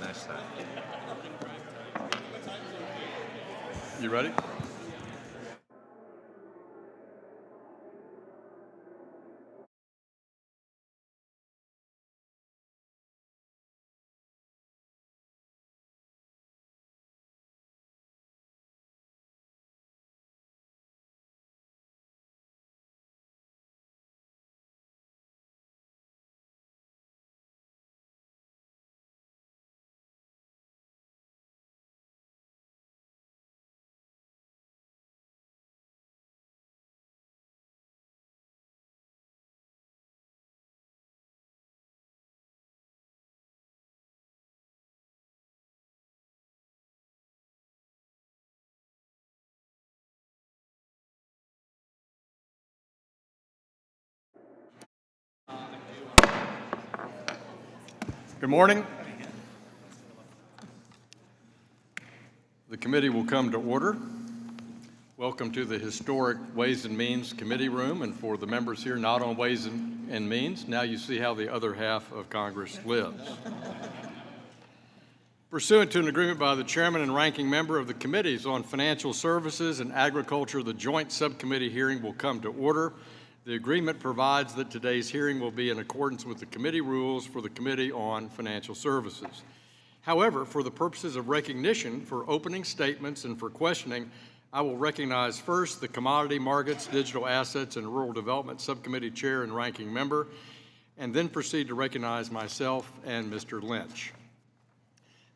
Nice shot. You ready? Good morning. The committee will come to order. Welcome to the historic Ways and Means Committee room, and for the members here not on Ways and Means, now you see how the other half of Congress lives. Pursuant to an agreement by the chairman and ranking member of the committees on Financial Services and Agriculture, the joint subcommittee hearing will come to order. The agreement provides that today's hearing will be in accordance with the committee rules for the Committee on Financial Services. However, for the purposes of recognition, for opening statements and for questioning, I will recognize first the Commodity Markets, Digital Assets, and Rural Development Subcommittee Chair and Ranking Member, and then proceed to recognize myself and Mr. Lynch.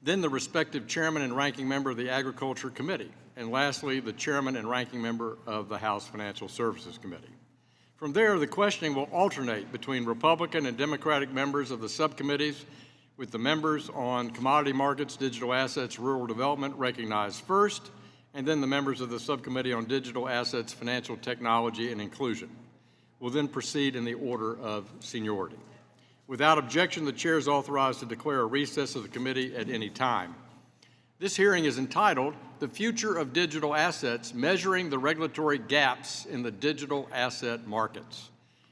Then the respective Chairman and Ranking Member of the Agriculture Committee, and lastly, the Chairman and Ranking Member of the House Financial Services Committee. From there, the questioning will alternate between Republican and Democratic members of the subcommittees, with the members on Commodity Markets, Digital Assets, Rural Development recognized first, and then the members of the Subcommittee on Digital Assets, Financial Technology, and Inclusion. We'll then proceed in the order of seniority. Without objection, the chair is authorized to declare a recess of the committee at any time. This hearing is entitled, "The Future of Digital Assets, Measuring the Regulatory Gaps in the Digital Asset Markets."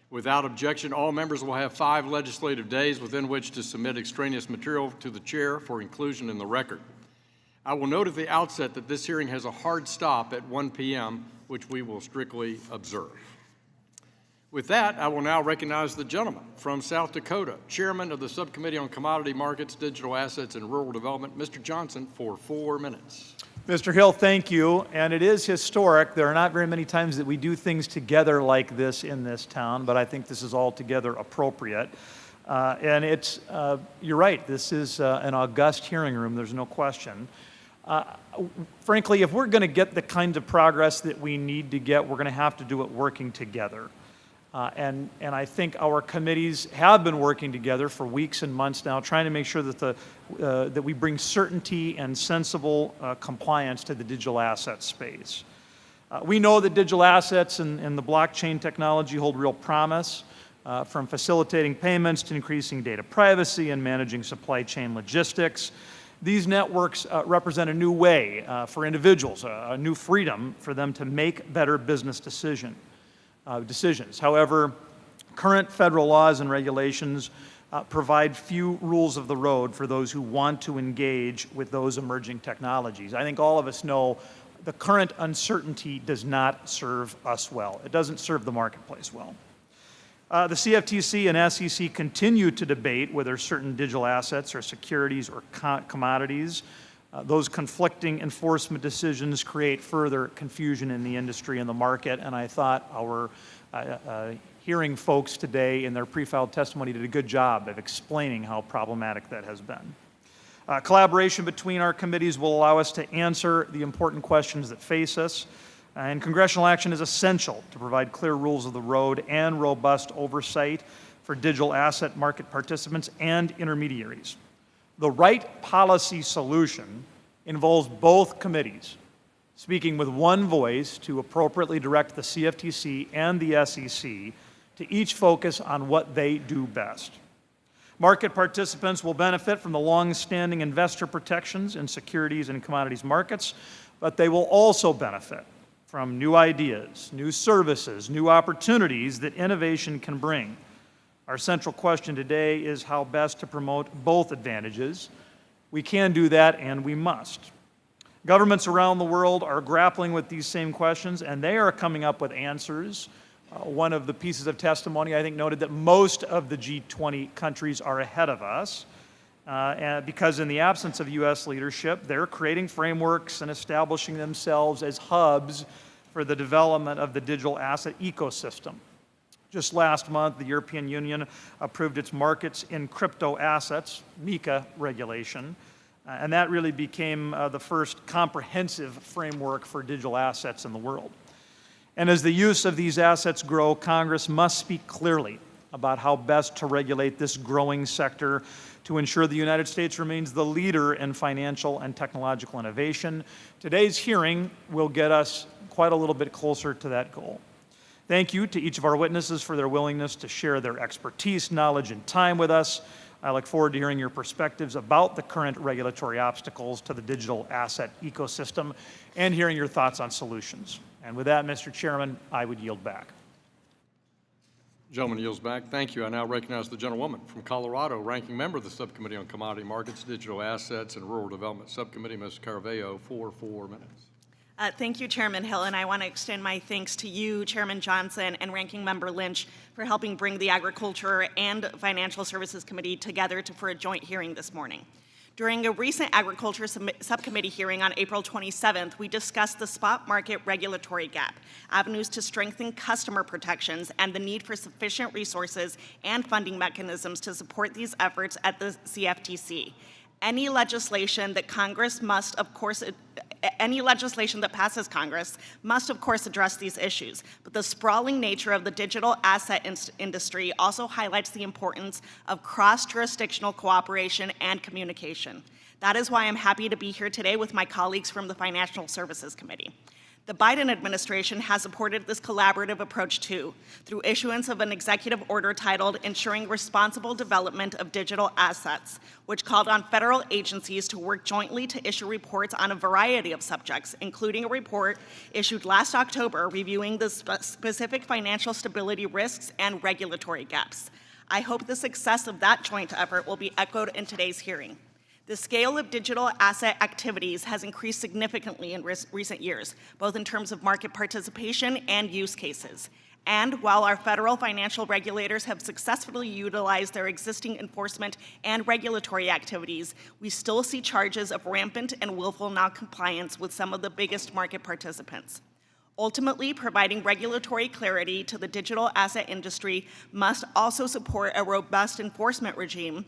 Without objection, all members will have 5 legislative days within which to submit extraneous material to the chair for inclusion in the record. I will note at the outset that this hearing has a hard stop at 1 p.m., which we will strictly observe. With that, I will now recognize the gentleman from South Dakota, Chairman of the Subcommittee on Commodity Markets, Digital Assets, and Rural Development, Mr. Johnson, for 4 minutes. Mr. Hill, thank you. And it is historic. There are not very many times that we do things together like this in this town, but I think this is altogether appropriate. And it's, you're right, this is an august hearing room, there's no question. Frankly, if we're going to get the kind of progress that we need to get, we're going to have to do it working together. And I think our committees have been working together for weeks and months now, trying to make sure that that we bring certainty and sensible compliance to the digital asset space. We know that digital assets and the blockchain technology hold real promise, from facilitating payments to increasing data privacy and managing supply chain logistics. These networks represent a new way for individuals, a new freedom for them to make better business decisions. However, current federal laws and regulations provide few rules of the road for those who want to engage with those emerging technologies. I think all of us know the current uncertainty does not serve us well. It doesn't serve the marketplace well. The CFTC and SEC continue to debate whether certain digital assets are securities or commodities. Those conflicting enforcement decisions create further confusion in the industry and the market, and I thought our hearing folks today in their pre-filed testimony did a good job of explaining how problematic that has been. Collaboration between our committees will allow us to answer the important questions that face us, and congressional action is essential to provide clear rules of the road and robust oversight for digital asset market participants and intermediaries. The right policy solution involves both committees speaking with one voice to appropriately direct the CFTC and the SEC to each focus on what they do best. Market participants will benefit from the long-standing investor protections in securities and commodities markets, but they will also benefit from new ideas, new services, new opportunities that innovation can bring. Our central question today is how best to promote both advantages We can do that, and we must. Governments around the world are grappling with these same questions, and they are coming up with answers. One of the pieces of testimony, I think, noted that most of the G20 countries are ahead of us, and because in the absence of U.S. leadership, they're creating frameworks and establishing themselves as hubs for the development of the digital asset ecosystem. Just last month, the European Union approved its Markets in Crypto Assets, MiCA regulation, and that really became the first comprehensive framework for digital assets in the world. And as the use of these assets grow, Congress must speak clearly about how best to regulate this growing sector to ensure the United States remains the leader in financial and technological innovation. Today's hearing will get us quite a little bit closer to that goal. Thank you to each of our witnesses for their willingness to share their expertise, knowledge, and time with us. I look forward to hearing your perspectives about the current regulatory obstacles to the digital asset ecosystem and hearing your thoughts on solutions. And with that, Mr. Chairman, I would yield back. Gentleman yields back. Thank you. I now recognize the gentlewoman from Colorado, ranking member of the Subcommittee on Commodity Markets, Digital Assets, and Rural Development Subcommittee, Ms. Carvalho, for 4 minutes. Thank you, Chairman Hill, and I want to extend my thanks to you, Chairman Johnson, and Ranking Member Lynch for helping bring the Agriculture and Financial Services Committee together for a joint hearing this morning. During a recent Agriculture Subcommittee hearing on April 27th, we discussed the spot market regulatory gap, avenues to strengthen customer protections, and the need for sufficient resources and funding mechanisms to support these efforts at the CFTC. Any legislation that passes Congress must, of course, address these issues. But the sprawling nature of the digital asset industry also highlights the importance of cross-jurisdictional cooperation and communication. That is why I'm happy to be here today with my colleagues from the Financial Services Committee. The Biden administration has supported this collaborative approach too, through issuance of an executive order titled Ensuring Responsible Development of Digital Assets, which called on federal agencies to work jointly to issue reports on a variety of subjects, including a report issued last October reviewing the specific financial stability risks and regulatory gaps. I hope the success of that joint effort will be echoed in today's hearing. The scale of digital asset activities has increased significantly in recent years, both in terms of market participation and use cases. And while our federal financial regulators have successfully utilized their existing enforcement and regulatory activities, we still see charges of rampant and willful noncompliance with some of the biggest market participants. Ultimately, providing regulatory clarity to the digital asset industry must also support a robust enforcement regime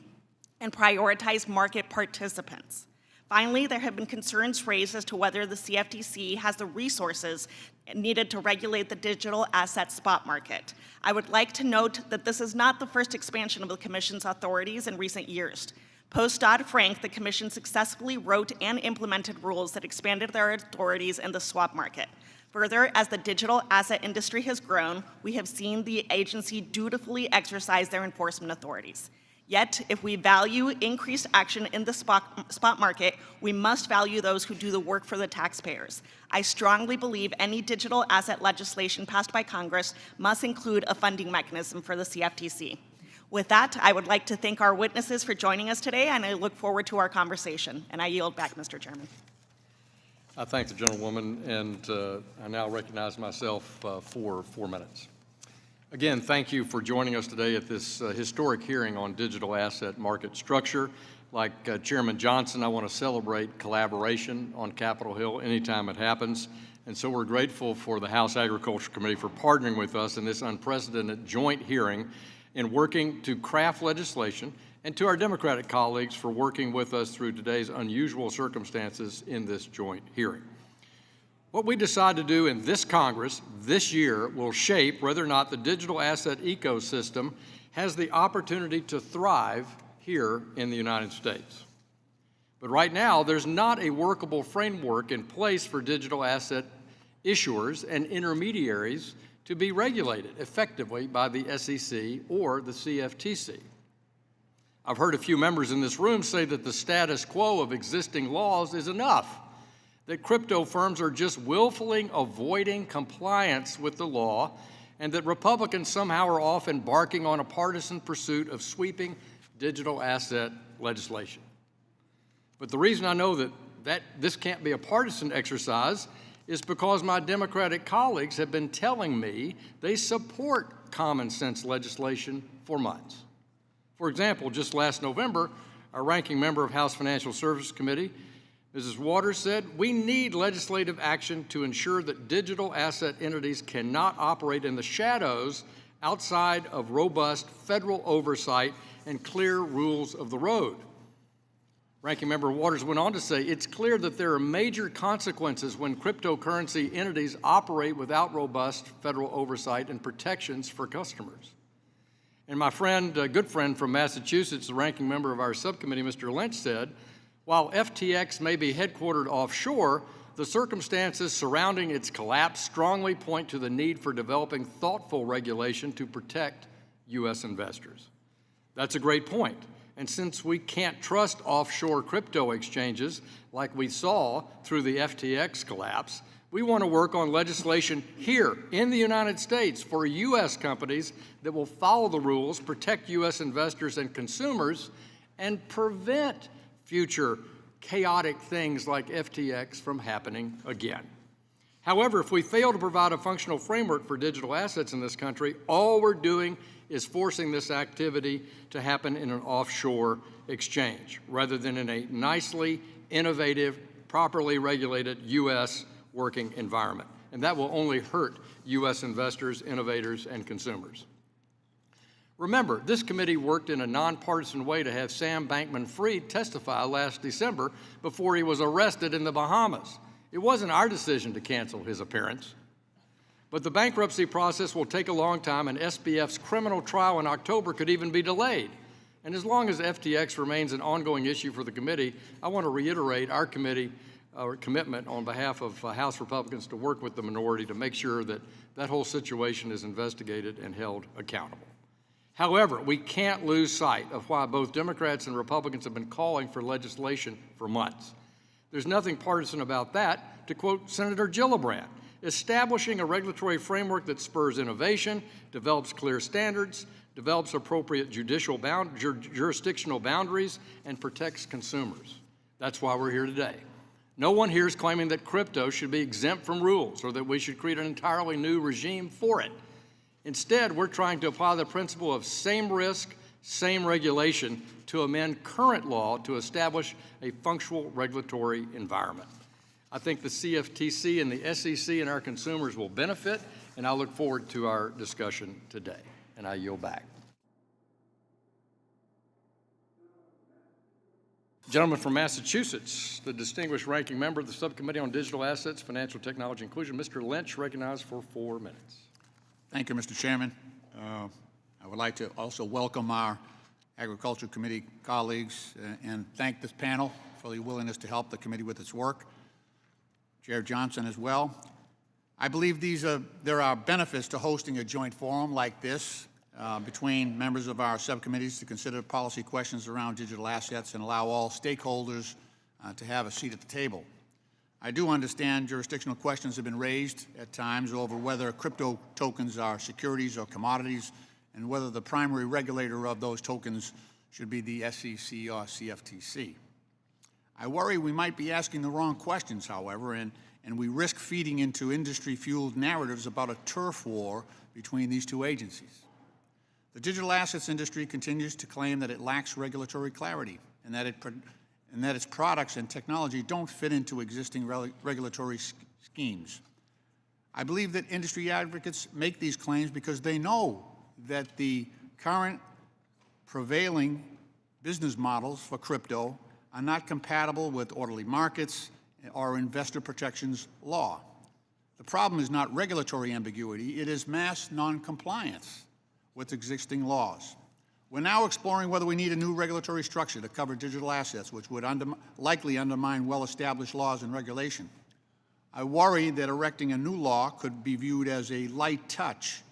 and prioritize market participants. Finally, there have been concerns raised as to whether the CFTC has the resources needed to regulate the digital asset spot market. I would like to note that this is not the first expansion of the Commission's authorities in recent years. Post-Dodd-Frank, the Commission successfully wrote and implemented rules that expanded their authorities in the swap market. Further, as the digital asset industry has grown, we have seen the agency dutifully exercise their enforcement authorities. Yet, if we value increased action in the spot market, we must value those who do the work for the taxpayers. I strongly believe any digital asset legislation passed by Congress must include a funding mechanism for the CFTC. With that, I would like to thank our witnesses for joining us today, and I look forward to our conversation. And I yield back, Mr. Chairman. I thank the gentlewoman, and I now recognize myself for 4 minutes. Again, thank you for joining us today at this historic hearing on digital asset market structure. Like Chairman Johnson, I want to celebrate collaboration on Capitol Hill anytime it happens. And so we're grateful for the House Agriculture Committee for partnering with us in this unprecedented joint hearing in working to craft legislation, and to our Democratic colleagues for working with us through today's unusual circumstances in this joint hearing. What we decide to do in this Congress this year will shape whether or not the digital asset ecosystem has the opportunity to thrive here in the United States. But right now, there's not a workable framework in place for digital asset issuers and intermediaries to be regulated effectively by the SEC or the CFTC. I've heard a few members in this room say that the status quo of existing laws is enough, that crypto firms are just willfully avoiding compliance with the law, and that Republicans somehow are off embarking on a partisan pursuit of sweeping digital asset legislation. But the reason I know that this can't be a partisan exercise is because my Democratic colleagues have been telling me they support common sense legislation for months. For example, just last November, our ranking member of House Financial Services Committee, Mrs. Waters, said, "We need legislative action to ensure that digital asset entities cannot operate in the shadows outside of robust federal oversight and clear rules of the road." Ranking Member Waters went on to say, "It's clear that there are major consequences when cryptocurrency entities operate without robust federal oversight and protections for customers." And my friend, good friend from Massachusetts, the ranking member of our subcommittee, Mr. Lynch, said, "While FTX may be headquartered offshore, the circumstances surrounding its collapse strongly point to the need for developing thoughtful regulation to protect U.S. investors." That's a great point. And since we can't trust offshore crypto exchanges like we saw through the FTX collapse, we want to work on legislation here in the United States for U.S. companies that will follow the rules, protect U.S. investors and consumers, and prevent future chaotic things like FTX from happening again. However, if we fail to provide a functional framework for digital assets in this country, all we're doing is forcing this activity to happen in an offshore exchange rather than in a nicely innovative, properly regulated U.S. working environment. And that will only hurt U.S. investors, innovators, and consumers. Remember, this committee worked in a nonpartisan way to have Sam Bankman-Fried testify last December before he was arrested in the Bahamas. It wasn't our decision to cancel his appearance. But the bankruptcy process will take a long time, and SBF's criminal trial in October could even be delayed. And as long as FTX remains an ongoing issue for the committee, I want to reiterate our commitment on behalf of House Republicans to work with the minority to make sure that that whole situation is investigated and held accountable. However, we can't lose sight of why both Democrats and Republicans have been calling for legislation for months. There's nothing partisan about that. To quote Senator Gillibrand, establishing a regulatory framework that spurs innovation, develops clear standards, develops appropriate jurisdictional boundaries, and protects consumers. That's why we're here today. No one here is claiming that crypto should be exempt from rules or that we should create an entirely new regime for it. Instead, we're trying to apply the principle of same risk, same regulation to amend current law to establish a functional regulatory environment. I think the CFTC and the SEC and our consumers will benefit, and I look forward to our discussion today. And I yield back. Gentleman from Massachusetts, the distinguished ranking member of the Subcommittee on Digital Assets, Financial Technology Inclusion, Mr. Lynch, recognized for 4 minutes. Thank you, Mr. Chairman. I would like to also welcome our Agriculture Committee colleagues and thank this panel for the willingness to help the committee with its work. Chair Johnson as well. I believe there are benefits to hosting a joint forum like this between members of our subcommittees to consider policy questions around digital assets and allow all stakeholders to have a seat at the table. I do understand jurisdictional questions have been raised at times over whether crypto tokens are securities or commodities and whether the primary regulator of those tokens should be the SEC or CFTC. I worry we might be asking the wrong questions, however, and we risk feeding into industry-fueled narratives about a turf war between these two agencies. The digital assets industry continues to claim that it lacks regulatory clarity and that its products and technology don't fit into existing regulatory schemes. I believe that industry advocates make these claims because they know that the current prevailing business models for crypto are not compatible with orderly markets or investor protections law. The problem is not regulatory ambiguity, it is mass non-compliance with existing laws. We're now exploring whether we need a new regulatory structure to cover digital assets, which would likely undermine well-established laws and regulation. I worry that erecting a new law could be viewed as a light touch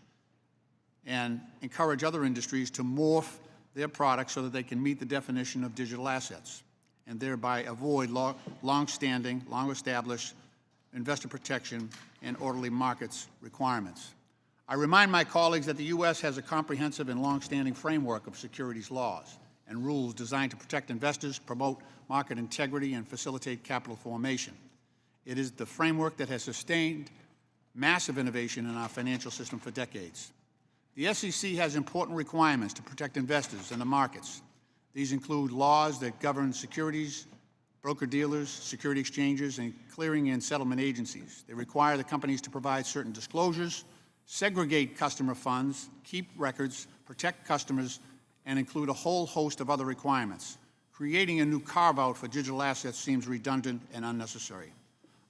and encourage other industries to morph their products so that they can meet the definition of digital assets and thereby avoid long-standing, long-established investor protection and orderly markets requirements. I remind my colleagues that the U.S. has a comprehensive and long-standing framework of securities laws, and rules designed to protect investors, promote market integrity, and facilitate capital formation. It is the framework that has sustained massive innovation in our financial system for decades. The SEC has important requirements to protect investors and the markets. These include laws that govern securities, broker-dealers, security exchanges, and clearing and settlement agencies. They require the companies to provide certain disclosures, segregate customer funds, keep records, protect customers, and include a whole host of other requirements. Creating a new carve-out for digital assets seems redundant and unnecessary.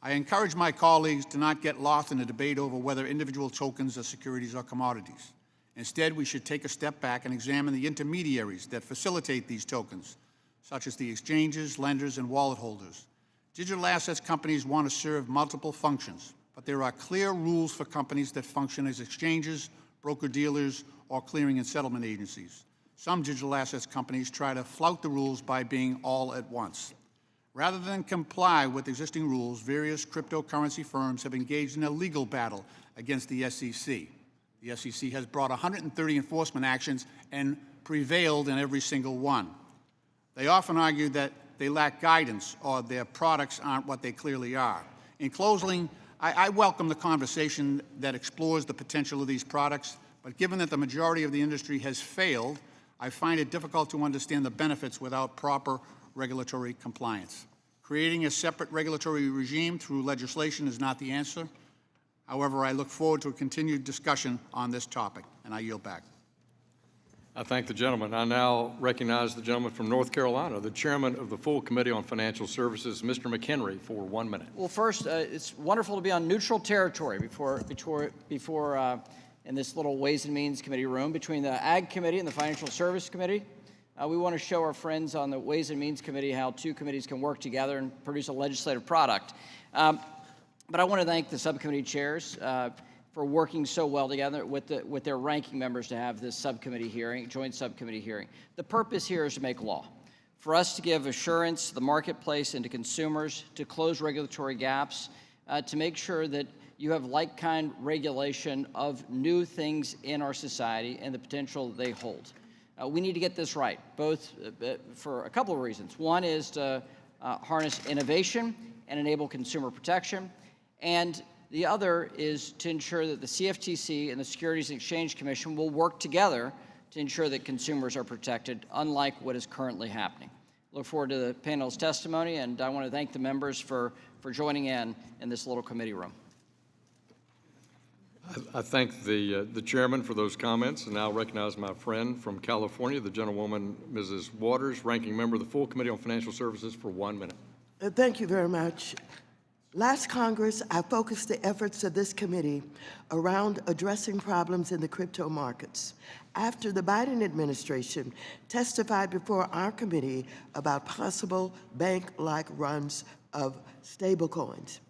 I encourage my colleagues to not get lost in a debate over whether individual tokens are securities or commodities. Instead, we should take a step back and examine the intermediaries that facilitate these tokens, such as the exchanges, lenders, and wallet holders. Digital assets companies want to serve multiple functions, but there are clear rules for companies that function as exchanges, broker-dealers, or clearing and settlement agencies. Some digital assets companies try to flout the rules by being all at once. Rather than comply with existing rules, various cryptocurrency firms have engaged in a legal battle against the SEC. The SEC has brought 130 enforcement actions and prevailed in every single one. They often argue that they lack guidance or their products aren't what they clearly are. In closing, I welcome the conversation that explores the potential of these products, but given that the majority of the industry has failed, I find it difficult to understand the benefits without proper regulatory compliance. Creating a separate regulatory regime through legislation is not the answer. However, I look forward to a continued discussion on this topic, and I yield back. I thank the gentleman. I now recognize the gentleman from North Carolina, the chairman of the full Committee on Financial Services, Mr. McHenry, for 1 minute. Well, first, it's wonderful to be on neutral territory before in this little Ways and Means Committee room between the Ag Committee and the Financial Service Committee. We want to show our friends on the Ways and Means Committee how two committees can work together and produce a legislative product. But I want to thank the subcommittee chairs for working so well together with their ranking members to have this subcommittee hearing, joint subcommittee hearing. The purpose here is to make law, for us to give assurance to the marketplace and to consumers, to close regulatory gaps, to make sure that you have like-kind regulation of new things in our society and the potential they hold. We need to get this right, both for a couple of reasons. One is to harness innovation and enable consumer protection. And the other is to ensure that the CFTC and the Securities and Exchange Commission will work together to ensure that consumers are protected, unlike what is currently happening. Look forward to the panel's testimony, and I want to thank the members for joining in this little committee room. I thank the chairman for those comments, and now recognize my friend from California, the gentlewoman, Mrs. Waters, ranking member of the full Committee on Financial Services, for 1 minute. Thank you very much. Last Congress, I focused the efforts of this committee around addressing problems in the crypto markets. After the Biden administration testified before our committee about possible bank-like runs of stablecoins,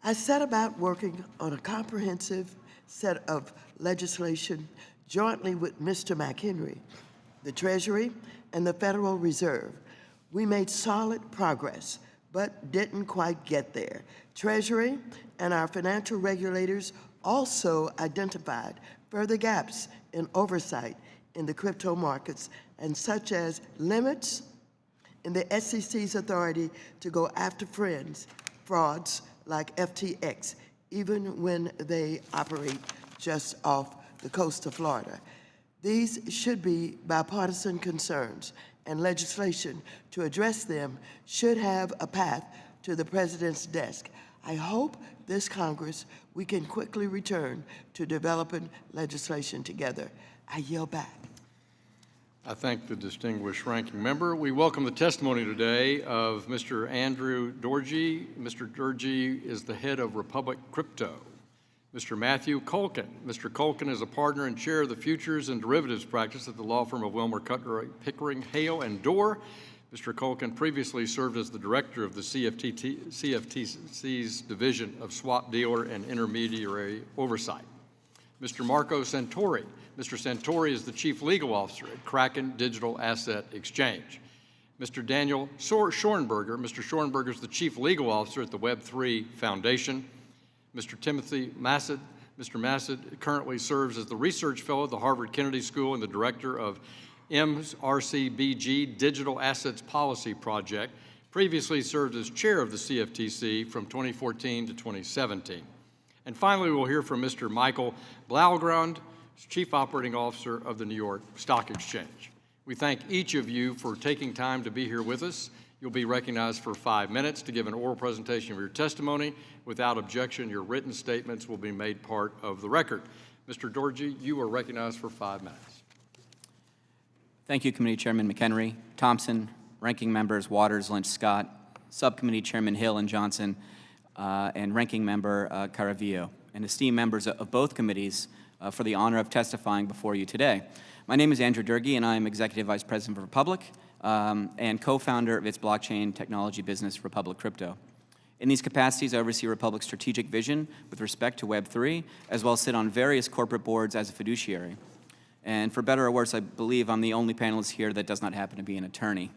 I set about working on a comprehensive set of legislation jointly with Mr. McHenry, the Treasury, and the Federal Reserve. We made solid progress, but didn't quite get there. Treasury and our financial regulators also identified further gaps in oversight in the crypto markets, and such as limits in the SEC's authority to go after frauds like FTX, even when they operate just off the coast of Florida. These should be bipartisan concerns, and legislation to address them should have a path to the president's desk. I hope this Congress, we can quickly return to developing legislation together. I yield back. I thank the distinguished ranking member. We welcome the testimony today of Mr. Andrew Dorgy. Mr. Dorgy is the head of Republic Crypto. Mr. Matthew Culkin. Mr. Culkin is a partner and chair of the futures and derivatives practice at the law firm of Wilmer Cutler Pickering, Hale, and Dorr. Mr. Culkin previously served as the director of the CFTC's Division of Swap Dealer and Intermediary Oversight. Mr. Marco Santori. Mr. Santori is the chief legal officer at Kraken Digital Asset Exchange. Mr. Daniel Schornberger. Mr. Schornberger is the chief legal officer at the Web3 Foundation. Mr. Timothy Massad. Mr. Massad currently serves as the research fellow at the Harvard Kennedy School and the director of MRCBG Digital Assets Policy Project, previously served as chair of the CFTC from 2014 to 2017. And finally, we'll hear from Mr. Michael Blaugrund, Chief Operating Officer of the New York Stock Exchange. We thank each of you for taking time to be here with us. You'll be recognized for 5 minutes to give an oral presentation of your testimony. Without objection, your written statements will be made part of the record. Mr. Dorji, you are recognized for 5 minutes. Thank you, Committee Chairman McHenry, Thompson, Ranking Members Waters, Lynch, Scott, Subcommittee Chairman Hill and Johnson, and Ranking Member Caravillo, and esteemed members of both committees for the honor of testifying before you today. My name is Andrew Durgee, and I am Executive Vice President for Republic and co-founder of its blockchain technology business, Republic Crypto. In these capacities, I oversee Republic's strategic vision with respect to Web3, as well as sit on various corporate boards as a fiduciary. And for better or worse, I believe I'm the only panelist here that does not happen to be an attorney.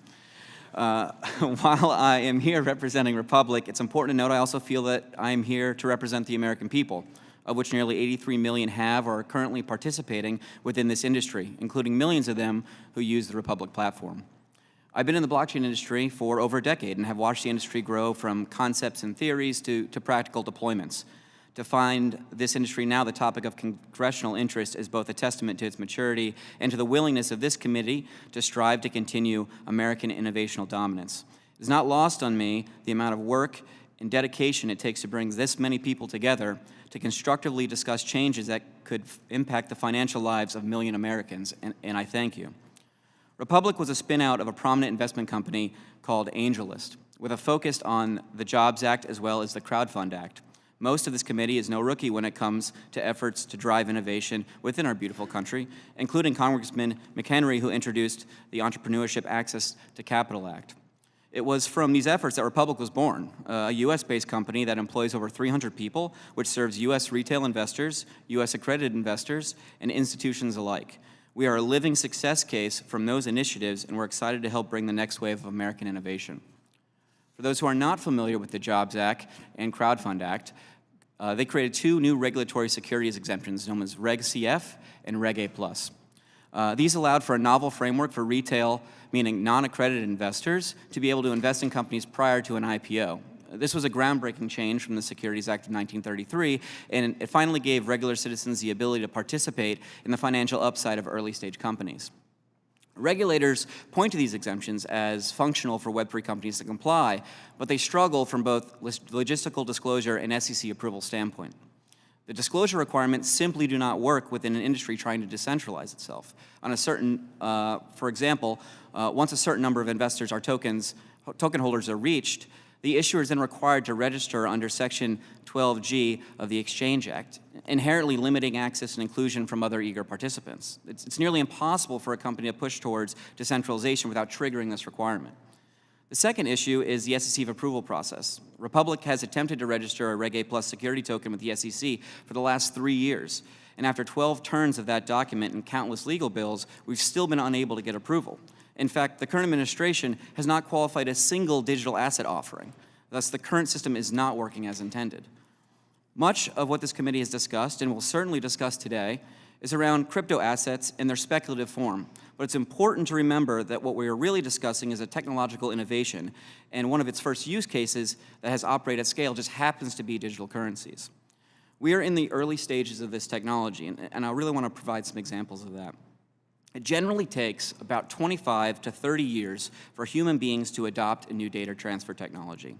While I am here representing Republic, it's important to note I also feel that I am here to represent the American people, of which nearly 83 million have or are currently participating within this industry, including millions of them who use the Republic platform. I've been in the blockchain industry for over a decade and have watched the industry grow from concepts and theories to practical deployments. To find this industry now the topic of congressional interest is both a testament to its maturity and to the willingness of this committee to strive to continue American innovational dominance. It is not lost on me the amount of work and dedication it takes to bring this many people together to constructively discuss changes that could impact the financial lives of million Americans, and I thank you. Republic was a spin-out of a prominent investment company called AngelList, with a focus on the Jobs Act as well as the Crowdfund Act. Most of this committee is no rookie when it comes to efforts to drive innovation within our beautiful country, including Congressman McHenry, who introduced the Entrepreneurship Access to Capital Act. It was from these efforts that Republic was born, a U.S.-based company that employs over 300 people, which serves U.S. retail investors, U.S. accredited investors, and institutions alike. We are a living success case from those initiatives, and we're excited to help bring the next wave of American innovation. For those who are not familiar with the Jobs Act and Crowdfund Act, they created two new regulatory securities exemptions known as Reg CF and Reg A+. These allowed for a novel framework for retail, meaning non-accredited investors, to be able to invest in companies prior to an IPO. This was a groundbreaking change from the Securities Act of 1933, and it finally gave regular citizens the ability to participate in the financial upside of early-stage companies. Regulators point to these exemptions as functional for Web3 companies to comply, but they struggle from both logistical disclosure and SEC approval standpoint. The disclosure requirements simply do not work within an industry trying to decentralize itself. On a certain, for example, once a certain number of investors or token holders are reached, the issuer is then required to register under Section 12G of the Exchange Act, inherently limiting access and inclusion from other eager participants. It's nearly impossible for a company to push towards decentralization without triggering this requirement. The second issue is the SEC approval process. Republic has attempted to register a Reg A+ security token with the SEC for the last 3 years, and after 12 turns of that document and countless legal bills, we've still been unable to get approval. In fact, the current administration has not qualified a single digital asset offering. Thus, the current system is not working as intended. Much of what this committee has discussed, and will certainly discuss today, is around crypto assets in their speculative form. But it's important to remember that what we are really discussing is a technological innovation, and one of its first use cases that has operated at scale just happens to be digital currencies. We are in the early stages of this technology, and I really want to provide some examples of that. It generally takes about 25 to 30 years for human beings to adopt a new data transfer technology.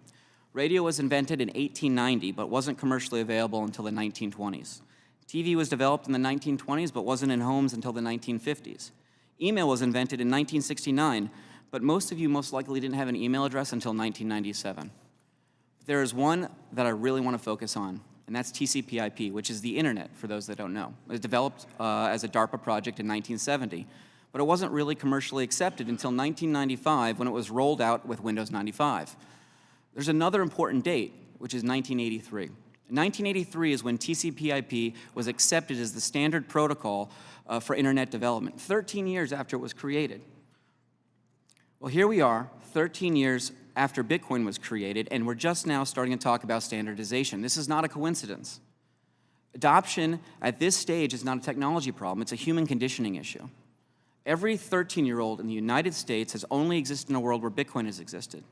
Radio was invented in 1890, but wasn't commercially available until the 1920s. TV was developed in the 1920s, but wasn't in homes until the 1950s. Email was invented in 1969, but most of you most likely didn't have an email address until 1997. There is one that I really want to focus on, and that's TCP/IP, which is the internet, for those that don't know. It was developed as a DARPA project in 1970, but it wasn't really commercially accepted until 1995 when it was rolled out with Windows 95. There's another important date, which is 1983. 1983 is when TCP/IP was accepted as the standard protocol for internet development, 13 years after it was created. Well, here we are, 13 years after Bitcoin was created, and we're just now starting to talk about standardization. This is not a coincidence. Adoption at this stage is not a technology problem, it's a human conditioning issue. Every 13-year-old in the United States has only existed in a world where Bitcoin has existed.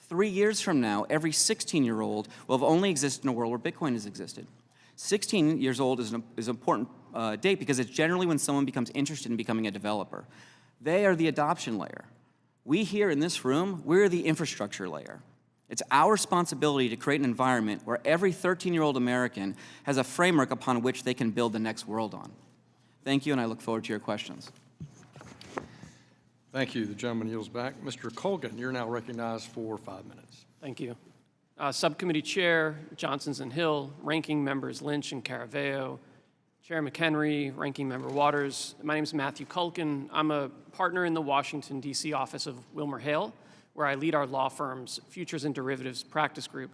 3 years from now, every 16-year-old will have only existed in a world where Bitcoin has existed. 16 years old is an important date because it's generally when someone becomes interested in becoming a developer. They are the adoption layer. We here in this room, we're the infrastructure layer. It's our responsibility to create an environment where every 13-year-old American has a framework upon which they can build the next world on. Thank you, and I look forward to your questions. Thank you. The gentleman yields back. Mr. Colgan, you're now recognized for 5 minutes. Thank you. Subcommittee Chair Johnsons and Hill, Ranking Members Lynch and Caraveo, Chair McHenry, Ranking Member Waters. My name is Matthew Culkin. I'm a partner in the Washington, D.C. office of WilmerHale, where I lead our law firm's Futures and Derivatives Practice Group.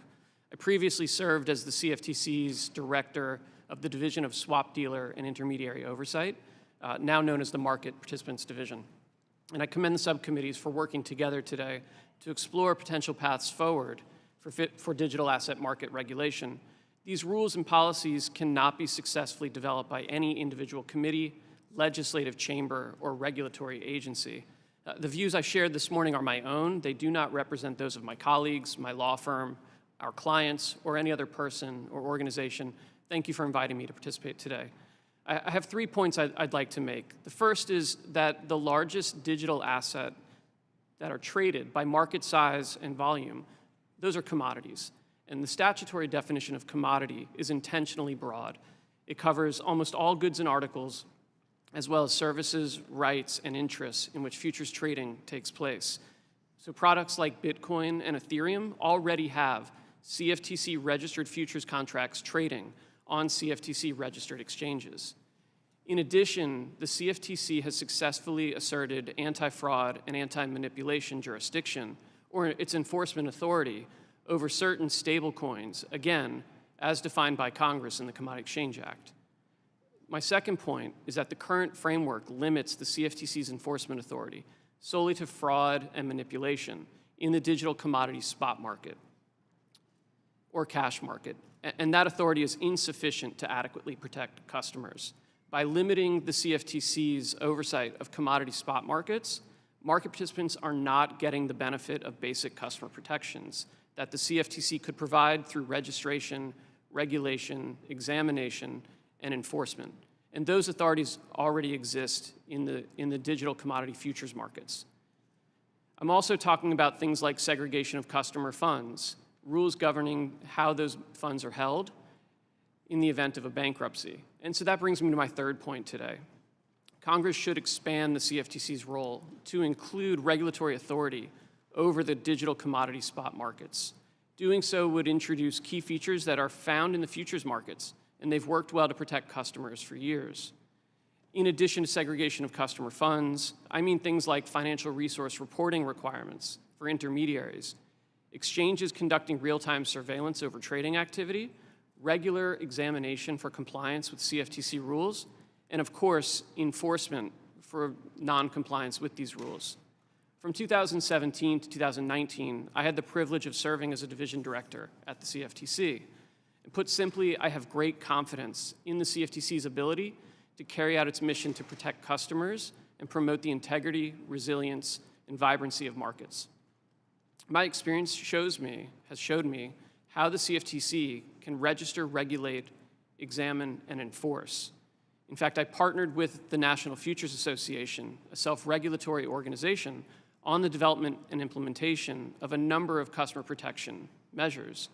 I previously served as the CFTC's Director of the Division of Swap Dealer and Intermediary Oversight, now known as the Market Participants Division. And I commend the subcommittees for working together today to explore potential paths forward for digital asset market regulation. These rules and policies cannot be successfully developed by any individual committee, legislative chamber, or regulatory agency. The views I shared this morning are my own. They do not represent those of my colleagues, my law firm, our clients, or any other person or organization. Thank you for inviting me to participate today. I have 3 points I'd like to make. The first is that the largest digital asset that are traded by market size and volume, those are commodities. And the statutory definition of commodity is intentionally broad. It covers almost all goods and articles, as well as services, rights, and interests in which futures trading takes place. So products like Bitcoin and Ethereum already have CFTC-registered futures contracts trading on CFTC-registered exchanges. In addition, the CFTC has successfully asserted anti-fraud and anti-manipulation jurisdiction, or its enforcement authority, over certain stablecoins, again, as defined by Congress in the Commodity Exchange Act. My second point is that the current framework limits the CFTC's enforcement authority solely to fraud and manipulation in the digital commodity spot market or cash market, and that authority is insufficient to adequately protect customers. By limiting the CFTC's oversight of commodity spot markets, market participants are not getting the benefit of basic customer protections that the CFTC could provide through registration, regulation, examination, and enforcement. And those authorities already exist in the digital commodity futures markets. I'm also talking about things like segregation of customer funds, rules governing how those funds are held in the event of a bankruptcy. And so that brings me to my third point today. Congress should expand the CFTC's role to include regulatory authority over the digital commodity spot markets. Doing so would introduce key features that are found in the futures markets, and they've worked well to protect customers for years. In addition to segregation of customer funds, I mean things like financial resource reporting requirements for intermediaries, exchanges conducting real-time surveillance over trading activity, regular examination for compliance with CFTC rules, and of course, enforcement for non-compliance with these rules. From 2017 to 2019, I had the privilege of serving as a division director at the CFTC. And put simply, I have great confidence in the CFTC's ability to carry out its mission to protect customers and promote the integrity, resilience, and vibrancy of markets. My experience has showed me how the CFTC can register, regulate, examine, and enforce. In fact, I partnered with the National Futures Association, a self-regulatory organization, on the development and implementation of a number of customer protection measures.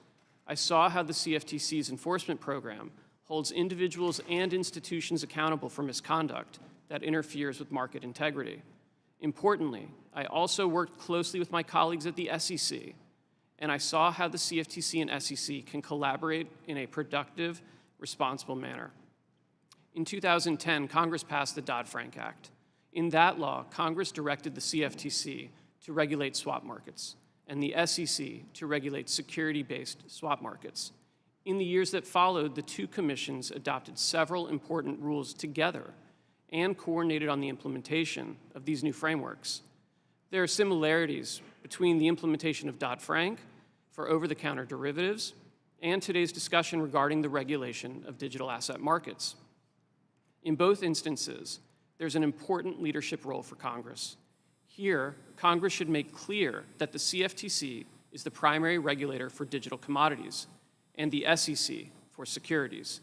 I saw how the CFTC's enforcement program holds individuals and institutions accountable for misconduct that interferes with market integrity. Importantly, I also worked closely with my colleagues at the SEC, and I saw how the CFTC and SEC can collaborate in a productive, responsible manner. In 2010, Congress passed the Dodd-Frank Act. In that law, Congress directed the CFTC to regulate swap markets and the SEC to regulate security-based swap markets. In the years that followed, the two commissions adopted several important rules together and coordinated on the implementation of these new frameworks. There are similarities between the implementation of Dodd-Frank for over-the-counter derivatives and today's discussion regarding the regulation of digital asset markets. In both instances, there's an important leadership role for Congress. Here, Congress should make clear that the CFTC is the primary regulator for digital commodities and the SEC for securities.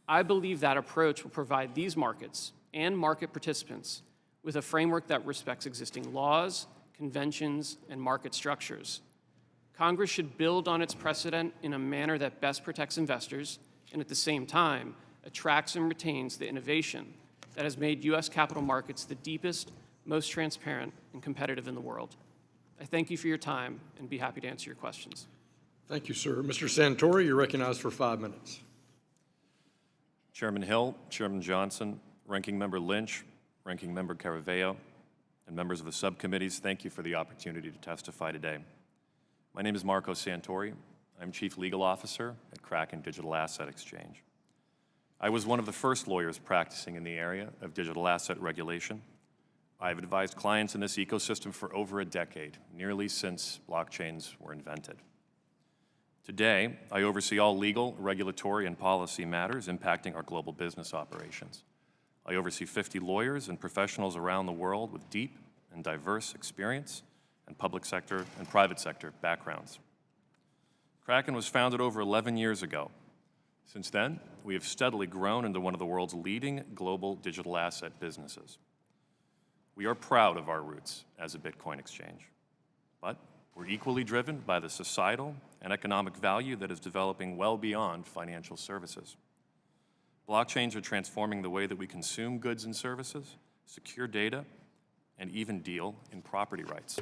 I believe that approach will provide these markets and market participants with a framework that respects existing laws, conventions, and market structures. Congress should build on its precedent in a manner that best protects investors and at the same time attracts and retains the innovation that has made U.S. capital markets the deepest, most transparent, and competitive in the world. I thank you for your time and be happy to answer your questions. Thank you, sir. Mr. Santori, you're recognized for 5 minutes. Chairman Hill, Chairman Johnson, Ranking Member Lynch, Ranking Member Caraveo, and members of the subcommittees, thank you for the opportunity to testify today. My name is Marco Santori. I'm Chief Legal Officer at Kraken Digital Asset Exchange. I was one of the first lawyers practicing in the area of digital asset regulation. I've advised clients in this ecosystem for over a decade, nearly since blockchains were invented. Today, I oversee all legal, regulatory, and policy matters impacting our global business operations. I oversee 50 lawyers and professionals around the world with deep and diverse experience and public sector and private sector backgrounds. Kraken was founded over 11 years ago. Since then, we have steadily grown into one of the world's leading global digital asset businesses. We are proud of our roots as a Bitcoin exchange, but we're equally driven by the societal and economic value that is developing well beyond financial services. Blockchains are transforming the way that we consume goods and services, secure data, and even deal in property rights.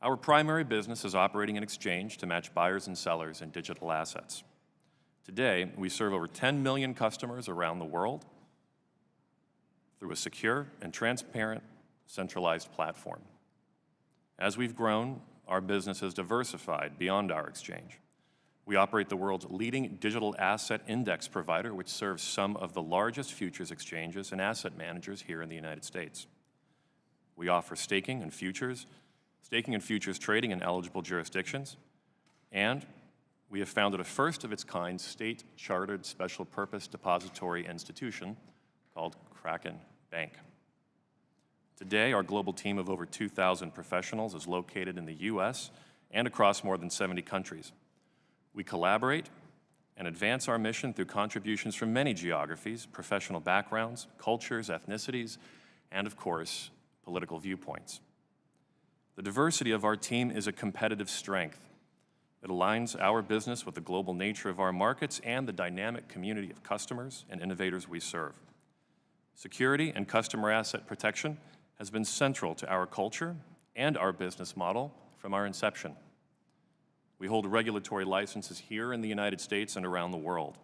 Our primary business is operating an exchange to match buyers and sellers in digital assets. Today, we serve over 10 million customers around the world through a secure and transparent centralized platform. As we've grown, our business has diversified beyond our exchange. We operate the world's leading digital asset index provider, which serves some of the largest futures exchanges and asset managers here in the United States. We offer staking and futures trading in eligible jurisdictions, and we have founded a first-of-its-kind state-chartered special purpose depository institution called Kraken Bank. Today, our global team of over 2,000 professionals is located in the U.S. and across more than 70 countries. We collaborate and advance our mission through contributions from many geographies, professional backgrounds, cultures, ethnicities, and of course, political viewpoints. The diversity of our team is a competitive strength. It aligns our business with the global nature of our markets and the dynamic community of customers and innovators we serve. Security and customer asset protection has been central to our culture and our business model from our inception. We hold regulatory licenses here in the United States and around the world,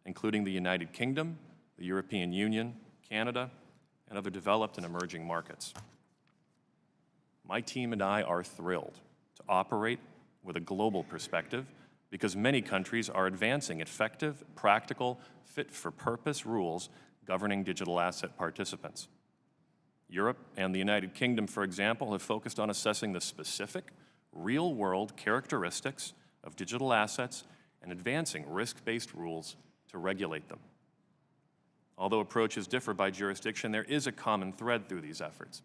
including the United Kingdom, the European Union, Canada, and other developed and emerging markets. My team and I are thrilled to operate with a global perspective because many countries are advancing effective, practical, fit-for-purpose rules governing digital asset participants. Europe and the United Kingdom, for example, have focused on assessing the specific, real-world characteristics of digital assets and advancing risk-based rules to regulate them. Although approaches differ by jurisdiction, there is a common thread through these efforts.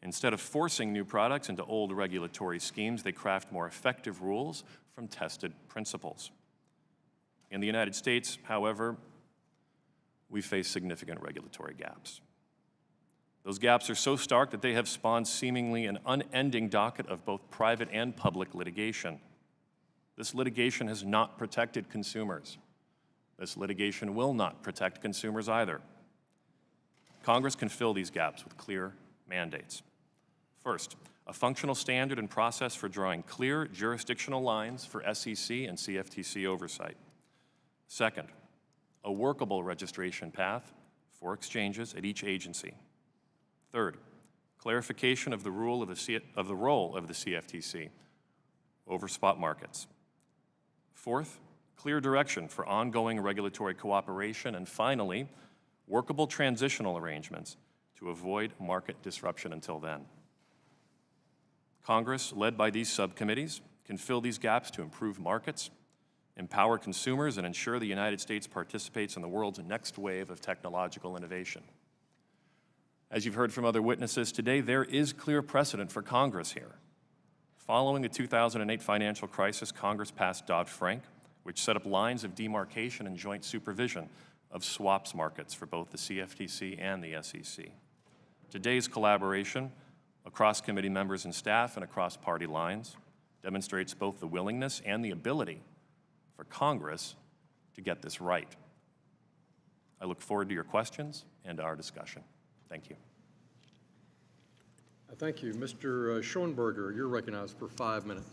Instead of forcing new products into old regulatory schemes, they craft more effective rules from tested principles. In the United States, however, we face significant regulatory gaps. Those gaps are so stark that they have spawned seemingly an unending docket of both private and public litigation. This litigation has not protected consumers. This litigation will not protect consumers either. Congress can fill these gaps with clear mandates. First, a functional standard and process for drawing clear jurisdictional lines for SEC and CFTC oversight. Second, a workable registration path for exchanges at each agency. Third, clarification of the role of the CFTC over spot markets. Fourth, clear direction for ongoing regulatory cooperation. And finally, workable transitional arrangements to avoid market disruption until then. Congress, led by these subcommittees, can fill these gaps to improve markets, empower consumers, and ensure the United States participates in the world's next wave of technological innovation. As you've heard from other witnesses today, there is clear precedent for Congress here. Following the 2008 financial crisis, Congress passed Dodd-Frank, which set up lines of demarcation and joint supervision of swaps markets for both the CFTC and the SEC. Today's collaboration across committee members and staff and across party lines demonstrates both the willingness and the ability for Congress to get this right. I look forward to your questions and our discussion. Thank you. Thank you. Mr. Schoenberger, you're recognized for 5 minutes.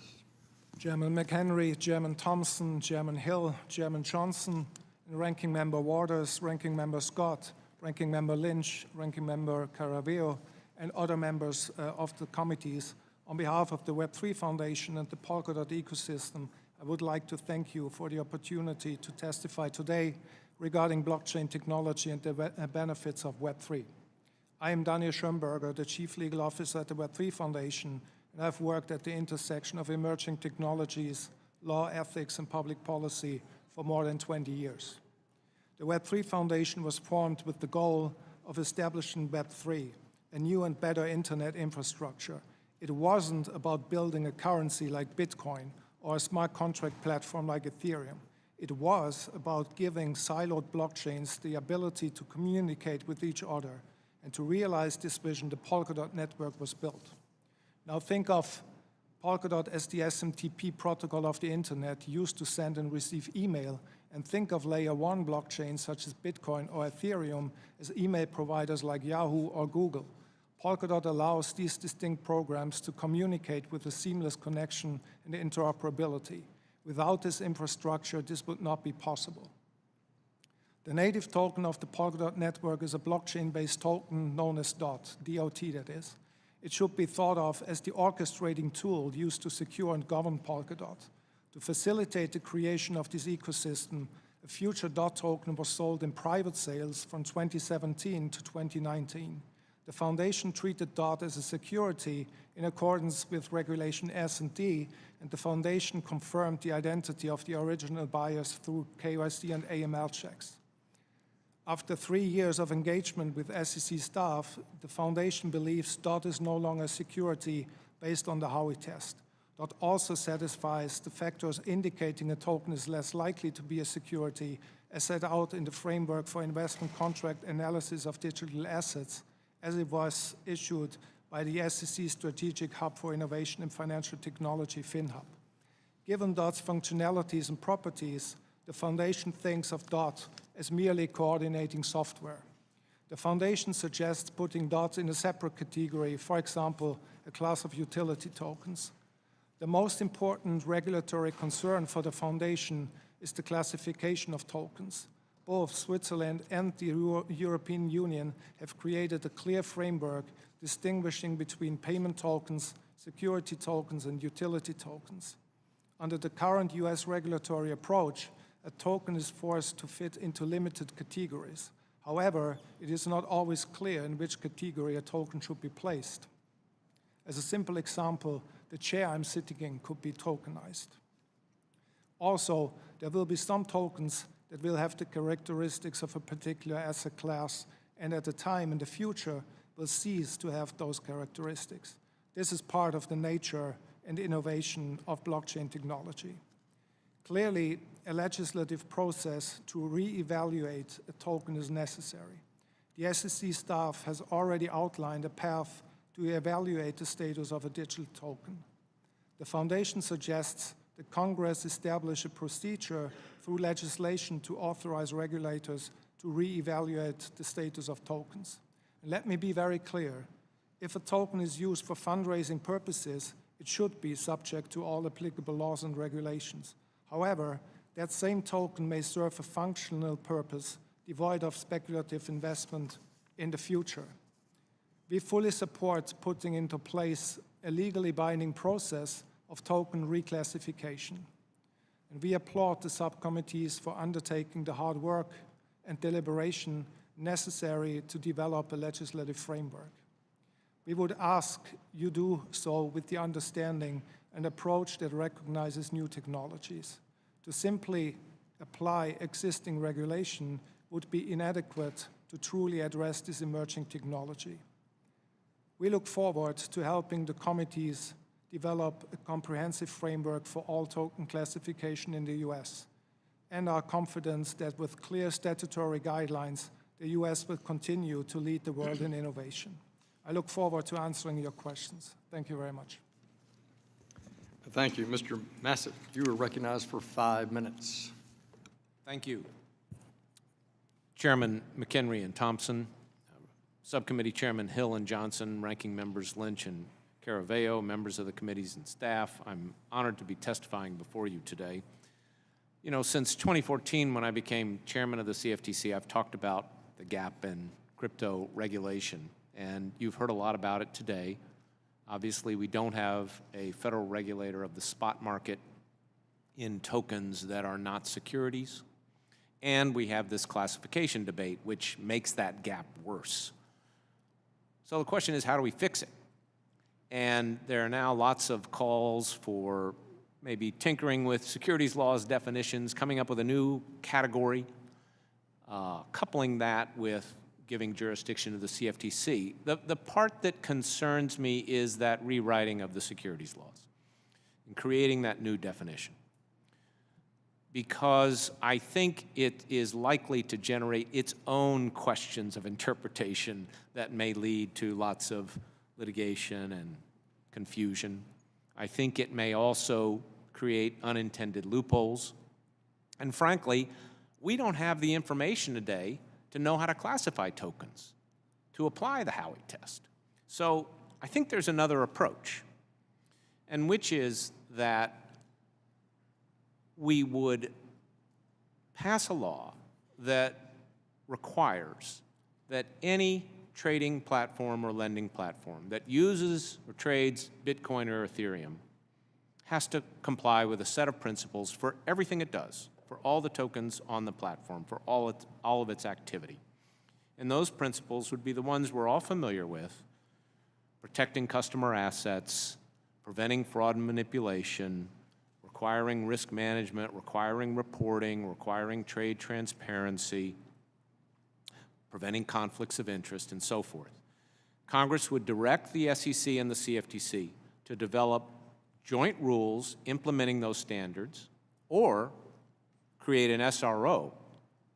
Chairman McHenry, Chairman Thompson, Chairman Hill, Chairman Johnson, and Ranking Member Waters, Ranking Member Scott, Ranking Member Lynch, Ranking Member Caraveo, and other members of the committees. On behalf of the Web3 Foundation and the Polkadot ecosystem, I would like to thank you for the opportunity to testify today regarding blockchain technology and the benefits of Web3. I am Daniel Schoenberger, the Chief Legal Officer at the Web3 Foundation, and I've worked at the intersection of emerging technologies, law, ethics, and public policy for more than 20 years. The Web3 Foundation was formed with the goal of establishing Web3, a new and better internet infrastructure. It wasn't about building a currency like Bitcoin or a smart contract platform like Ethereum. It was about giving siloed blockchains the ability to communicate with each other, and to realize this vision, the Polkadot network was built. Now think of Polkadot as the SMTP protocol of the internet used to send and receive email, and think of layer 1 blockchains such as Bitcoin or Ethereum as email providers like Yahoo or Google. Polkadot allows these distinct programs to communicate with a seamless connection and interoperability. Without this infrastructure, this would not be possible. The native token of the Polkadot network is a blockchain-based token known as DOT, D-O-T that is. It should be thought of as the orchestrating tool used to secure and govern Polkadot. To facilitate the creation of this ecosystem, a future DOT token was sold in private sales from 2017 to 2019. The foundation treated DOT as a security in accordance with Regulation S&D, and the foundation confirmed the identity of the original buyers through KYC and AML checks. After 3 years of engagement with SEC staff, the foundation believes DOT is no longer security based on the Howey test. DOT also satisfies the factors indicating a token is less likely to be a security as set out in the framework for investment contract analysis of digital assets, as it was issued by the SEC Strategic Hub for Innovation in Financial Technology, FinHub. Given DOT's functionalities and properties, the foundation thinks of DOT as merely coordinating software. The foundation suggests putting DOT in a separate category, for example, a class of utility tokens. The most important regulatory concern for the foundation is the classification of tokens. Both Switzerland and the European Union have created a clear framework distinguishing between payment tokens, security tokens, and utility tokens. Under the current US regulatory approach, a token is forced to fit into limited categories. However, it is not always clear in which category a token should be placed. As a simple example, the chair I'm sitting in could be tokenized. Also, there will be some tokens that will have the characteristics of a particular asset class, and at a time in the future will cease to have those characteristics. This is part of the nature and innovation of blockchain technology. Clearly, a legislative process to re-evaluate a token is necessary. The SEC staff has already outlined a path to evaluate the status of a digital token. The foundation suggests that Congress establish a procedure through legislation to authorize regulators to re-evaluate the status of tokens. And let me be very clear, if a token is used for fundraising purposes, it should be subject to all applicable laws and regulations. However, that same token may serve a functional purpose devoid of speculative investment in the future. We fully support putting into place a legally binding process of token reclassification. And we applaud the subcommittees for undertaking the hard work and deliberation necessary to develop a legislative framework. We would ask you do so with the understanding and approach that recognizes new technologies. To simply apply existing regulation would be inadequate to truly address this emerging technology. We look forward to helping the committees develop a comprehensive framework for all token classification in the U.S. and are confident that with clear statutory guidelines, the U.S. will continue to lead the world in innovation. I look forward to answering your questions. Thank you very much. Thank you. Mr. Massett, you are recognized for 5 minutes. Thank you. Chairman McHenry and Thompson, Subcommittee Chairman Hill and Johnson, Ranking Members Lynch and Caraveo, members of the committees and staff, I'm honored to be testifying before you today. You know, since 2014, when I became chairman of the CFTC, I've talked about the gap in crypto regulation, and you've heard a lot about it today. Obviously, we don't have a federal regulator of the spot market in tokens that are not securities, and we have this classification debate, which makes that gap worse. So the question is, how do we fix it? And there are now lots of calls for maybe tinkering with securities laws definitions, coming up with a new category, coupling that with giving jurisdiction to the CFTC. The part that concerns me is that rewriting of the securities laws and creating that new definition, because I think it is likely to generate its own questions of interpretation that may lead to lots of litigation and confusion. I think it may also create unintended loopholes. And frankly, we don't have the information today to know how to classify tokens, to apply the Howey test. So I think there's another approach, and which is that we would pass a law that requires that any trading platform or lending platform that uses or trades Bitcoin or Ethereum has to comply with a set of principles for everything it does, for all the tokens on the platform, for all of its activity. And those principles would be the ones we're all familiar with: protecting customer assets, preventing fraud and manipulation, requiring risk management, requiring reporting, requiring trade transparency, preventing conflicts of interest, and so forth. Congress would direct the SEC and the CFTC to develop joint rules implementing those standards, or create an SRO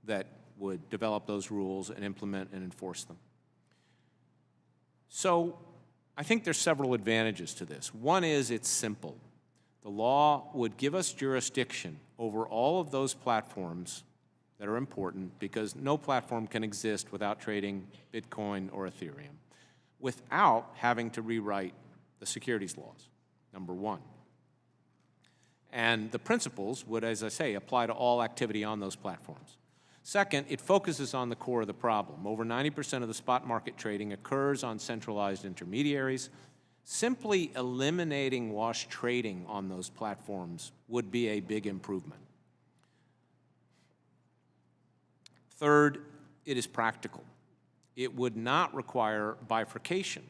that would develop those rules and implement and enforce them. So I think there's several advantages to this. One is it's simple. The law would give us jurisdiction over all of those platforms that are important, because no platform can exist without trading Bitcoin or Ethereum, without having to rewrite the securities laws, number one. And the principles would, as I say, apply to all activity on those platforms. Second, it focuses on the core of the problem. Over 90% of the spot market trading occurs on centralized intermediaries. Simply eliminating wash trading on those platforms would be a big improvement. Third, it is practical. It would not require bifurcation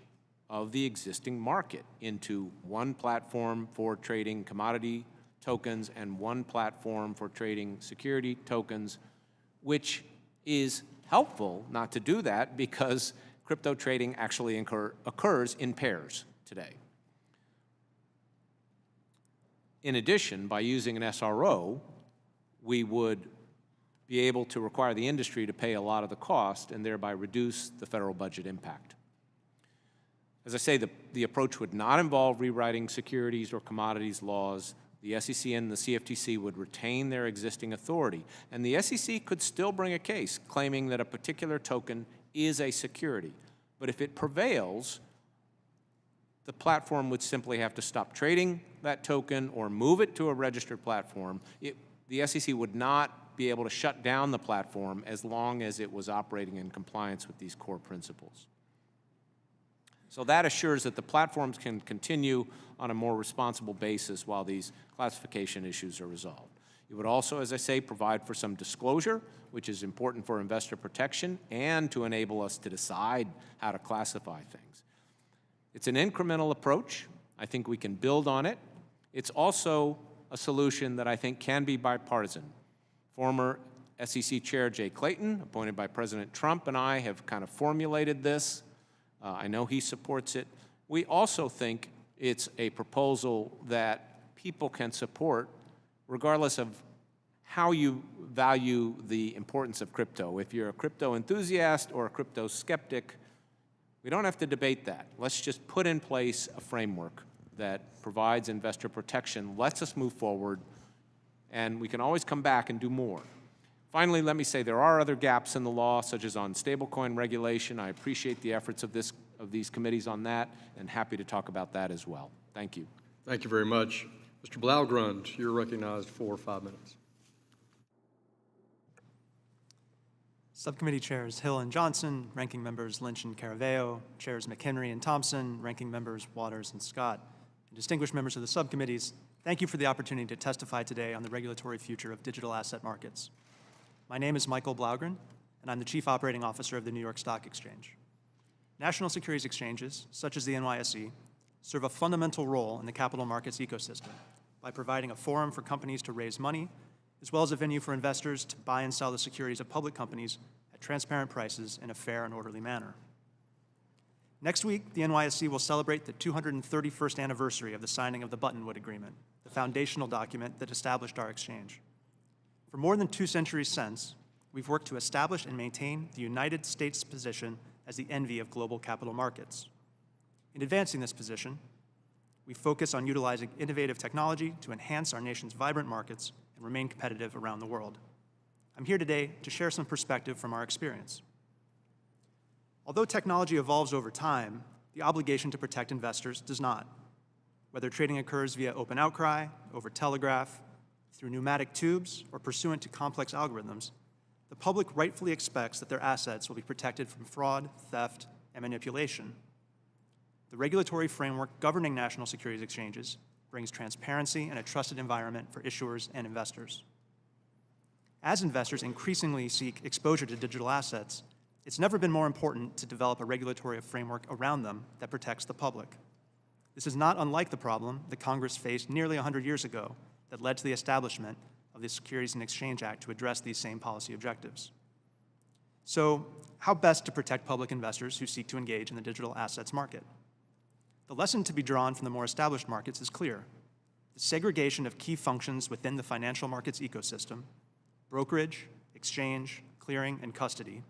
of the existing market into one platform for trading commodity tokens and one platform for trading security tokens, which is helpful not to do that, because crypto trading actually occurs in pairs today. In addition, by using an SRO, we would be able to require the industry to pay a lot of the cost and thereby reduce the federal budget impact. As I say, the approach would not involve rewriting securities or commodities laws. The SEC and the CFTC would retain their existing authority, and the SEC could still bring a case claiming that a particular token is a security. But if it prevails, the platform would simply have to stop trading that token or move it to a registered platform. The SEC would not be able to shut down the platform as long as it was operating in compliance with these core principles. So that assures that the platforms can continue on a more responsible basis while these classification issues are resolved. It would also, as I say, provide for some disclosure, which is important for investor protection and to enable us to decide how to classify things. It's an incremental approach. I think we can build on it. It's also a solution that I think can be bipartisan. Former SEC Chair Jay Clayton, appointed by President Trump, and I have kind of formulated this. I know he supports it. We also think it's a proposal that people can support regardless of how you value the importance of crypto. If you're a crypto enthusiast or a crypto skeptic, we don't have to debate that. Let's just put in place a framework that provides investor protection, lets us move forward, and we can always come back and do more. Finally, let me say there are other gaps in the law, such as on stablecoin regulation. I appreciate the efforts of these committees on that, and happy to talk about that as well. Thank you. Thank you very much. Mr. Blaugrund, you're recognized for 5 minutes. Subcommittee Chairs Hill and Johnson, Ranking Members Lynch and Caraveo, Chairs McHenry and Thompson, Ranking Members Waters and Scott, and distinguished members of the subcommittees, thank you for the opportunity to testify today on the regulatory future of digital asset markets. My name is Michael Blaugrund, and I'm the Chief Operating Officer of the New York Stock Exchange. National securities exchanges, such as the NYSE, serve a fundamental role in the capital markets ecosystem by providing a forum for companies to raise money, as well as a venue for investors to buy and sell the securities of public companies at transparent prices in a fair and orderly manner. Next week, the NYSE will celebrate the 231st anniversary of the signing of the Buttonwood Agreement, the foundational document that established our exchange. For more than 2 centuries since, we've worked to establish and maintain the United States' position as the envy of global capital markets. In advancing this position, we focus on utilizing innovative technology to enhance our nation's vibrant markets and remain competitive around the world. I'm here today to share some perspective from our experience. Although technology evolves over time, the obligation to protect investors does not. Whether trading occurs via open outcry, over telegraph, through pneumatic tubes, or pursuant to complex algorithms, the public rightfully expects that their assets will be protected from fraud, theft, and manipulation. The regulatory framework governing national securities exchanges brings transparency and a trusted environment for issuers and investors. As investors increasingly seek exposure to digital assets, it's never been more important to develop a regulatory framework around them that protects the public. This is not unlike the problem that Congress faced nearly 100 years ago that led to the establishment of the Securities and Exchange Act to address these same policy objectives. So, how best to protect public investors who seek to engage in the digital assets market? The lesson to be drawn from the more established markets is clear. The segregation of key functions within the financial markets ecosystem, brokerage, exchange, clearing, and custody,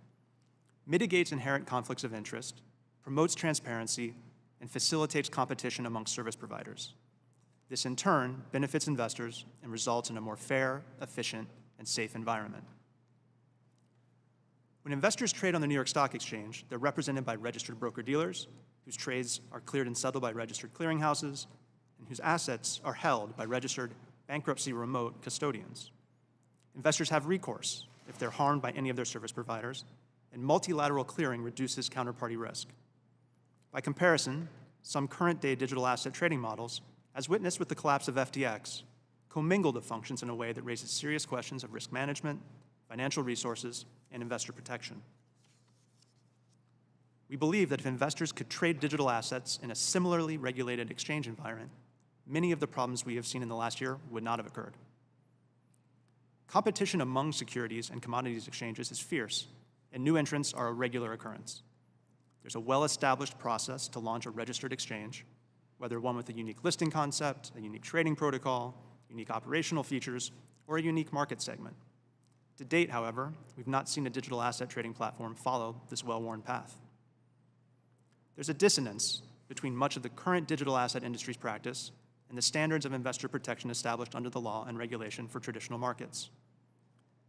mitigates inherent conflicts of interest, promotes transparency, and facilitates competition among service providers. This, in turn, benefits investors and results in a more fair, efficient, and safe environment. When investors trade on the New York Stock Exchange, they're represented by registered broker-dealers, whose trades are cleared and settled by registered clearinghouses, and whose assets are held by registered bankruptcy-remote custodians. Investors have recourse if they're harmed by any of their service providers, and multilateral clearing reduces counterparty risk. By comparison, some current-day digital asset trading models, as witnessed with the collapse of FTX, commingle the functions in a way that raises serious questions of risk management, financial resources, and investor protection. We believe that if investors could trade digital assets in a similarly regulated exchange environment, many of the problems we have seen in the last year would not have occurred. Competition among securities and commodities exchanges is fierce, and new entrants are a regular occurrence. There's a well-established process to launch a registered exchange, whether one with a unique listing concept, a unique trading protocol, unique operational features, or a unique market segment. To date, however, we've not seen a digital asset trading platform follow this well-worn path. There's a dissonance between much of the current digital asset industry's practice and the standards of investor protection established under the law and regulation for traditional markets.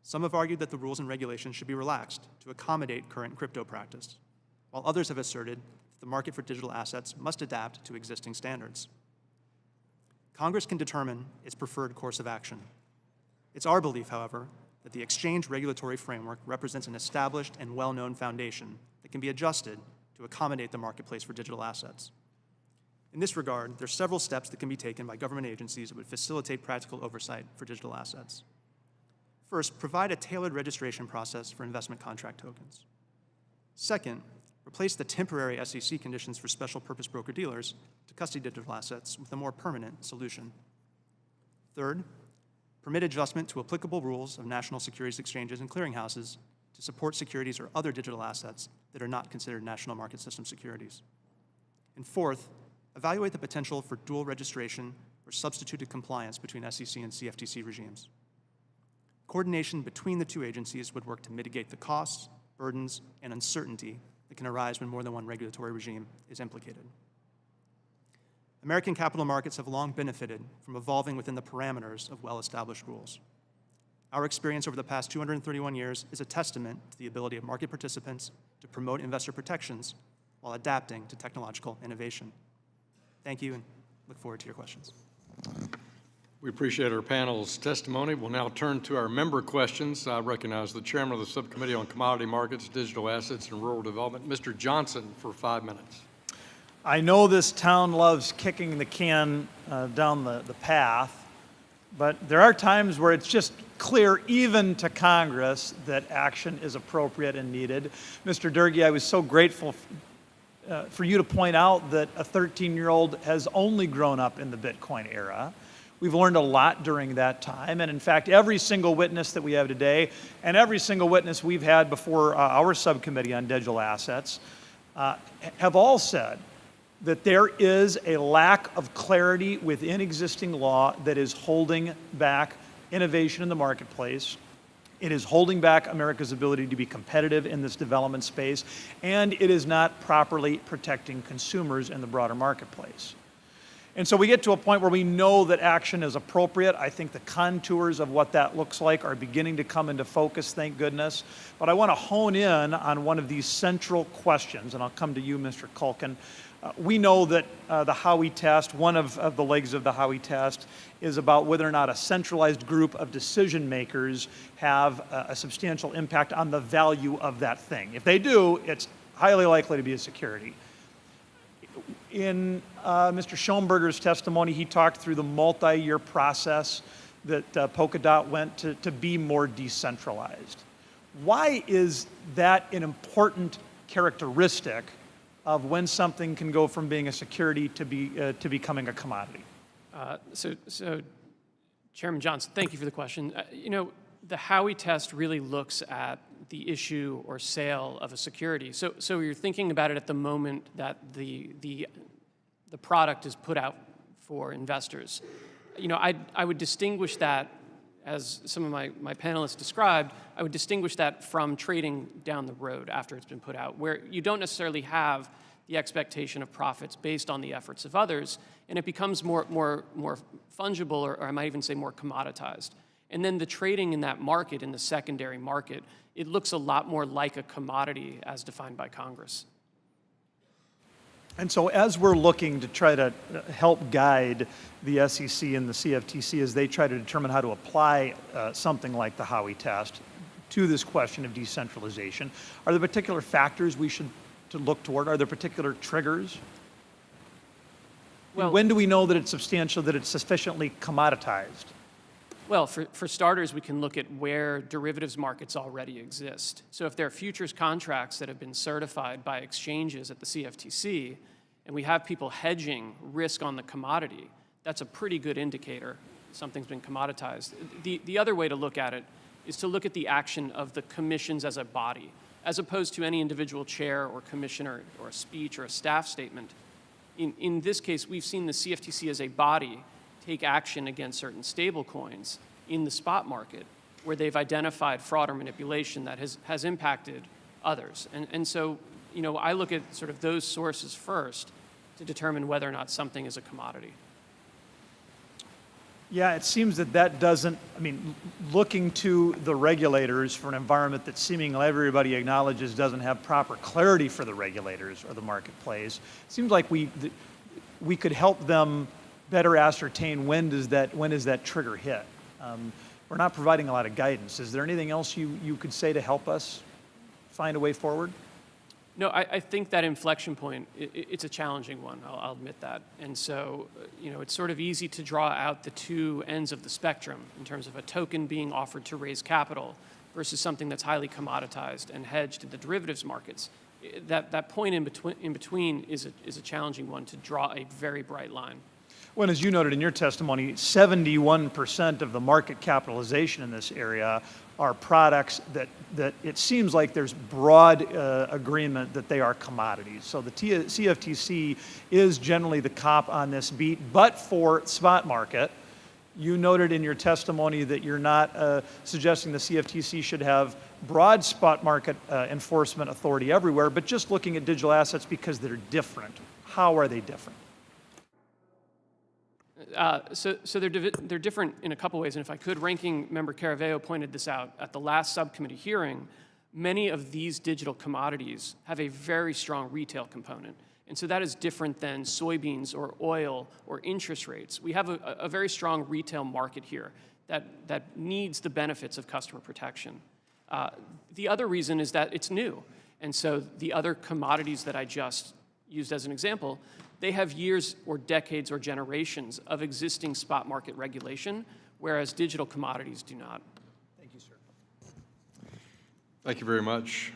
Some have argued that the rules and regulations should be relaxed to accommodate current crypto practice, while others have asserted that the market for digital assets must adapt to existing standards. Congress can determine its preferred course of action. It's our belief, however, that the exchange regulatory framework represents an established and well-known foundation that can be adjusted to accommodate the marketplace for digital assets. In this regard, there are several steps that can be taken by government agencies that would facilitate practical oversight for digital assets. First, provide a tailored registration process for investment contract tokens. Second, replace the temporary SEC conditions for special purpose broker-dealers to custody digital assets with a more permanent solution. Third, permit adjustment to applicable rules of national securities exchanges and clearinghouses to support securities or other digital assets that are not considered national market system securities. And fourth, evaluate the potential for dual registration or substituted compliance between SEC and CFTC regimes. Coordination between the two agencies would work to mitigate the costs, burdens, and uncertainty that can arise when more than one regulatory regime is implicated. American capital markets have long benefited from evolving within the parameters of well-established rules. Our experience over the past 231 years is a testament to the ability of market participants to promote investor protections while adapting to technological innovation. Thank you, and look forward to your questions. We appreciate our panel's testimony. We'll now turn to our member questions. I recognize the chairman of the Subcommittee on Commodity Markets, Digital Assets, and Rural Development, Mr. Johnson, for 5 minutes. I know this town loves kicking the can down the path, but there are times where it's just clear, even to Congress, that action is appropriate and needed. Mr. Durkee, I was so grateful for you to point out that a 13-year-old has only grown up in the Bitcoin era. We've learned a lot during that time, and in fact, every single witness that we have today and every single witness we've had before our subcommittee on digital assets have all said that there is a lack of clarity within existing law that is holding back innovation in the marketplace. It is holding back America's ability to be competitive in this development space, and it is not properly protecting consumers in the broader marketplace. And so we get to a point where we know that action is appropriate. I think the contours of what that looks like are beginning to come into focus, thank goodness. But I want to hone in on one of these central questions, and I'll come to you, Mr. Culkin. We know that the Howey test, one of the legs of the Howey test, is about whether or not a centralized group of decision makers have a substantial impact on the value of that thing. If they do, it's highly likely to be a security. In Mr. Schoenberger's testimony, he talked through the multi-year process that Polkadot went to be more decentralized. Why is that an important characteristic of when something can go from being a security to becoming a commodity? So, Chairman Johnson, thank you for the question. The Howey test really looks at the issue or sale of a security. So you're thinking about it at the moment that the product is put out for investors. I would distinguish that, as some of my panelists described, I would distinguish that from trading down the road after it's been put out, where you don't necessarily have the expectation of profits based on the efforts of others, and it becomes more fungible, or I might even say more commoditized. And then the trading in that market, in the secondary market, it looks a lot more like a commodity as defined by Congress. And so as we're looking to try to help guide the SEC and the CFTC as they try to determine how to apply something like the Howey test to this question of decentralization, are there particular factors we should to look toward? Are there particular triggers? Well, when do we know that it's substantial, that it's sufficiently commoditized? Well, for starters, we can look at where derivatives markets already exist. So if there are futures contracts that have been certified by exchanges at the CFTC, and we have people hedging risk on the commodity, that's a pretty good indicator something's been commoditized. The other way to look at it is to look at the action of the commissions as a body, as opposed to any individual chair or commissioner or a speech or a staff statement. In this case, we've seen the CFTC as a body take action against certain stable coins in the spot market where they've identified fraud or manipulation that has impacted others. And so, I look at sort of those sources first to determine whether or not something is a commodity. Yeah, it seems that doesn't, looking to the regulators for an environment that seemingly everybody acknowledges doesn't have proper clarity for the regulators or the marketplace, it seems like we could help them better ascertain when is that trigger hit. We're not providing a lot of guidance. Is there anything else you could say to help us find a way forward? No, I think that inflection point, it's a challenging one, I'll admit that. And so, it's sort of easy to draw out the two ends of the spectrum in terms of a token being offered to raise capital versus something that's highly commoditized and hedged in the derivatives markets. That point in between is a challenging one to draw a very bright line. When, as you noted in your testimony, 71% of the market capitalization in this area are products that it seems like there's broad agreement that they are commodities. So the CFTC is generally the cop on this beat, but for spot market. You noted in your testimony that you're not suggesting the CFTC should have broad spot market enforcement authority everywhere, but just looking at digital assets because they're different. How are they different? So they're different in a couple ways, and if I could, Ranking Member Caraveo pointed this out at the last subcommittee hearing. Many of these digital commodities have a very strong retail component, and so that is different than soybeans or oil or interest rates. We have a very strong retail market here that needs the benefits of customer protection. The other reason is that it's new, and so the other commodities that I just used as an example, they have years or decades or generations of existing spot market regulation, whereas digital commodities do not. Thank you, sir. Thank you very much.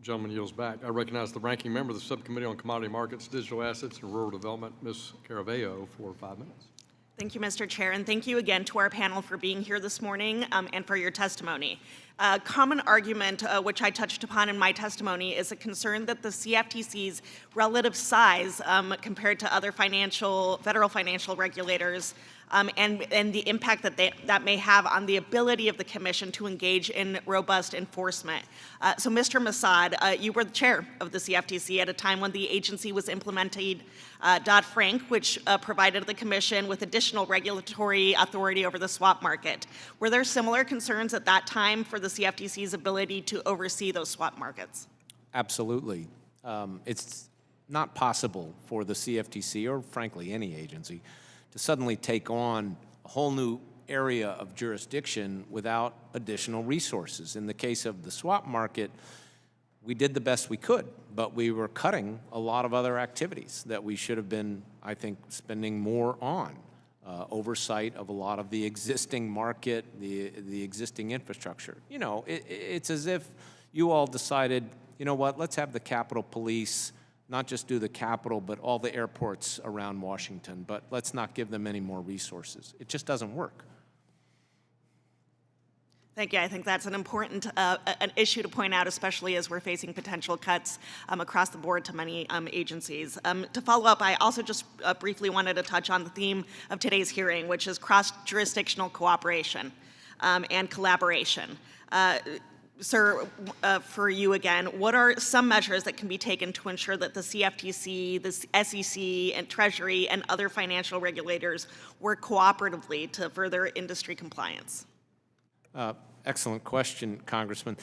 Gentleman yields back. I recognize the ranking member of the Subcommittee on Commodity Markets, Digital Assets, and Rural Development, Ms. Caraveo, for 5 minutes. Thank you, Mr. Chair, and thank you again to our panel for being here this morning and for your testimony. A common argument, which I touched upon in my testimony, is a concern that the CFTC's relative size compared to other federal financial regulators and the impact that may have on the ability of the Commission to engage in robust enforcement. So, Mr. Massad, you were the chair of the CFTC at a time when the agency was implementing Dodd-Frank, which provided the Commission with additional regulatory authority over the swap market. Were there similar concerns at that time for the CFTC's ability to oversee those swap markets? Absolutely. It's not possible for the CFTC, or frankly any agency, to suddenly take on a whole new area of jurisdiction without additional resources. In the case of the swap market, we did the best we could, but we were cutting a lot of other activities that we should have been, I think, spending more on. Oversight of a lot of the existing market, the existing infrastructure. You know, it's as if you all decided, you know what, let's have the Capitol Police not just do the Capitol, but all the airports around Washington, but let's not give them any more resources. It just doesn't work. Thank you. I think that's an important an issue to point out, especially as we're facing potential cuts across the board to many agencies. To follow up, I also just briefly wanted to touch on the theme of today's hearing, which is cross-jurisdictional cooperation and collaboration. Sir, for you again, what are some measures that can be taken to ensure that the CFTC, the SEC, and Treasury, and other financial regulators work cooperatively to further industry compliance? Excellent question, Congressman.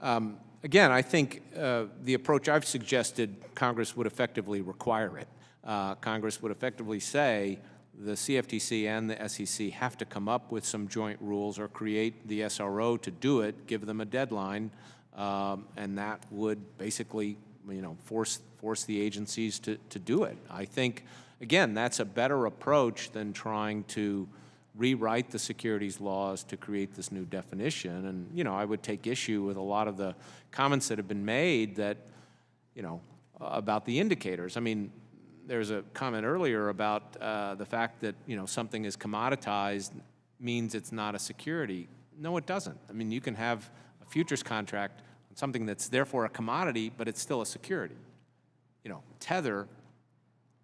Again, I think the approach I've suggested, Congress would effectively require it. Congress would effectively say the CFTC and the SEC have to come up with some joint rules or create the SRO to do it, give them a deadline, and that would basically, you know, force the agencies to do it. I think, again, that's a better approach than trying to rewrite the securities laws to create this new definition. And, you know, I would take issue with a lot of the comments that have been made that, you know, about the indicators. I mean, there's a comment earlier about the fact that, you know, something is commoditized means it's not a security. No, it doesn't. I mean, you can have a futures contract on something that's therefore a commodity, but it's still a security. You know, Tether,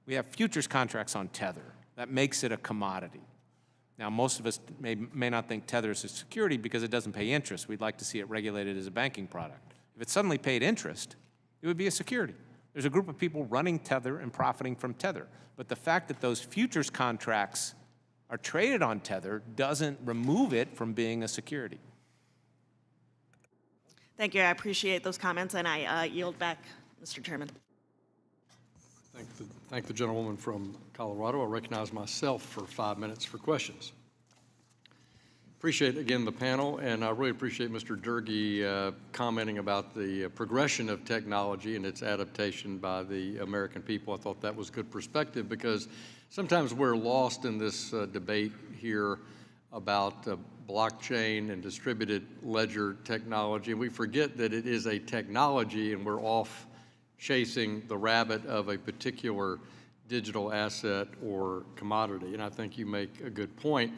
we have futures contracts on Tether. That makes it a commodity. Now, most of us may not think Tether is a security because it doesn't pay interest. We'd like to see it regulated as a banking product. If it suddenly paid interest, it would be a security. There's a group of people running Tether and profiting from Tether. But the fact that those futures contracts are traded on Tether doesn't remove it from being a security. Thank you. I appreciate those comments, and I yield back, Mr. Chairman. Thank the gentlewoman from Colorado. I recognize myself for 5 minutes for questions. Appreciate, again, the panel, and I really appreciate Mr. Durgee commenting about the progression of technology and its adaptation by the American people. I thought that was good perspective because sometimes we're lost in this debate here about blockchain and distributed ledger technology, and we forget that it is a technology and we're off chasing the rabbit of a particular digital asset or commodity. And I think you make a good point.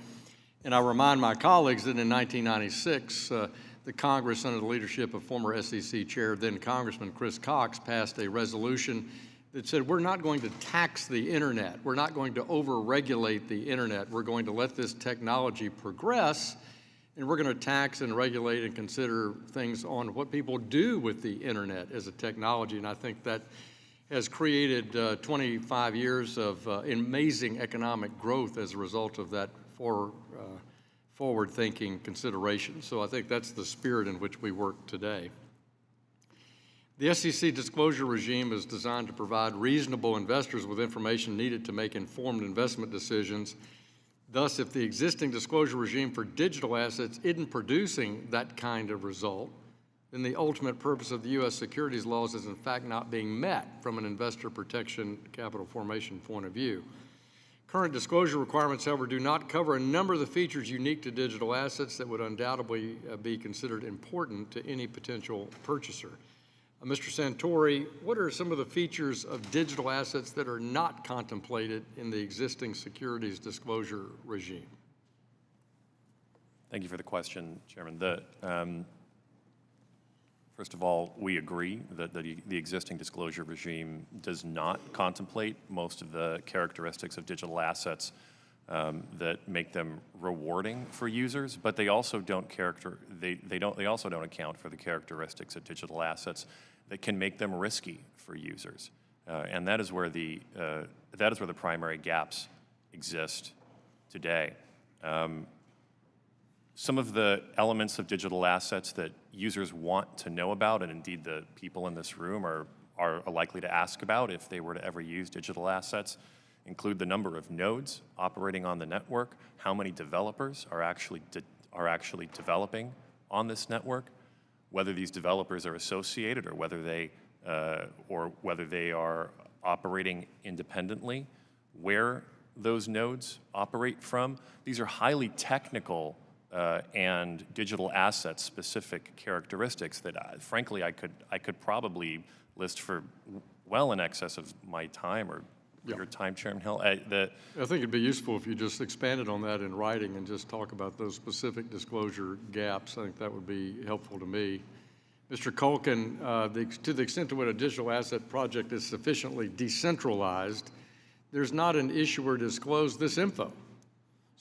And I remind my colleagues that in 1996, the Congress, under the leadership of former SEC Chair, then Congressman Chris Cox, passed a resolution that said we're not going to tax the internet. We're not going to over-regulate the internet. We're going to let this technology progress, and we're going to tax and regulate and consider things on what people do with the internet as a technology. And I think that has created 25 years of amazing economic growth as a result of that forward-thinking consideration. So I think that's the spirit in which we work today. The SEC disclosure regime is designed to provide reasonable investors with information needed to make informed investment decisions. Thus, if the existing disclosure regime for digital assets isn't producing that kind of result, then the ultimate purpose of the U.S. securities laws is in fact not being met from an investor protection capital formation point of view. Current disclosure requirements, however, do not cover a number of the features unique to digital assets that would undoubtedly be considered important to any potential purchaser. Mr. Santori, what are some of the features of digital assets that are not contemplated in the existing securities disclosure regime? Thank you for the question, Chairman. First of all, we agree that the existing disclosure regime does not contemplate most of the characteristics of digital assets that make them rewarding for users, but they also don't account for the characteristics of digital assets that can make them risky for users, and that is where the primary gaps exist today. Some of the elements of digital assets that users want to know about, and indeed the people in this room are likely to ask about if they were to ever use digital assets, include the number of nodes operating on the network, how many developers are actually developing on this network, whether these developers are associated or whether they are operating independently, where those nodes operate from. These are highly technical and digital asset specific characteristics that frankly I could probably list for well in excess of my time or your time, Chairman Hill. I think it'd be useful if you just expanded on that in writing and just talk about those specific disclosure gaps. I think that would be helpful to me. Mr. Culkin, to the extent to which a digital asset project is sufficiently decentralized, there's not an issuer disclose this info,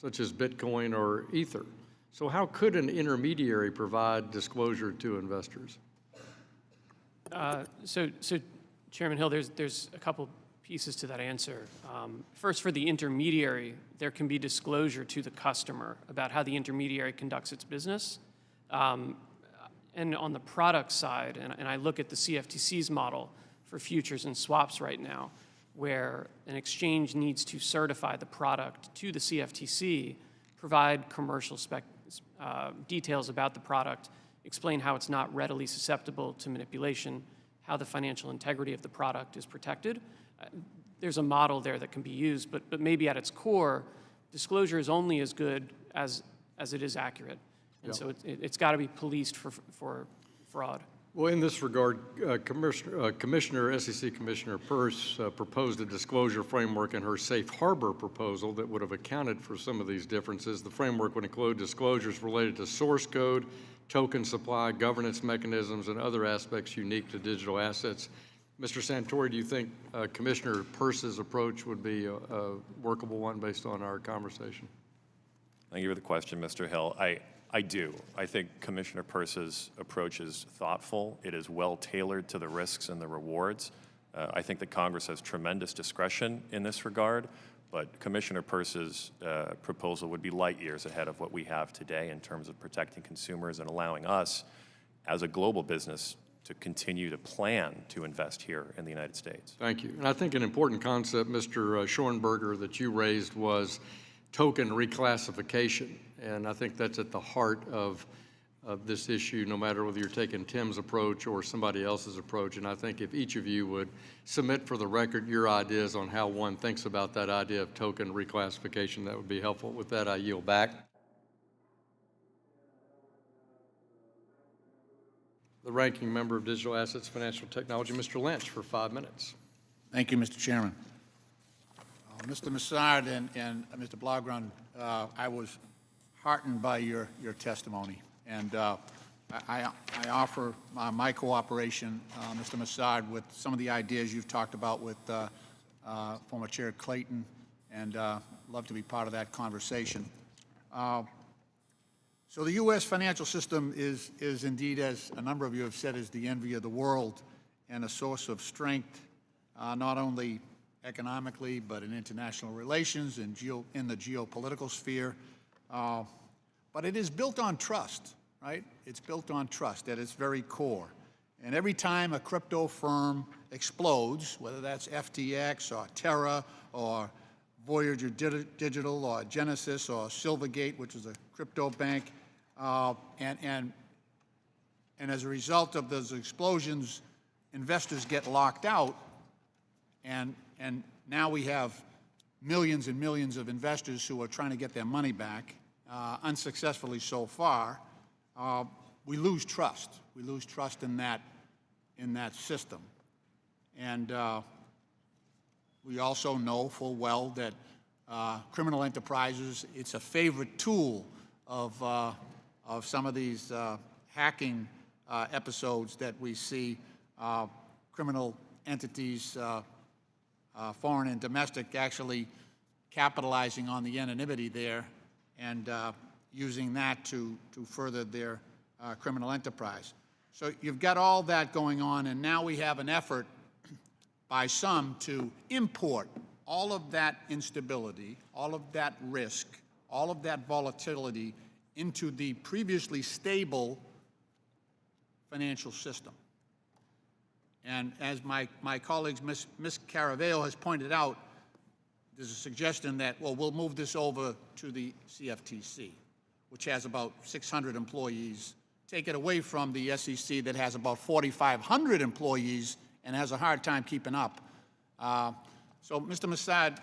such as Bitcoin or Ether. So how could an intermediary provide disclosure to investors? So Chairman Hill, there's a couple pieces to that answer. First, for the intermediary, there can be disclosure to the customer about how the intermediary conducts its business. And on the product side, and I look at the CFTC's model for futures and swaps right now, where an exchange needs to certify the product to the CFTC, provide commercial details about the product, explain how it's not readily susceptible to manipulation, how the financial integrity of the product is protected. There's a model there that can be used, but maybe at its core, disclosure is only as good as it is accurate. And so it's got to be policed for fraud. Well, in this regard, SEC Commissioner Peirce proposed a disclosure framework in her safe harbor proposal that would have accounted for some of these differences. The framework would include disclosures related to source code, token supply, governance mechanisms, and other aspects unique to digital assets. Mr. Santori, do you think Commissioner Peirce's approach would be a workable one based on our conversation? Thank you for the question, Mr. Hill. I do. I think Commissioner Peirce's approach is thoughtful. It is well tailored to the risks and the rewards. I think that Congress has tremendous discretion in this regard, but Commissioner Peirce's proposal would be light years ahead of what we have today in terms of protecting consumers and allowing us, as a global business, to continue to plan to invest here in the United States. Thank you. And I think an important concept, Mr. Schornberger, that you raised was token reclassification. And I think that's at the heart of this issue, no matter whether you're taking Tim's approach or somebody else's approach. And I think if each of you would submit for the record your ideas on how one thinks about that idea of token reclassification, that would be helpful. With that, I yield back. The ranking member of Digital Assets Financial Technology, Mr. Lynch, for 5 minutes. Thank you, Mr. Chairman. Mr. Massard and Mr. Blaugrund, I was heartened by your testimony, and I offer my cooperation, Mr. Massard, with some of the ideas you've talked about with former Chair Clayton, and love to be part of that conversation. So the U.S. financial system is indeed, as a number of you have said, is the envy of the world and a source of strength, not only economically, but in international relations and in the geopolitical sphere. But it is built on trust, right? It's built on trust at its very core. And every time a crypto firm explodes, whether that's FTX or Terra or Voyager Digital or Genesis or Silvergate, which is a crypto bank, and as a result of those explosions, investors get locked out, and now we have millions and millions of investors who are trying to get their money back, unsuccessfully so far. We lose trust. We lose trust in that system, and we also know full well that criminal enterprises, it's a favorite tool of some of these hacking episodes that we see, criminal entities, foreign and domestic, actually capitalizing on the anonymity there and using that to further their criminal enterprise. So you've got all that going on, and now we have an effort by some to import all of that instability, all of that risk, all of that volatility into the previously stable financial system. And as my colleagues, Ms. Caraveo has pointed out, there's a suggestion that, well, we'll move this over to the CFTC, which has about 600 employees. Take it away from the SEC that has about 4,500 employees and has a hard time keeping up. So, Mr. Massad,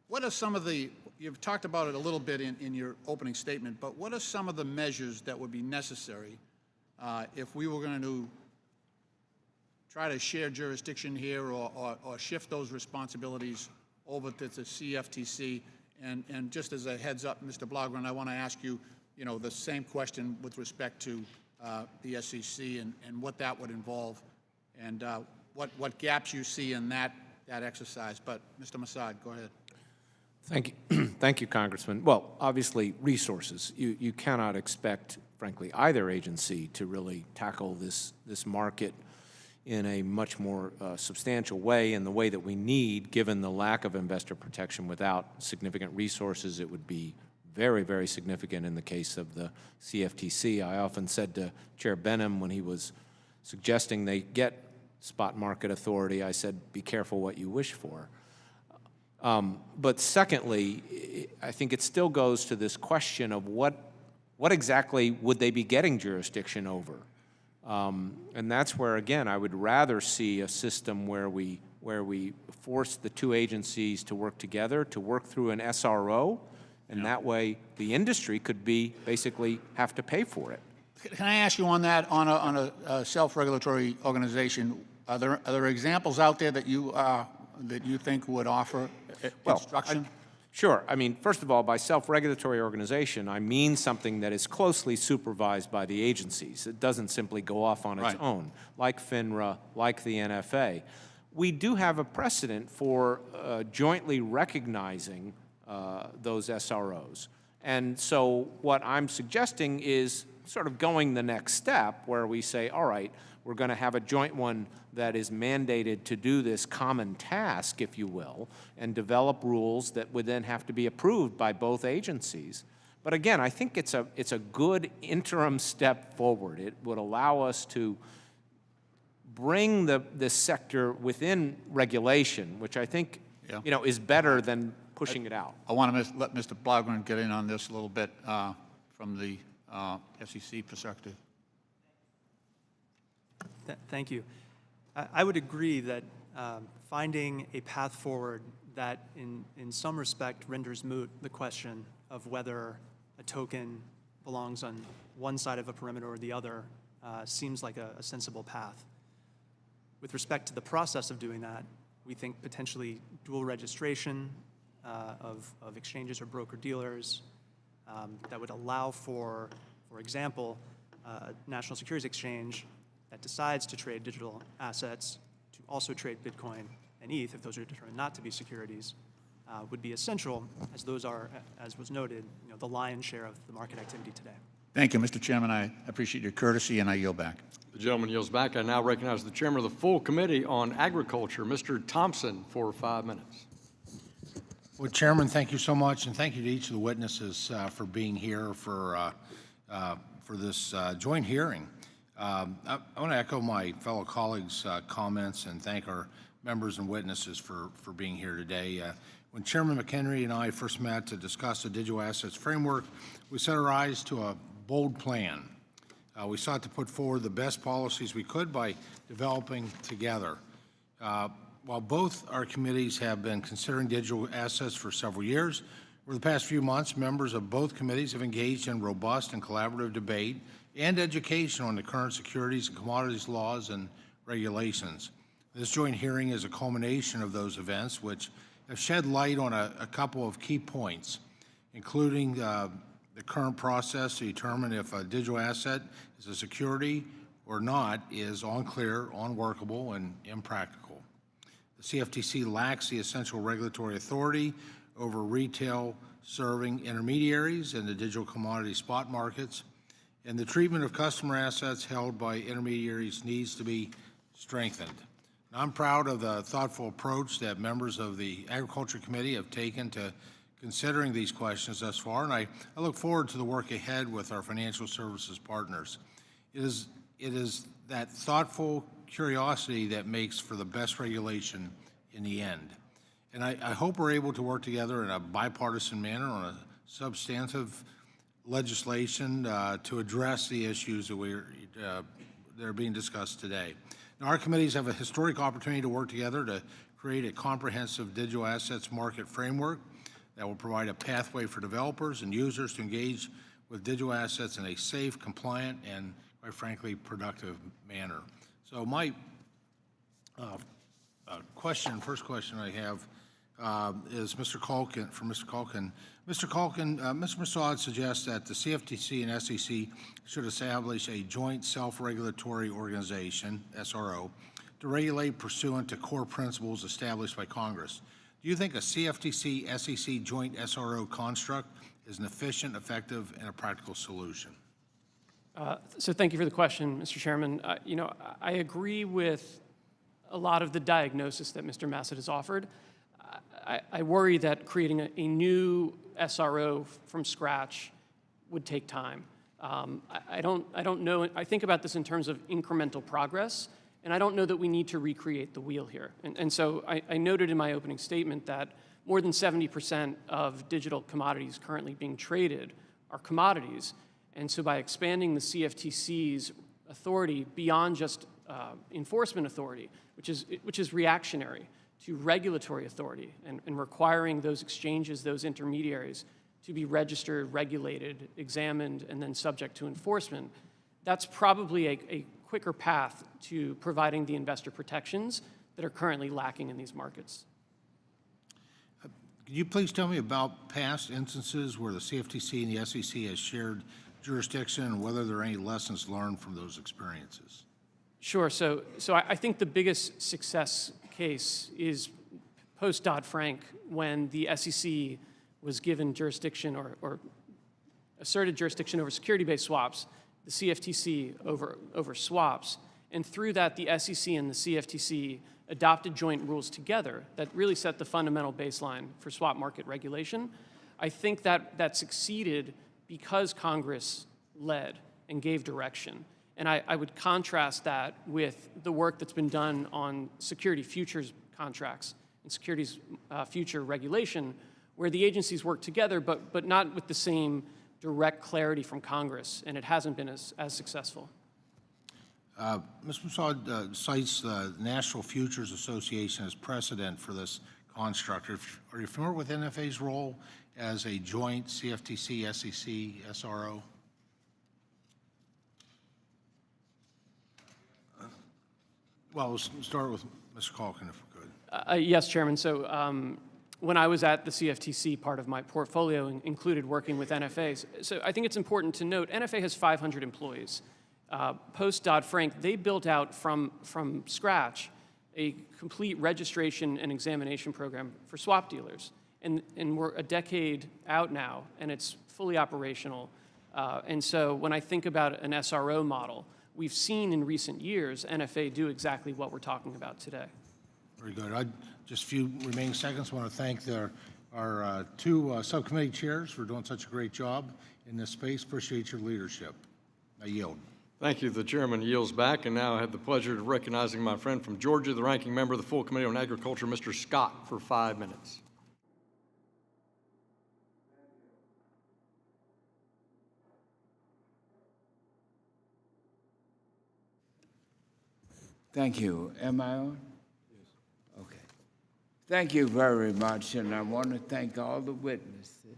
what are some of the, you've talked about it a little bit in your opening statement, but what are some of the measures that would be necessary if we were going to try to share jurisdiction here or shift those responsibilities over to the CFTC? And just as a heads up, Mr. Blaugrund, I want to ask you, the same question with respect to the SEC and what that would involve and what gaps you see in that exercise. But Mr. Massad, go ahead. Thank you. Thank you, Congressman. Well, obviously, resources. You cannot expect, frankly, either agency to really tackle this market in a much more substantial way, in the way that we need, given the lack of investor protection. Without significant resources, it would be very, very significant in the case of the CFTC. I often said to Chair Benham when he was suggesting they get spot market authority, I said, be careful what you wish for. But secondly, I think it still goes to this question of what exactly would they be getting jurisdiction over? And that's where, again, I would rather see a system where we force the two agencies to work together, to work through an SRO, and that way the industry could basically have to pay for it. Can I ask you on that, on a self-regulatory organization, are there examples out there that you think would offer instruction? Sure. I mean, first of all, by self-regulatory organization, I mean something that is closely supervised by the agencies. It doesn't simply go off on its own, like FINRA, like the NFA. We do have a precedent for jointly recognizing those SROs. And so what I'm suggesting is sort of going the next step where we say, all right, we're going to have a joint one that is mandated to do this common task, if you will, and develop rules that would then have to be approved by both agencies. But again, I think it's a good interim step forward. It would allow us to bring this sector within regulation, which I think is better than pushing it out. I want to let Mr. Blaugrund get in on this a little bit from the SEC perspective. Thank you. I would agree that finding a path forward that in some respect renders moot the question of whether a token belongs on one side of a perimeter or the other seems like a sensible path. With respect to the process of doing that, We think potentially dual registration of exchanges or broker-dealers that would allow for example, a national securities exchange that decides to trade digital assets to also trade Bitcoin and ETH, if those are determined not to be securities, would be essential, as those are, as was noted, the lion's share of the market activity today. Thank you, Mr. Chairman. I appreciate your courtesy, and I yield back. The gentleman yields back. I now recognize the chairman of the full committee on agriculture, Mr. Thompson, for 5 minutes. Well, Chairman, thank you so much, and thank you to each of the witnesses for being here for this joint hearing. I want to echo my fellow colleagues' comments and thank our members and witnesses for being here today. When Chairman McHenry and I first met to discuss the digital assets framework, we set our eyes to a bold plan. We sought to put forward the best policies we could by developing together. While both our committees have been considering digital assets for several years, over the past few months, members of both committees have engaged in robust and collaborative debate and education on the current securities and commodities laws and regulations. This joint hearing is a culmination of those events, which have shed light on a couple of key points, including the current process to determine if a digital asset is a security or not is unclear, unworkable, and impractical. The CFTC lacks the essential regulatory authority over retail serving intermediaries in the digital commodity spot markets, and the treatment of customer assets held by intermediaries needs to be strengthened. Now, I'm proud of the thoughtful approach that members of the Agriculture Committee have taken to considering these questions thus far, and I look forward to the work ahead with our financial services partners. It is that thoughtful curiosity that makes for the best regulation in the end. And I hope we're able to work together in a bipartisan manner on a substantive legislation to address the issues that are being discussed today. Now, our committees have a historic opportunity to work together to create a comprehensive digital assets market framework that will provide a pathway for developers and users to engage with digital assets in a safe, compliant, and, quite frankly, productive manner. So my first question I have is Mr. Culkin, for Mr. Culkin. Mr. Culkin, Mr. Massaud suggests that the CFTC and SEC should establish a joint self-regulatory organization, SRO, to regulate pursuant to core principles established by Congress. Do you think a CFTC-SEC joint SRO construct is an efficient, effective, and a practical solution? So thank you for the question, Mr. Chairman. I agree with a lot of the diagnosis that Mr. Massad has offered. I worry that creating a new SRO from scratch would take time. I don't know. I think about this in terms of incremental progress, and I don't know that we need to recreate the wheel here. And so I noted in my opening statement that more than 70% of digital commodities currently being traded are commodities. And so by expanding the CFTC's authority beyond just enforcement authority, which is reactionary, to regulatory authority and requiring those exchanges, those intermediaries, to be registered, regulated, examined, and then subject to enforcement, that's probably a quicker path to providing the investor protections that are currently lacking in these markets. Could you please tell me about past instances where the CFTC and the SEC has shared jurisdiction and whether there are any lessons learned from those experiences? Sure. So I think the biggest success case is post Dodd-Frank, when the SEC was given jurisdiction or asserted jurisdiction over security-based swaps, the CFTC over swaps, and through that the SEC and the CFTC adopted joint rules together that really set the fundamental baseline for swap market regulation. I think that succeeded because Congress led and gave direction. And I would contrast that with the work that's been done on security futures contracts and securities future regulation, where the agencies work together, but not with the same direct clarity from Congress, and it hasn't been as successful. Mr. Massaud cites the National Futures Association as precedent for this construct. Are you familiar with NFA's role as a joint CFTC-SEC SRO? Well, let's start with Mr. Culkin, if we could. Yes, Chairman. So when I was at the CFTC, part of my portfolio included working with NFAs. So I think it's important to note, NFA has 500 employees. Post Dodd-Frank, they built out from scratch a complete registration and examination program for swap dealers. And we're a decade out now, and it's fully operational. And so when I think about an SRO model, we've seen in recent years NFA do exactly what we're talking about today. Very good. Just a few remaining seconds. I want to thank our two subcommittee chairs for doing such a great job in this space. Appreciate your leadership. I yield. Thank you. The chairman yields back, and now I have the pleasure of recognizing my friend from Georgia, the ranking member of the full Committee on Agriculture, Mr. Scott, for 5 minutes. Thank you. Am I on? Yes. Okay. Thank you very much, and I want to thank all the witnesses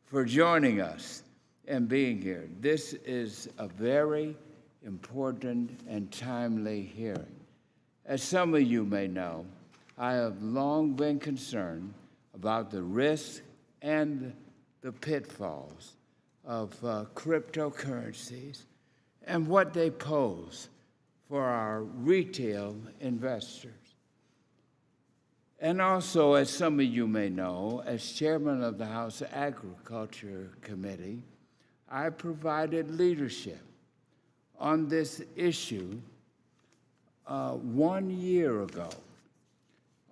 for joining us and being here. This is a very important and timely hearing. As some of you may know, I have long been concerned about the risks and the pitfalls of cryptocurrencies and what they pose for our retail investors. And also, as some of you may know, as chairman of the House Agriculture Committee, I provided leadership on this issue 1 year ago.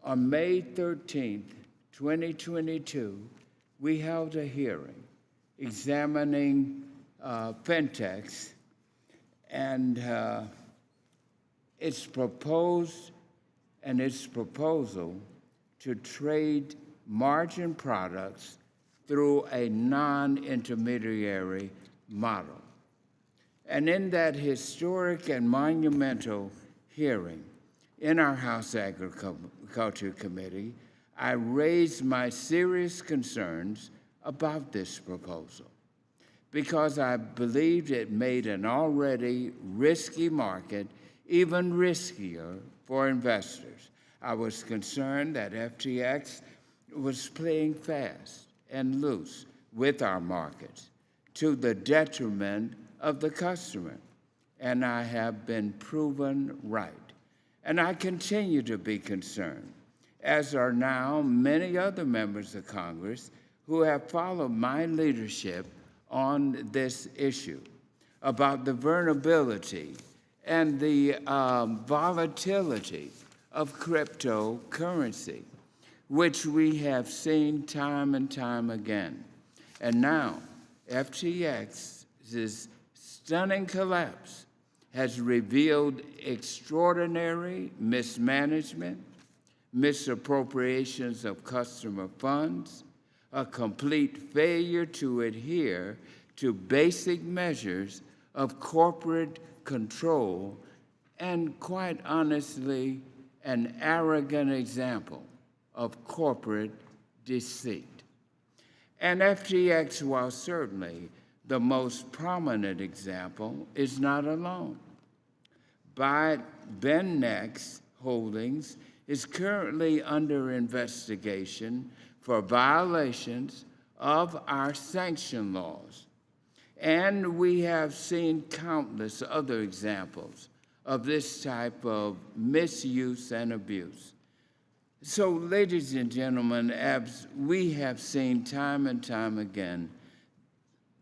On May 13th, 2022, we held a hearing examining fintechs and its proposal to trade margin products through a non-intermediary model. And in that historic and monumental hearing in our House Agriculture Committee, I raised my serious concerns about this proposal because I believed it made an already risky market even riskier for investors. I was concerned that FTX was playing fast and loose with our markets to the detriment of the customer, and I have been proven right. And I continue to be concerned, as are now many other members of Congress who have followed my leadership on this issue, about the vulnerability and the volatility of cryptocurrency, which we have seen time and time again. And now, FTX's stunning collapse has revealed extraordinary mismanagement, misappropriations of customer funds, a complete failure to adhere to basic measures of corporate control, and quite honestly, an arrogant example of corporate deceit. And FTX, while certainly the most prominent example, is not alone. BenNext Holdings is currently under investigation for violations of our sanction laws. And we have seen countless other examples of this type of misuse and abuse. So, ladies and gentlemen, as we have seen time and time again,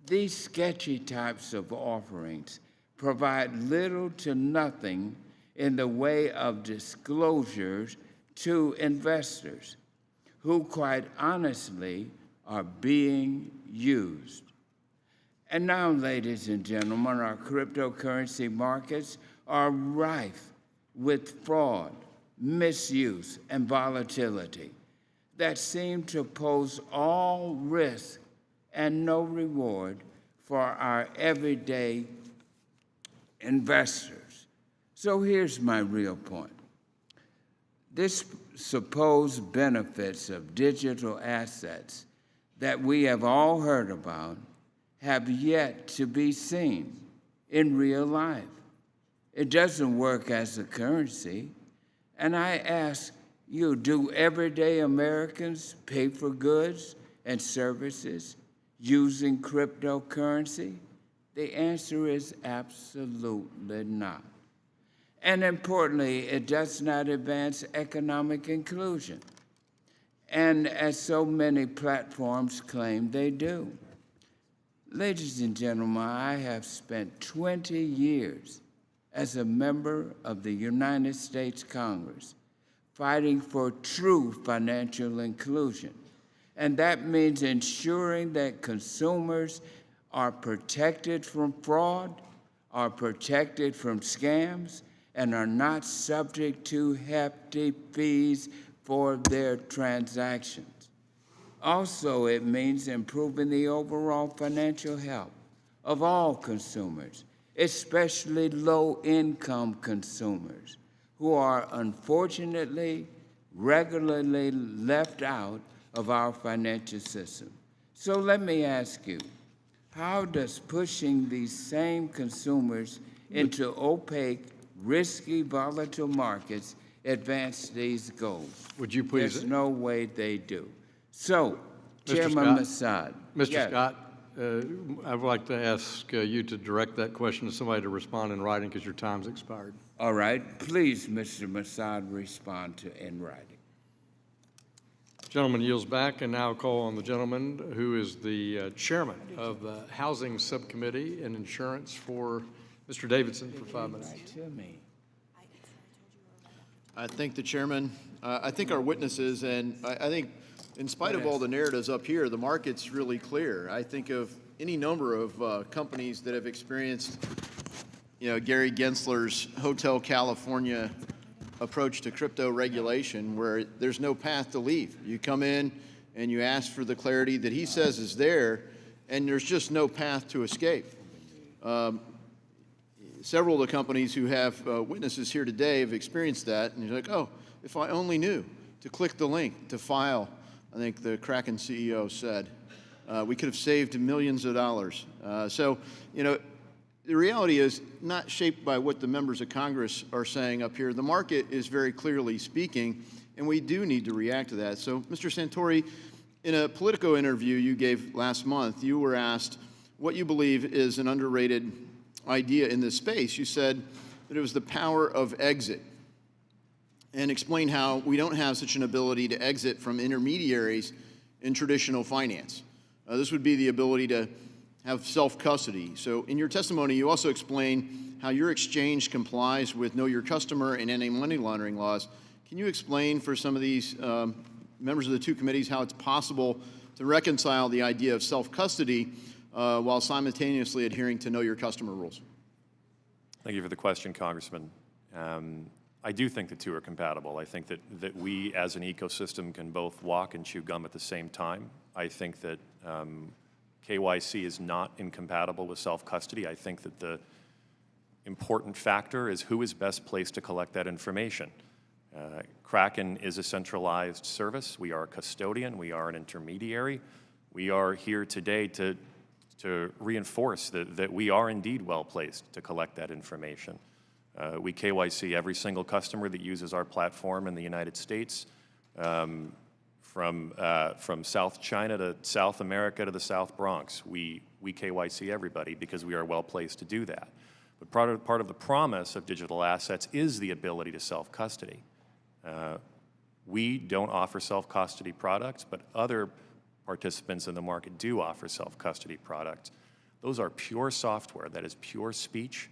these sketchy types of offerings provide little to nothing in the way of disclosures to investors who, quite honestly, are being used. And now, ladies and gentlemen, our cryptocurrency markets are rife with fraud, misuse, and volatility that seem to pose all risk and no reward for our everyday investors. So here's my real point. This supposed benefits of digital assets that we have all heard about have yet to be seen in real life. It doesn't work as a currency. And I ask, Do everyday Americans pay for goods and services using cryptocurrency? The answer is absolutely not. And importantly, it does not advance economic inclusion. And as so many platforms claim they do. Ladies and gentlemen, I have spent 20 years as a member of the United States Congress fighting for true financial inclusion. And that means ensuring that consumers are protected from fraud, are protected from scams, and are not subject to hefty fees for their transactions. Also, it means improving the overall financial health of all consumers, especially low-income consumers, who are unfortunately regularly left out of our financial system. So let me ask you, how does pushing these same consumers into opaque, risky, volatile markets advance these goals? Would you please? There's no way they do. So, Mr. Chairman Scott? Massad. Mr. Yes. Scott, I would like to ask you to direct that question to somebody to respond in writing because your time's expired. All right. Please, Mr. Massad, respond to in writing. Gentleman yields back, and now call on the gentleman who is the chairman of the Housing Subcommittee and Insurance for Mr. Davidson for 5 minutes. I thank the chairman. I think our witnesses, and I think in spite of all the narratives up here, the market's really clear. I think of any number of companies that have experienced, Gary Gensler's Hotel California approach to crypto regulation, where there's no path to leave. You come in and you ask for the clarity that he says is there, and there's just no path to escape. Several of the companies who have witnesses here today have experienced that, and you're like, oh, if I only knew to click the link to file, I think the Kraken CEO said, we could have saved millions of dollars. The reality is not shaped by what the members of Congress are saying up here. The market is very clearly speaking, and we do need to react to that. So, Mr. Santori, in a Politico interview you gave last month, you were asked what you believe is an underrated idea in this space. You said that it was the power of exit, and explain how we don't have such an ability to exit from intermediaries in traditional finance. This would be the ability to have self-custody. So in your testimony, you also explain how your exchange complies with Know Your Customer and anti-money laundering laws. Can you explain for some of these members of the two committees how it's possible to reconcile the idea of self-custody while simultaneously adhering to Know Your Customer rules? Thank you for the question, Congressman. I do think the two are compatible. I think that we as an ecosystem can both walk and chew gum at the same time. I think that KYC is not incompatible with self-custody. I think that the important factor is who is best placed to collect that information. Kraken is a centralized service. We are a custodian. We are an intermediary. We are here today to reinforce that we are indeed well placed to collect that information. We KYC every single customer that uses our platform in the United States, from South China to South America to the South Bronx. We KYC everybody because we are well placed to do that. But part of the promise of digital assets is the ability to self-custody. We don't offer self-custody products, but other participants in the market do offer self-custody products. Those are pure software, that is pure speech.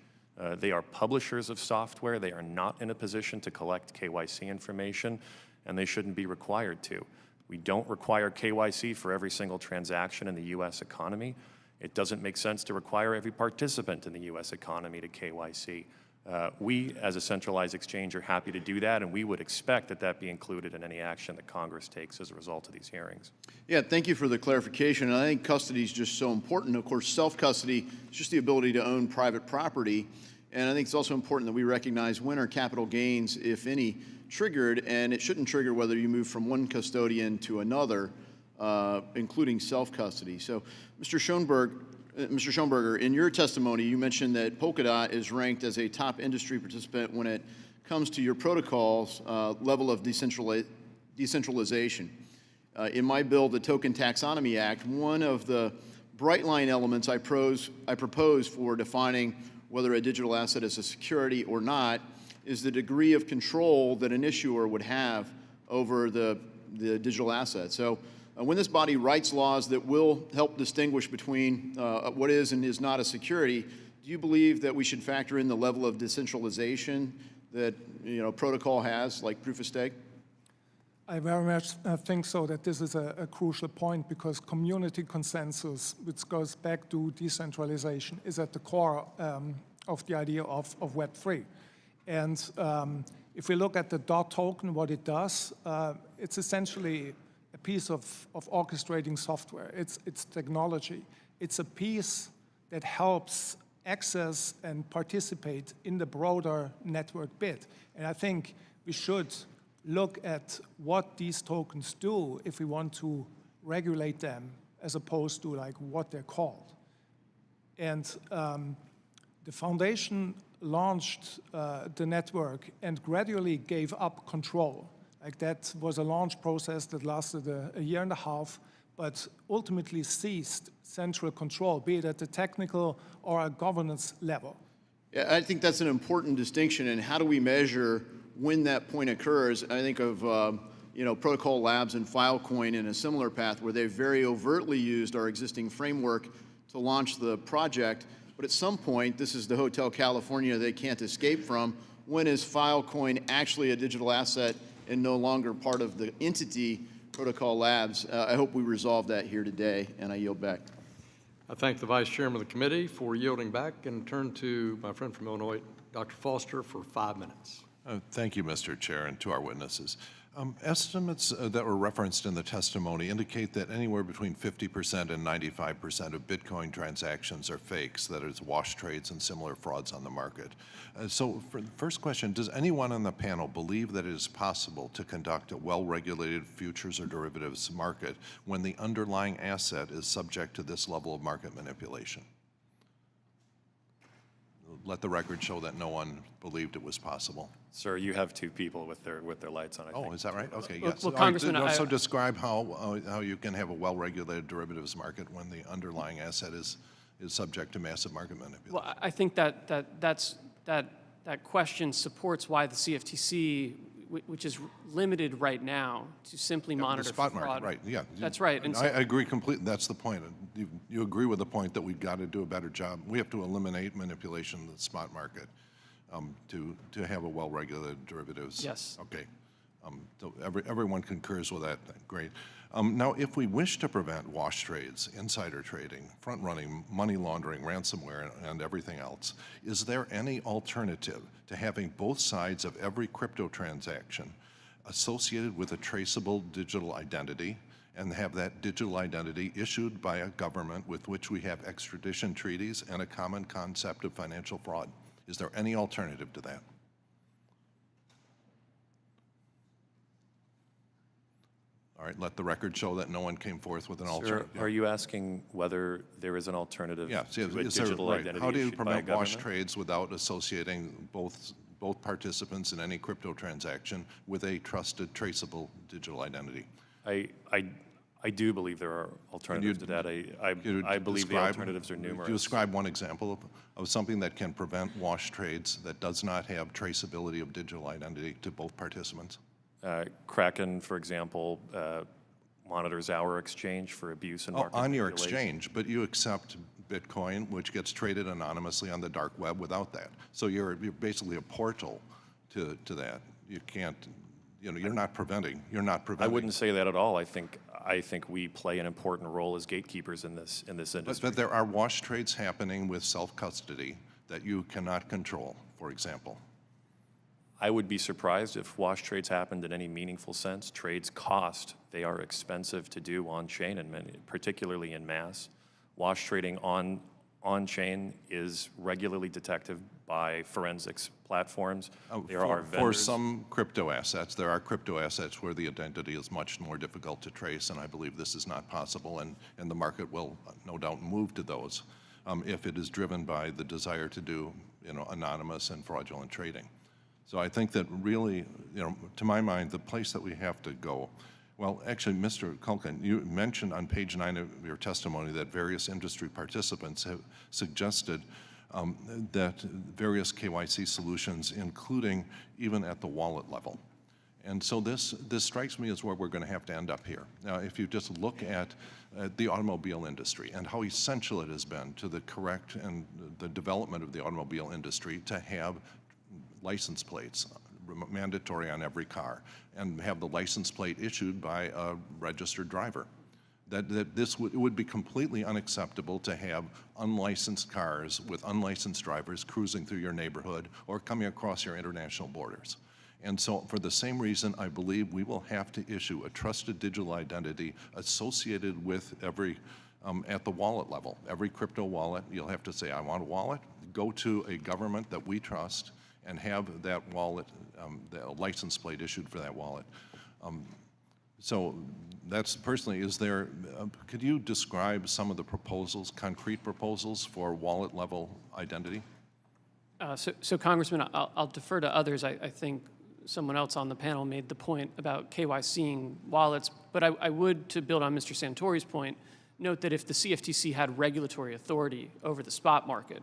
They are publishers of software. They are not in a position to collect KYC information, and they shouldn't be required to. We don't require KYC for every single transaction in the U.S. economy. It doesn't make sense to require every participant in the U.S. economy to KYC. We, as a centralized exchange, are happy to do that, and we would expect that that be included in any action that Congress takes as a result of these hearings. Yeah, thank you for the clarification. And I think custody is just so important. Of course, self-custody is just the ability to own private property. And I think it's also important that we recognize when are capital gains, if any, triggered, and it shouldn't trigger whether you move from one custodian to another, including self-custody. So, Mr. Schoenberger, in your testimony, you mentioned that Polkadot is ranked as a top industry participant when it comes to your protocol's level of decentralization. In my bill, the Token Taxonomy Act, one of the bright line elements I propose for defining whether a digital asset is a security or not is the degree of control that an issuer would have over the digital asset. So when this body writes laws that will help distinguish between what is and is not a security, do you believe that we should factor in the level of decentralization that protocol has, like proof of stake? I very much think so, that this is a crucial point, because community consensus, which goes back to decentralization, is at the core of the idea of Web3. And if we look at the DOT token, what it does, it's essentially a piece of orchestrating software. It's technology. It's a piece that helps access and participate in the broader network bit. And I think we should look at what these tokens do if we want to regulate them, as opposed to like what they're called. And the foundation launched the network and gradually gave up control. Like, that was a launch process that lasted a year and a half, but ultimately seized central control, be it at the technical or a governance level. Yeah, I think that's an important distinction. And how do we measure when that point occurs? I think of Protocol Labs and Filecoin in a similar path, where they very overtly used our existing framework to launch the project. But at some point, this is the Hotel California they can't escape from. When is Filecoin actually a digital asset and no longer part of the entity Protocol Labs? I hope we resolve that here today, and I yield back. I thank the Vice Chairman of the committee for yielding back, and turn to my friend from Illinois, Dr. Foster, for 5 minutes. Thank you, Mr. Chair, and to our witnesses. Estimates that were referenced in the testimony indicate that anywhere between 50% and 95% of Bitcoin transactions are fakes, that is, wash trades and similar frauds on the market. So for the first question, does anyone on the panel believe that it is possible to conduct a well-regulated futures or derivatives market when the underlying asset is subject to this level of market manipulation? Let the record show that no one believed it was possible. Sir, you have two people with their lights on. Oh, is that right? Okay, Well, yes. well, Congressman, Also describe how you can have a well-regulated derivatives market when the underlying asset is subject to massive market manipulation. Well, I think that question supports why the CFTC, which is limited right now to simply monitor the spot for fraud. market, right? Yeah, That's right. And I agree completely. That's the point. You agree with the point that we've got to do a better job. We have to eliminate manipulation in the spot market to have a well-regulated derivatives. Yes. Okay. So everyone concurs with that. Great. Now, if we wish to prevent wash trades, insider trading, front-running, money laundering, ransomware, and everything else, is there any alternative to having both sides of every crypto transaction associated with a traceable digital identity, and have that digital identity issued by a government with which we have extradition treaties and a common concept of financial fraud? Is there any alternative to that? All right, let the record show that no one came forth with an alternative. Sir, are you asking whether there is an alternative to a is there, digital right. identity How do you issued by a prevent wash government? trades without associating both participants in any crypto transaction with a trusted, traceable digital identity? I do believe there are alternatives to that. I believe the alternatives are numerous. Do you describe one example of something that can prevent wash trades that does not have traceability of digital identity to both participants? Kraken, for example, monitors our exchange for abuse and market on your manipulation. exchange, but you accept Bitcoin, which gets traded anonymously on the dark web without that. So you're basically a portal to that. You can't, you're not preventing. I wouldn't say that at all. I think we play an important role as gatekeepers in this industry. But there are wash trades happening with self-custody that you cannot control, for example. I would be surprised if wash trades happened in any meaningful sense. Trades cost. They are expensive to do on-chain, and particularly in mass. Wash trading on-chain is regularly detected by forensics platforms. There are vendors. For some crypto assets, there are crypto assets where the identity is much more difficult to trace, and I believe this is not possible, and the market will no doubt move to those if it is driven by the desire to do anonymous and fraudulent trading. So I think that really, to my mind, the place that we have to go, well, actually, Mr. Culkin, you mentioned on page 9 of your testimony that various industry participants have suggested that various KYC solutions, including even at the wallet level. And so this strikes me as where we're going to have to end up here. Now, if you just look at the automobile industry and how essential it has been to the correct and the development of the automobile industry to have license plates mandatory on every car and have the license plate issued by a registered driver. It would be completely unacceptable to have unlicensed cars with unlicensed drivers cruising through your neighborhood or coming across your international borders. And so for the same reason, I believe we will have to issue a trusted digital identity associated with every, at the wallet level. Every crypto wallet, you'll have to say, I want a wallet, go to a government that we trust and have that wallet, the license plate issued for that wallet. So that's personally, could you describe some of the proposals, concrete proposals for wallet level identity? So Congressman, I'll defer to others. I think someone else on the panel made the point about KYCing wallets, but I would, to build on Mr. Santori's point, note that if the CFTC had regulatory authority over the spot market,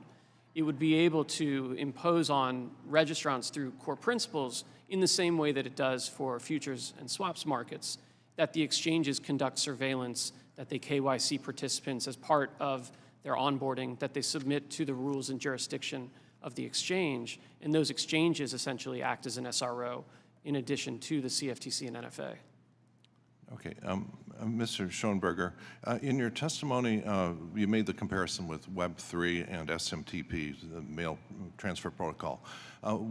it would be able to impose on registrants through core principles in the same way that it does for futures and swaps markets, that the exchanges conduct surveillance, that they KYC participants as part of their onboarding, that they submit to the rules and jurisdiction of the exchange, and those exchanges essentially act as an SRO in addition to the CFTC and NFA. Okay, Mr. Schoenberger, in your testimony, you made the comparison with Web3 and SMTP, the Mail Transfer Protocol,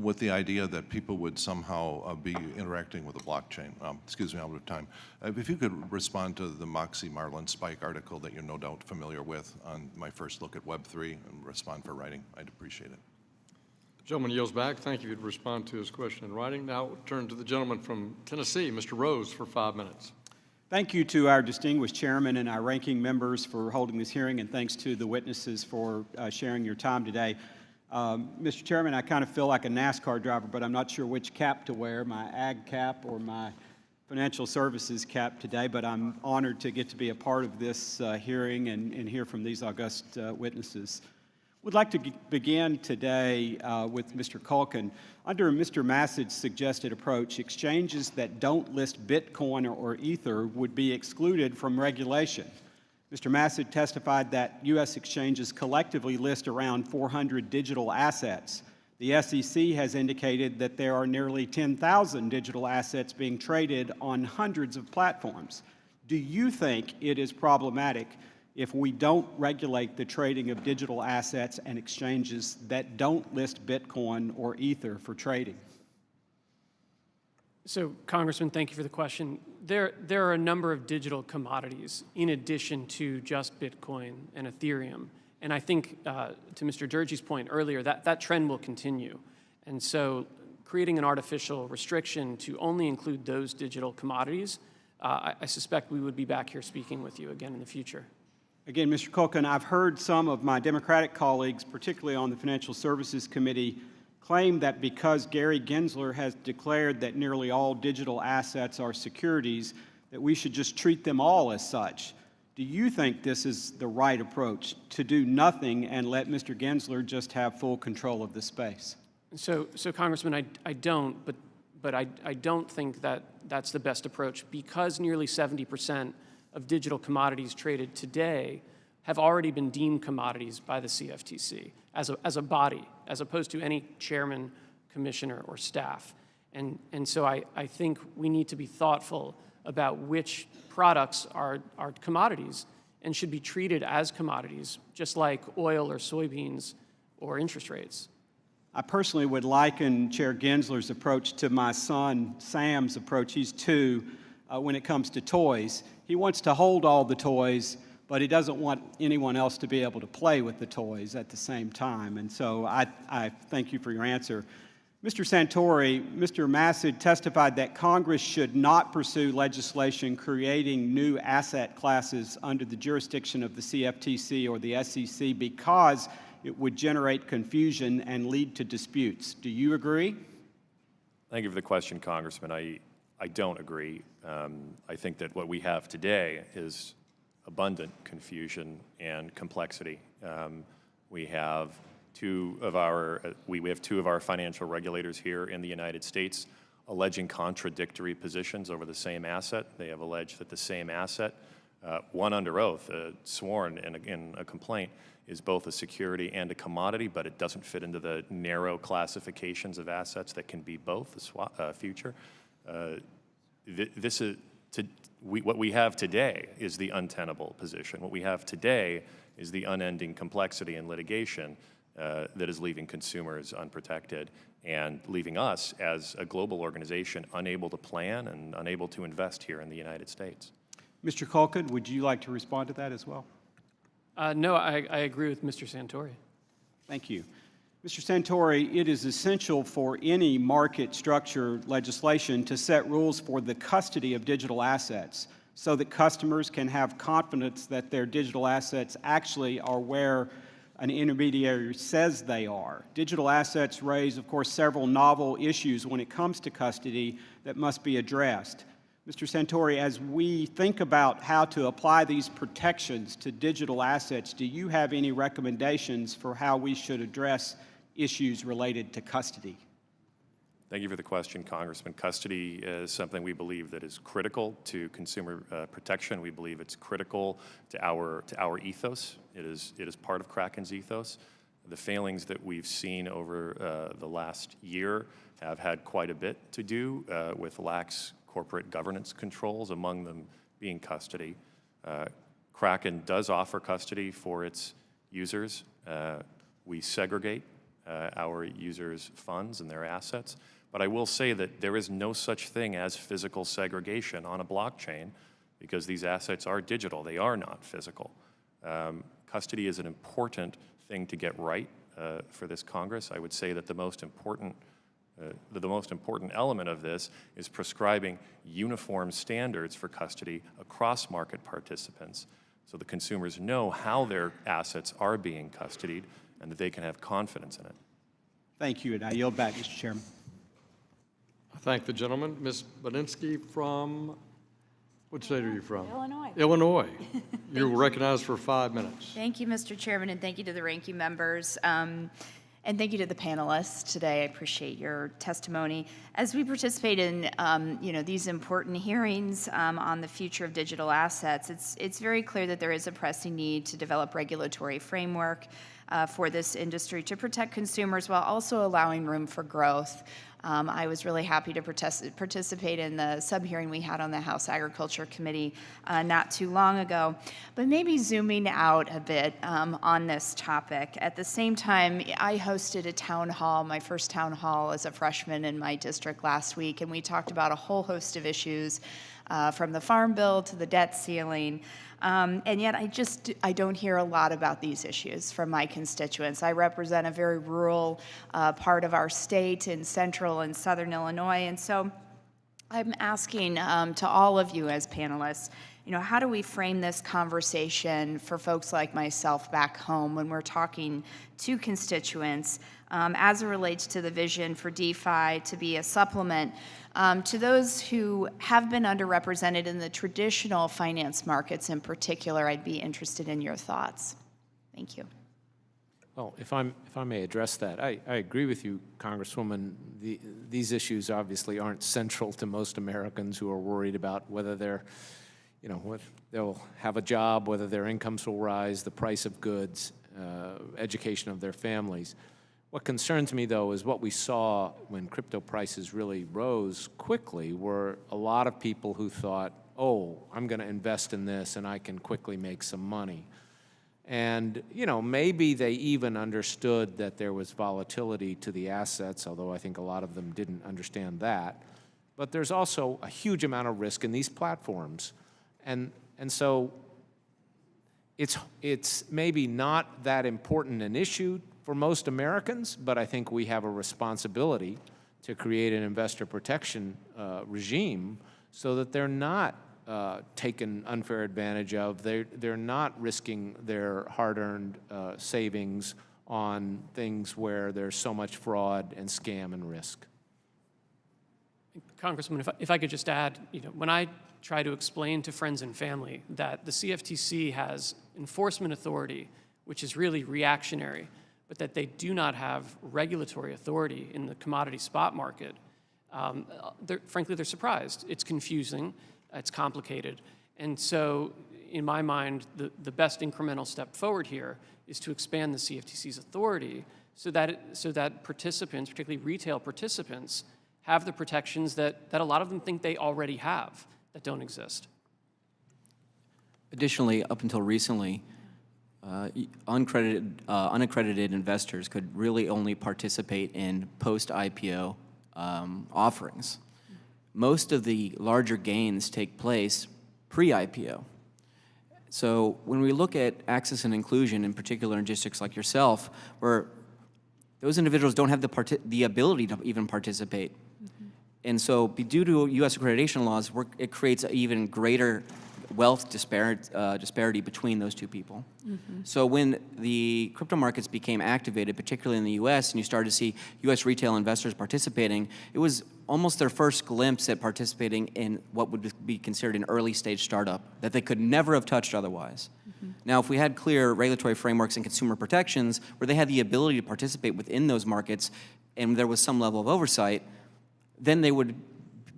with the idea that people would somehow be interacting with the blockchain. Excuse me, I'm out of time. If you could respond to the Moxie Marlin Spike article that you're no doubt familiar with on my first look at Web3 and respond for writing, I'd appreciate it. Gentleman yields back. Thank you. You'd respond to his question in writing. Now we'll turn to the gentleman from Tennessee, Mr. Rose, for 5 minutes. Thank you to our distinguished chairman and our ranking members for holding this hearing, and thanks to the witnesses for sharing your time today. Mr. Chairman, I kind of feel like a NASCAR driver, but I'm not sure which cap to wear, my ag cap or my financial services cap today, but I'm honored to get to be a part of this hearing and hear from these august witnesses. We'd like to begin today with Mr. Culkin. Under Mr. Massad's suggested approach, exchanges that don't list Bitcoin or Ether would be excluded from regulation. Mr. Massad testified that U.S. exchanges collectively list around 400 digital assets. The SEC has indicated that there are nearly 10,000 digital assets being traded on hundreds of platforms. Do you think it is problematic if we don't regulate the trading of digital assets and exchanges that don't list Bitcoin or Ether for trading? So, Congressman, thank you for the question. There are a number of digital commodities in addition to just Bitcoin and Ethereum. And I think, to Mr. Durgee's point earlier, that trend will continue. And so creating an artificial restriction to only include those digital commodities, I suspect we would be back here speaking with you again in the future. Again, Mr. Culkin, I've heard some of my Democratic colleagues, particularly on the Financial Services Committee, claim that because Gary Gensler has declared that nearly all digital assets are securities, that we should just treat them all as such. Do you think this is the right approach, to do nothing and let Mr. Gensler just have full control of the space? So Congressman, I don't, but I don't think that that's the best approach, because nearly 70% of digital commodities traded today have already been deemed commodities by the CFTC as a body, as opposed to any chairman, commissioner, or staff. And so I think we need to be thoughtful about which products are commodities and should be treated as commodities, just like oil or soybeans or interest rates. I personally would liken Chair Gensler's approach to my son Sam's approach. He's 2 when it comes to toys. He wants to hold all the toys, but he doesn't want anyone else to be able to play with the toys at the same time. And so I thank you for your answer. Mr. Santori, Mr. Massad testified that Congress should not pursue legislation creating new asset classes under the jurisdiction of the CFTC or the SEC because it would generate confusion and lead to disputes. Do you agree? Thank you for the question, Congressman. I don't agree. I think that what we have today is abundant confusion and complexity. We have two of our financial regulators here in the United States alleging contradictory positions over the same asset. They have alleged that the same asset, one under oath, sworn in a complaint, is both a security and a commodity, but it doesn't fit into the narrow classifications of assets that can be both, the future. What we have today is the untenable position. What we have today is the unending complexity and litigation that is leaving consumers unprotected and leaving us as a global organization unable to plan and unable to invest here in the United States. Mr. Culkin, would you like to respond to that as well? No, I agree with Mr. Santori. Thank you. Mr. Santori, it is essential for any market structure legislation to set rules for the custody of digital assets so that customers can have confidence that their digital assets actually are where an intermediary says they are. Digital assets raise, of course, several novel issues when it comes to custody that must be addressed. Mr. Santori, as we think about how to apply these protections to digital assets, do you have any recommendations for how we should address issues related to custody? Thank you for the question, Congressman. Custody is something we believe that is critical to consumer protection. We believe it's critical to our ethos. It is part of Kraken's ethos. The failings that we've seen over the last year have had quite a bit to do with lax corporate governance controls, among them being custody. Kraken does offer custody for its users. We segregate our users' funds and their assets. But I will say that there is no such thing as physical segregation on a blockchain because these assets are digital. They are not physical. Custody is an important thing to get right for this Congress. I would say that the most important element of this is prescribing uniform standards for custody across market participants so the consumers know how their assets are being custodied and that they can have confidence in it. Thank you, and I yield back, Mr. Chairman. I thank the gentleman. Ms. Bodinsky from, what state are you from? Illinois. Illinois. You're recognized for 5 minutes. Thank you, Mr. Chairman, and thank you to the ranking members. And thank you to the panelists today. I appreciate your testimony. As we participate in these important hearings on the future of digital assets, it's very clear that there is a pressing need to develop regulatory framework for this industry to protect consumers while also allowing room for growth. I was really happy to participate in the sub-hearing we had on the House Agriculture Committee not too long ago. But maybe zooming out a bit on this topic. At the same time, I hosted a town hall, my first town hall as a freshman in my district last week, and we talked about a whole host of issues from the Farm Bill to the debt ceiling. And yet I don't hear a lot about these issues from my constituents. I represent a very rural part of our state in central and southern Illinois, and so I'm asking to all of you as panelists, how do we frame this conversation for folks like myself back home when we're talking to constituents as it relates to the vision for DeFi to be a supplement to those who have been underrepresented in the traditional finance markets in particular? I'd be interested in your thoughts. Thank you. Well, if I may address that, I agree with you, Congresswoman. These issues obviously aren't central to most Americans who are worried about whether they'll have a job, whether their incomes will rise, the price of goods, education of their families. What concerns me, though, is what we saw when crypto prices really rose quickly were a lot of people who thought, oh, I'm going to invest in this and I can quickly make some money. And, maybe they even understood that there was volatility to the assets, although I think a lot of them didn't understand that. But there's also a huge amount of risk in these platforms. And so it's maybe not that important an issue for most Americans, but I think we have a responsibility to create an investor protection regime so that they're not taken unfair advantage of. They're not risking their hard-earned savings on things where there's so much fraud and scam and risk. Congressman, if I could just add, when I try to explain to friends and family that the CFTC has enforcement authority, which is really reactionary, but that they do not have regulatory authority in the commodity spot market, frankly, they're surprised. It's confusing, it's complicated, and so in my mind, the best incremental step forward here is to expand the CFTC's authority so that participants, particularly retail participants, have the protections that a lot of them think they already have that don't exist. Additionally, up until recently, unaccredited investors could really only participate in post-IPO offerings. Most of the larger gains take place pre-IPO. So when we look at access and inclusion, in particular in districts like yourself, where those individuals don't have the ability to even participate. And so due to U.S. accreditation laws, it creates an even greater wealth disparity between those two people. So when the crypto markets became activated, particularly in the U.S., and you started to see U.S. retail investors participating, it was almost their first glimpse at participating in what would be considered an early stage startup that they could never have touched otherwise. Now, if we had clear regulatory frameworks and consumer protections where they had the ability to participate within those markets and there was some level of oversight, then they would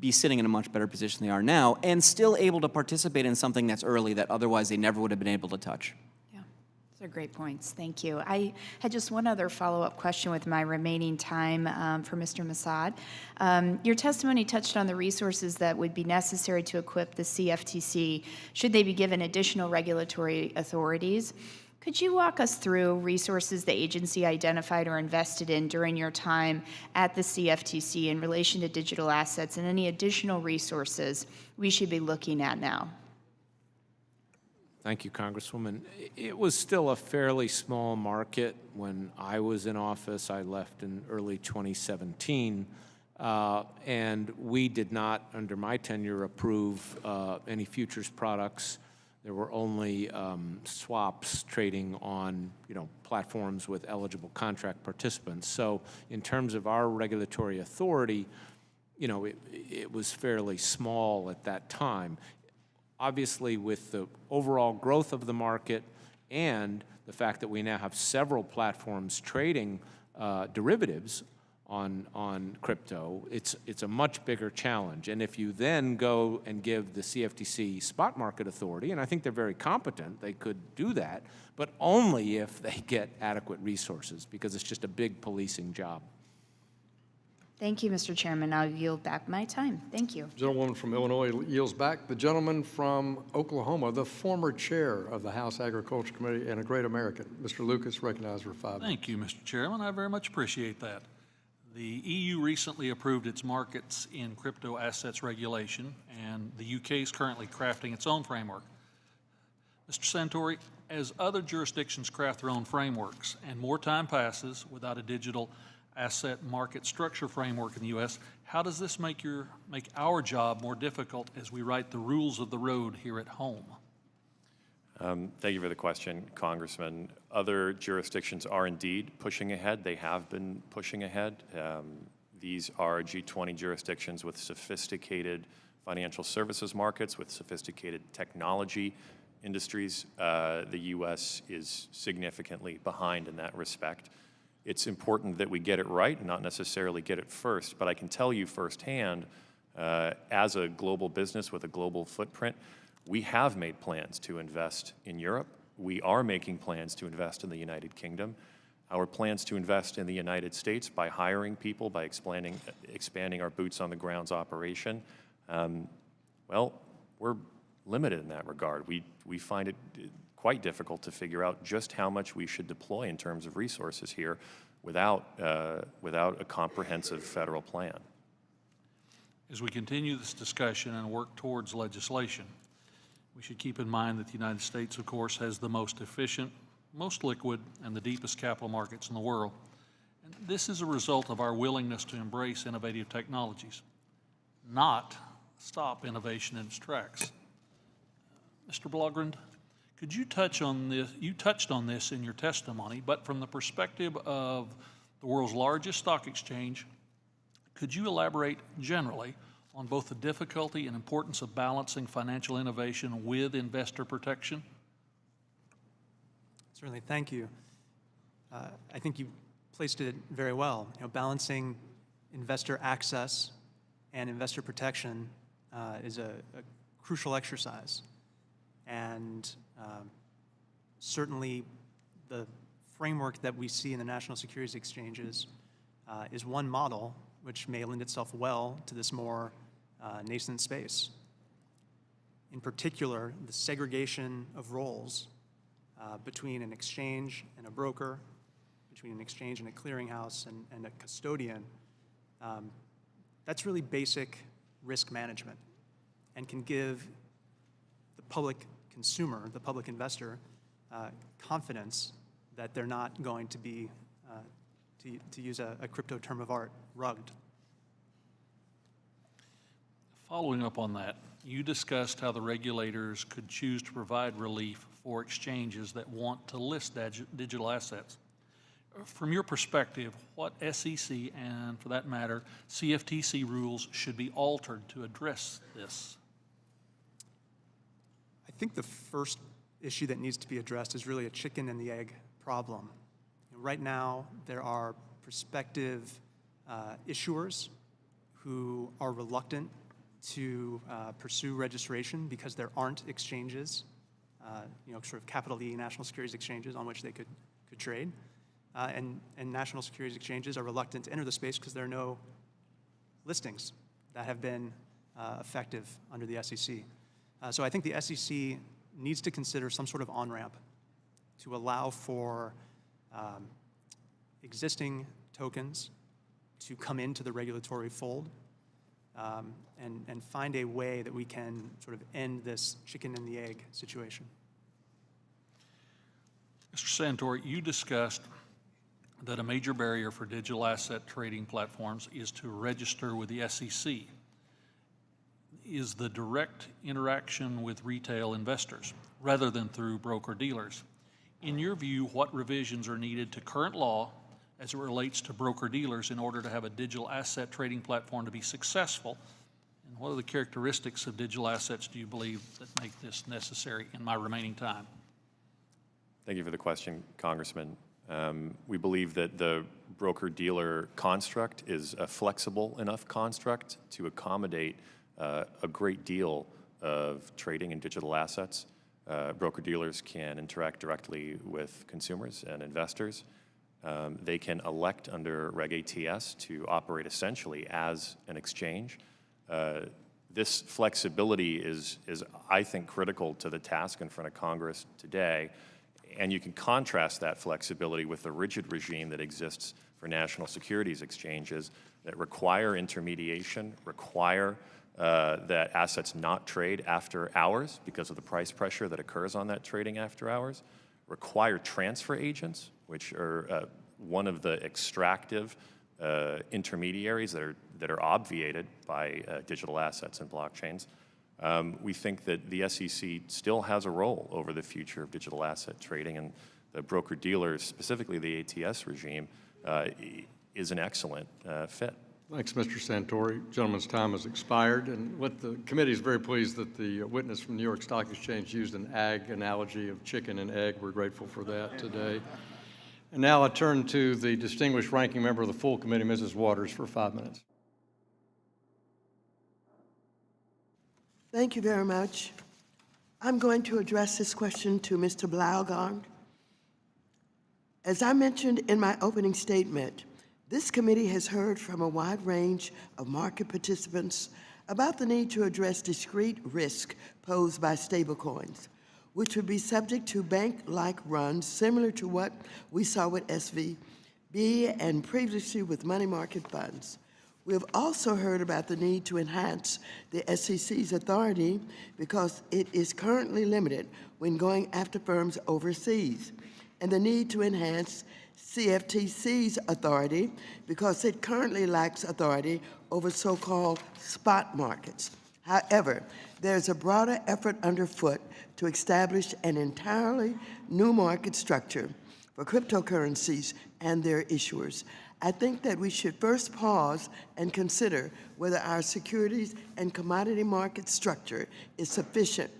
be sitting in a much better position than they are now and still able to participate in something that's early that otherwise they never would have been able to touch. Those are great points. Thank you. I had just one other follow-up question with my remaining time for Mr. Massad. Your testimony touched on the resources that would be necessary to equip the CFTC should they be given additional regulatory authorities. Could you walk us through resources the agency identified or invested in during your time at the CFTC in relation to digital assets and any additional resources we should be looking at now? Thank you, Congresswoman. It was still a fairly small market when I was in office. I left in early 2017, and we did not, under my tenure, approve any futures products. There were only swaps trading on, platforms with eligible contract participants. So in terms of our regulatory authority, it was fairly small at that time. Obviously, with the overall growth of the market and the fact that we now have several platforms trading derivatives on crypto, it's a much bigger challenge. And if you then go and give the CFTC spot market authority, and I think they're very competent, they could do that, but only if they get adequate resources, because it's just a big policing job. Thank you, Mr. Chairman. I'll yield back my time. Thank you. Gentlewoman from Illinois yields back. The gentleman from Oklahoma, the former chair of the House Agriculture Committee and a great American, Mr. Lucas, recognized for 5 minutes. Thank you, Mr. Chairman. I very much appreciate that. The EU recently approved its markets in crypto assets regulation, and the UK is currently crafting its own framework. Mr. Santori, as other jurisdictions craft their own frameworks and more time passes without a digital asset market structure framework in the U.S., how does this make our job more difficult as we write the rules of the road here at home? Thank you for the question, Congressman. Other jurisdictions are indeed pushing ahead. They have been pushing ahead. These are G20 jurisdictions with sophisticated financial services markets, with sophisticated technology industries. The U.S. is significantly behind in that respect. It's important that we get it right and not necessarily get it first, but I can tell you firsthand, as a global business with a global footprint, we have made plans to invest in Europe. We are making plans to invest in the United Kingdom. Our plans to invest in the United States by hiring people, by expanding our boots on the grounds operation, well, we're limited in that regard. We find it quite difficult to figure out just how much we should deploy in terms of resources here without a comprehensive federal plan. As we continue this discussion and work towards legislation, we should keep in mind that the United States, of course, has the most efficient, most liquid, and the deepest capital markets in the world. And this is a result of our willingness to embrace innovative technologies, not stop innovation in its tracks. Mr. Blogrand, could you touch on this? You touched on this in your testimony, but from the perspective of the world's largest stock exchange Could you elaborate generally on both the difficulty and importance of balancing financial innovation with investor protection? Certainly, thank you. I think you placed it very well. Balancing investor access and investor protection is a crucial exercise. And certainly the framework that we see in the national securities exchanges is one model which may lend itself well to this more nascent space. In particular, the segregation of roles between an exchange and a broker, between an exchange and a clearinghouse and a custodian, that's really basic risk management and can give the public consumer, the public investor, confidence that they're not going to be, to use a crypto term of art, rugged. Following up on that, you discussed how the regulators could choose to provide relief for exchanges that want to list digital assets. From your perspective, what SEC and, for that matter, CFTC rules should be altered to address this? I think the first issue that needs to be addressed is really a chicken and the egg problem. Right now, there are prospective issuers who are reluctant to pursue registration because there aren't exchanges, sort of capital E national securities exchanges on which they could trade. And national securities exchanges are reluctant to enter the space because there are no listings that have been effective under the SEC. So I think the SEC needs to consider some sort of on-ramp to allow for existing tokens to come into the regulatory fold and find a way that we can sort of end this chicken and the egg situation. Mr. Santori, you discussed that a major barrier for digital asset trading platforms is to register with the SEC. Is the direct interaction with retail investors rather than through broker-dealers. In your view, what revisions are needed to current law as it relates to broker-dealers in order to have a digital asset trading platform to be successful? And what are the characteristics of digital assets do you believe that make this necessary in my remaining time? Thank you for the question, Congressman. We believe that the broker-dealer construct is a flexible enough construct to accommodate a great deal of trading in digital assets. Broker-dealers can interact directly with consumers and investors. They can elect under Reg ATS to operate essentially as an exchange. This flexibility is, I think, critical to the task in front of Congress today. And you can contrast that flexibility with the rigid regime that exists for national securities exchanges that require intermediation, require that assets not trade after hours because of the price pressure that occurs on that trading after hours, require transfer agents, which are one of the extractive intermediaries that are obviated by digital assets and blockchains. We think that the SEC still has a role over the future of digital asset trading, and the broker-dealers, specifically the ATS regime, is an excellent fit. Thanks, Mr. Santori. Gentleman's time has expired, and the committee is very pleased that the witness from New York Stock Exchange used an ag analogy of chicken and egg. We're grateful for that today. And now I turn to the distinguished ranking member of the full committee, Mrs. Waters, for 5 minutes. Thank you very much. I'm going to address this question to Mr. Blaugard. As I mentioned in my opening statement, this committee has heard from a wide range of market participants about the need to address discrete risk posed by stablecoins, which would be subject to bank-like runs similar to what we saw with SVB and previously with money market funds. We have also heard about the need to enhance the SEC's authority because it is currently limited when going after firms overseas, and the need to enhance CFTC's authority because it currently lacks authority over so-called spot markets. However, there's a broader effort underfoot to establish an entirely new market structure for cryptocurrencies and their issuers. I think that we should first pause and consider whether our securities and commodity market structure is sufficient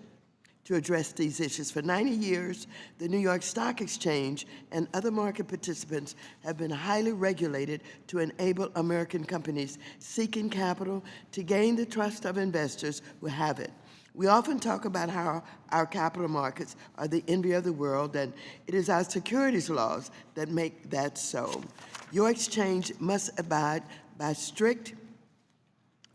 to address these issues. For 90 years, the New York Stock Exchange and other market participants have been highly regulated to enable American companies seeking capital to gain the trust of investors who have it. We often talk about how our capital markets are the envy of the world, and it is our securities laws that make that so. Your exchange must abide by strict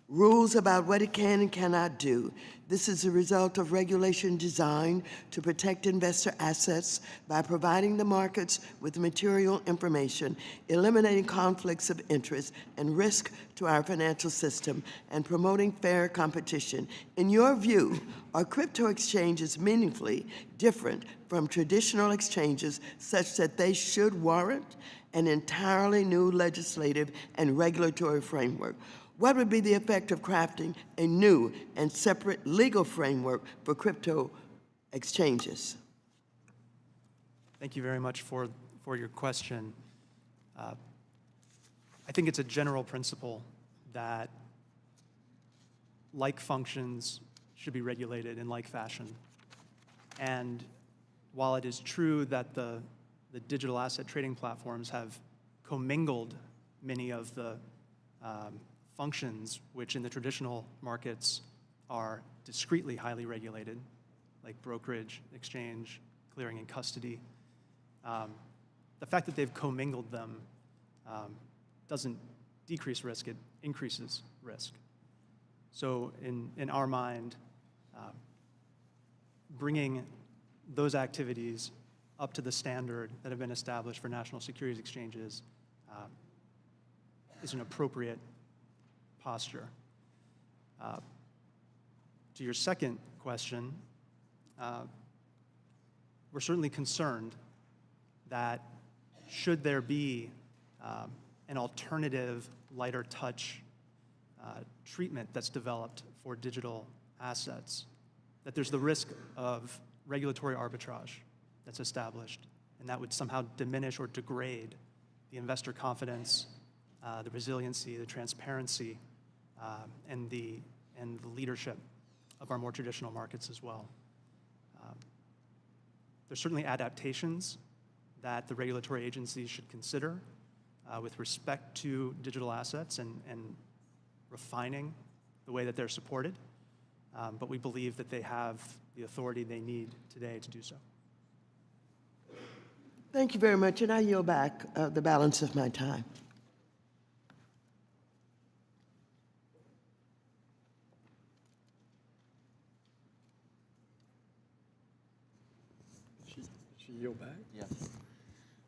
rules about what it can and cannot do. This is a result of regulation designed to protect investor assets by providing the markets with material information, eliminating conflicts of interest and risk to our financial system, and promoting fair competition. In your view, are crypto exchanges meaningfully different from traditional exchanges such that they should warrant an entirely new legislative and regulatory framework? What would be the effect of crafting a new and separate legal framework for crypto exchanges? Thank you very much for your question. I think it's a general principle that like functions should be regulated in like fashion. And while it is true that the digital asset trading platforms have commingled many of the functions which in the traditional markets are discretely highly regulated, like brokerage, exchange, clearing, and custody. The fact that they've commingled them doesn't decrease risk, it increases risk. So in our mind, bringing those activities up to the standard that have been established for national securities exchanges is an appropriate posture. To your second question, we're certainly concerned that should there be an alternative, lighter touch treatment that's developed for digital assets, that there's the risk of regulatory arbitrage that's established, and that would somehow diminish or degrade the investor confidence, the resiliency, the transparency, and the leadership of our more traditional markets as well. There's certainly adaptations that the regulatory agencies should consider with respect to digital assets and refining the way that they're supported, but we believe that they have the authority they need today to do so. Thank you very much, and I yield back the balance of my time. She yield back? Yes.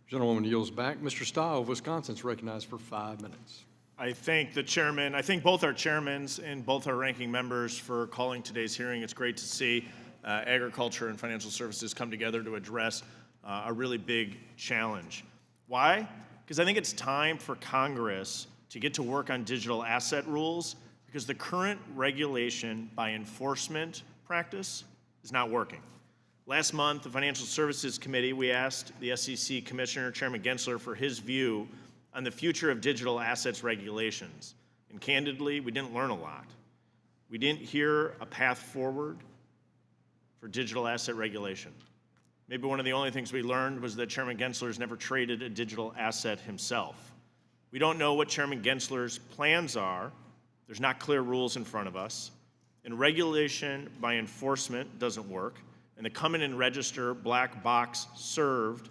Gentlewoman yields back. Mr. Stahl of Wisconsin is recognized for 5 minutes. I thank the chairman. I thank both our chairmans and both our ranking members for calling today's hearing. It's great to see agriculture and financial services come together to address a really big challenge. Why? Because I think it's time for Congress to get to work on digital asset rules, because the current regulation by enforcement practice is not working. Last month, the Financial Services Committee, we asked the SEC Commissioner, Chairman Gensler, for his view on the future of digital assets regulations. And candidly, we didn't learn a lot. We didn't hear a path forward for digital asset regulation. Maybe one of the only things we learned was that Chairman Gensler's never traded a digital asset himself. We don't know what Chairman Gensler's plans are. There's not clear rules in front of us. And regulation by enforcement doesn't work. And the come in and register black box served,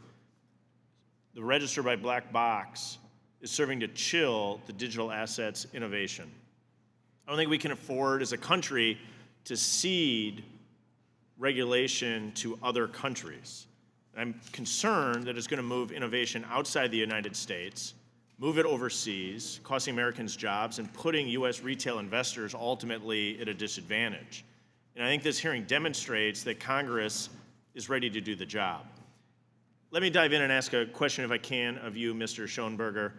the register by black box is serving to chill the digital assets innovation. I don't think we can afford as a country to cede regulation to other countries. I'm concerned that it's going to move innovation outside the United States, move it overseas, costing Americans jobs, and putting U.S. retail investors ultimately at a disadvantage. And I think this hearing demonstrates that Congress is ready to do the job. Let me dive in and ask a question, if I can, of you, Mr. Schoenberger.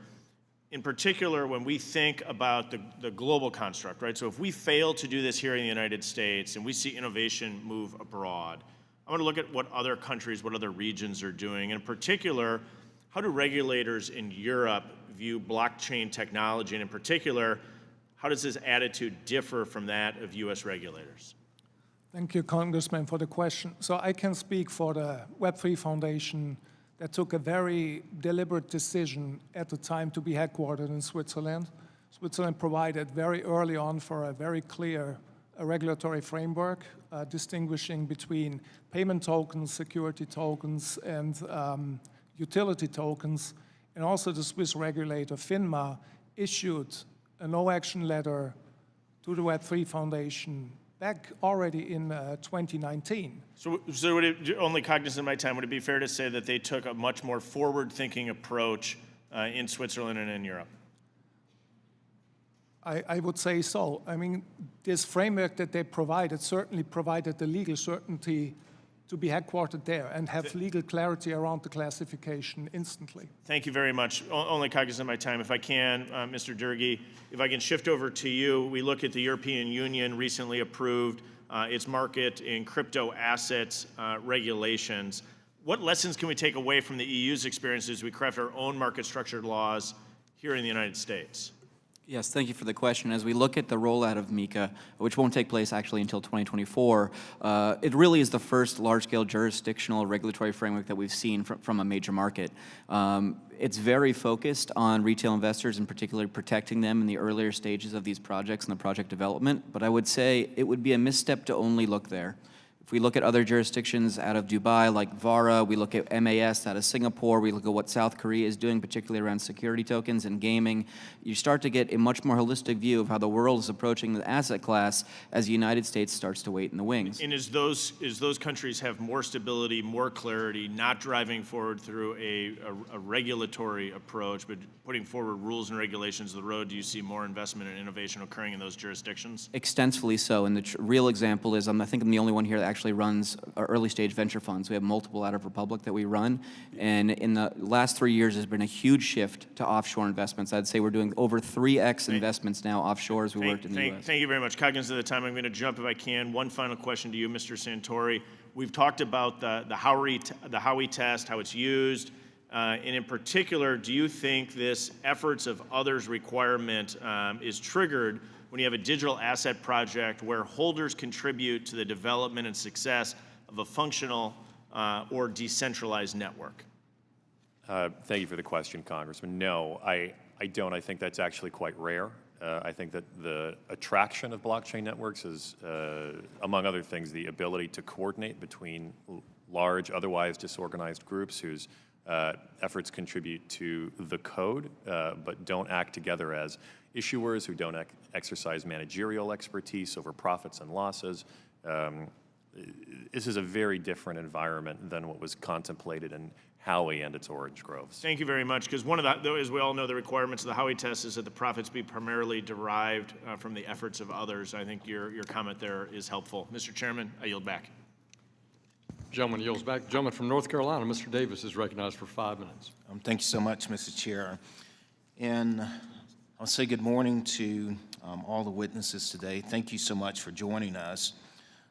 In particular, when we think about the global construct, right? So if we fail to do this here in the United States and we see innovation move abroad, I want to look at what other countries, what other regions are doing. In particular, how do regulators in Europe view blockchain technology, and in particular, how does this attitude differ from that of U.S. regulators? Thank you, Congressman, for the question. So I can speak for the Web3 Foundation that took a very deliberate decision at the time to be headquartered in Switzerland. Switzerland provided very early on for a very clear regulatory framework, distinguishing between payment tokens, security tokens, and utility tokens. And also the Swiss regulator, FINMA, issued a no-action letter to the Web3 Foundation back already in 2019. So would it, only cognizant of my time, would it be fair to say that they took a much more forward-thinking approach in Switzerland and in Europe? I would say so. I mean, this framework that they provided certainly provided the legal certainty to be headquartered there and have legal clarity around the classification instantly. Thank you very much. Only cognizant of my time. If I can, Mr. Durgee, if I can shift over to you, we look at the European Union recently approved its market in crypto assets regulations. What lessons can we take away from the EU's experience as we craft our own market structured laws here in the United States? Yes, thank you for the question. As we look at the rollout of MiCA, which won't take place actually until 2024, it really is the first large-scale jurisdictional regulatory framework that we've seen from a major market. It's very focused on retail investors, in particular protecting them in the earlier stages of these projects and the project development, but I would say it would be a misstep to only look there. If we look at other jurisdictions out of Dubai, like VARA, we look at MAS out of Singapore, we look at what South Korea is doing, particularly around security tokens and gaming, you start to get a much more holistic view of how the world is approaching the asset class as the United States starts to wait in the wings. And as those countries have more stability, more clarity, not driving forward through a regulatory approach, but putting forward rules and regulations of the road, do you see more investment and innovation occurring in those jurisdictions? Extensively so, and the real example is, I think I'm the only one here that actually runs early stage venture funds. We have multiple out of Republic that we run, and in the last 3 years there's been a huge shift to offshore investments. I'd say we're doing over 3x investments now offshore as we worked in the U.S. Thank you very much. Cognizant of the time, I'm going to jump if I can. One final question to you, Mr. Santori. We've talked about the Howey test, how it's used, and in particular, do you think this efforts of others requirement is triggered when you have a digital asset project where holders contribute to the development and success of a functional or decentralized network? Thank you for the question, Congressman. No, I don't. I think that's actually quite rare. I think that the attraction of blockchain networks is, among other things, the ability to coordinate between large, otherwise disorganized groups whose efforts contribute to the code, but don't act together as issuers, who don't exercise managerial expertise over profits and losses. This is a very different environment than what was contemplated in Howey and its orange groves. Thank you very much, because one of the, as we all know, the requirements of the Howey test is that the profits be primarily derived from the efforts of others. I think your comment there is helpful. Mr. Chairman, I yield back. Gentleman yields back. Gentleman from North Carolina, Mr. Davis, is recognized for 5 minutes. Thank you so much, Mr. Chair. And I'll say good morning to all the witnesses today. Thank you so much for joining us,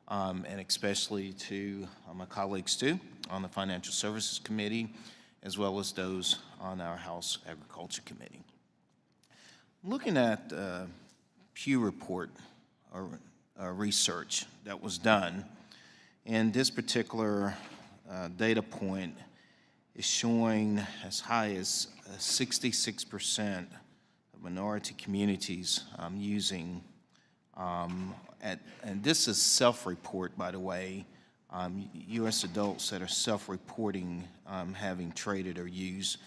and especially to my colleagues, too, on the Financial Services Committee, as well as those on our House Agriculture Committee. Looking at Pew report or research that was done, and this particular data point is showing as high as 66% of minority communities using, and this is self-report, by the way, U.S. adults that are self-reporting having traded or used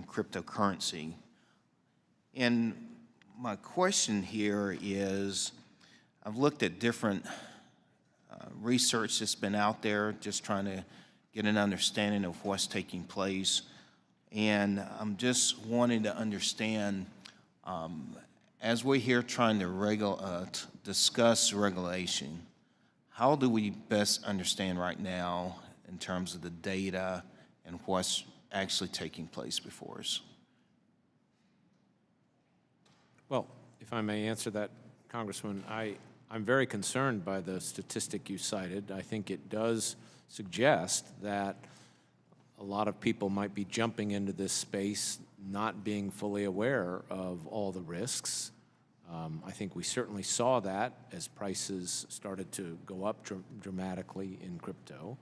cryptocurrency. And my question here is, I've looked at different research that's been out there, just trying to get an understanding of what's taking place. And I'm just wanting to understand, as we're here trying to discuss regulation, how do we best understand right now in terms of the data and what's actually taking place before us? Well, if I may answer that, Congressman, I'm very concerned by the statistic you cited. I think it does suggest that a lot of people might be jumping into this space not being fully aware of all the risks. I think we certainly saw that as prices started to go up dramatically in crypto.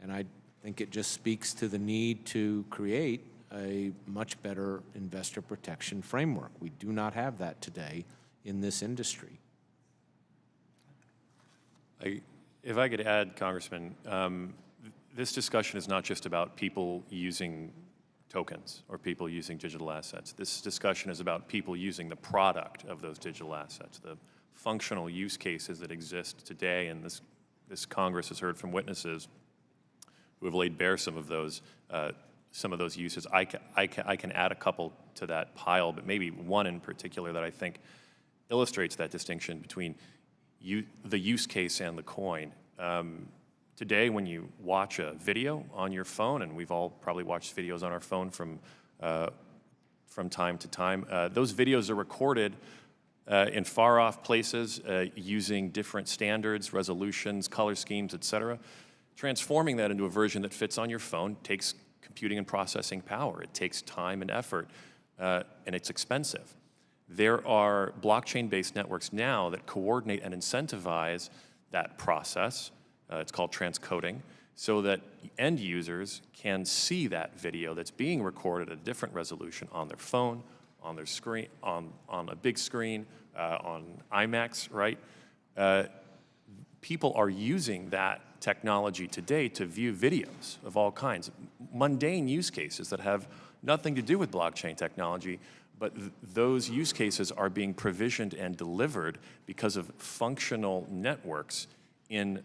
And I think it just speaks to the need to create a much better investor protection framework. We do not have that today in this industry. If I could add, Congressman, this discussion is not just about people using tokens or people using digital assets. This discussion is about people using the product of those digital assets, the functional use cases that exist today, and this Congress has heard from witnesses who have laid bare some of those uses. I can add a couple to that pile, but maybe one in particular that I think illustrates that distinction between the use case and the coin. Today, when you watch a video on your phone, and we've all probably watched videos on our phone from time to time, those videos are recorded in far-off places using different standards, resolutions, color schemes, et cetera. Transforming that into a version that fits on your phone takes computing and processing power. It takes time and effort, and it's expensive. There are blockchain-based networks now that coordinate and incentivize that process. It's called transcoding, so that end users can see that video that's being recorded at a different resolution on their phone, on their screen, on a big screen, on IMAX, right? People are using that technology today to view videos of all kinds, mundane use cases that have nothing to do with blockchain technology, but those use cases are being provisioned and delivered because of functional networks in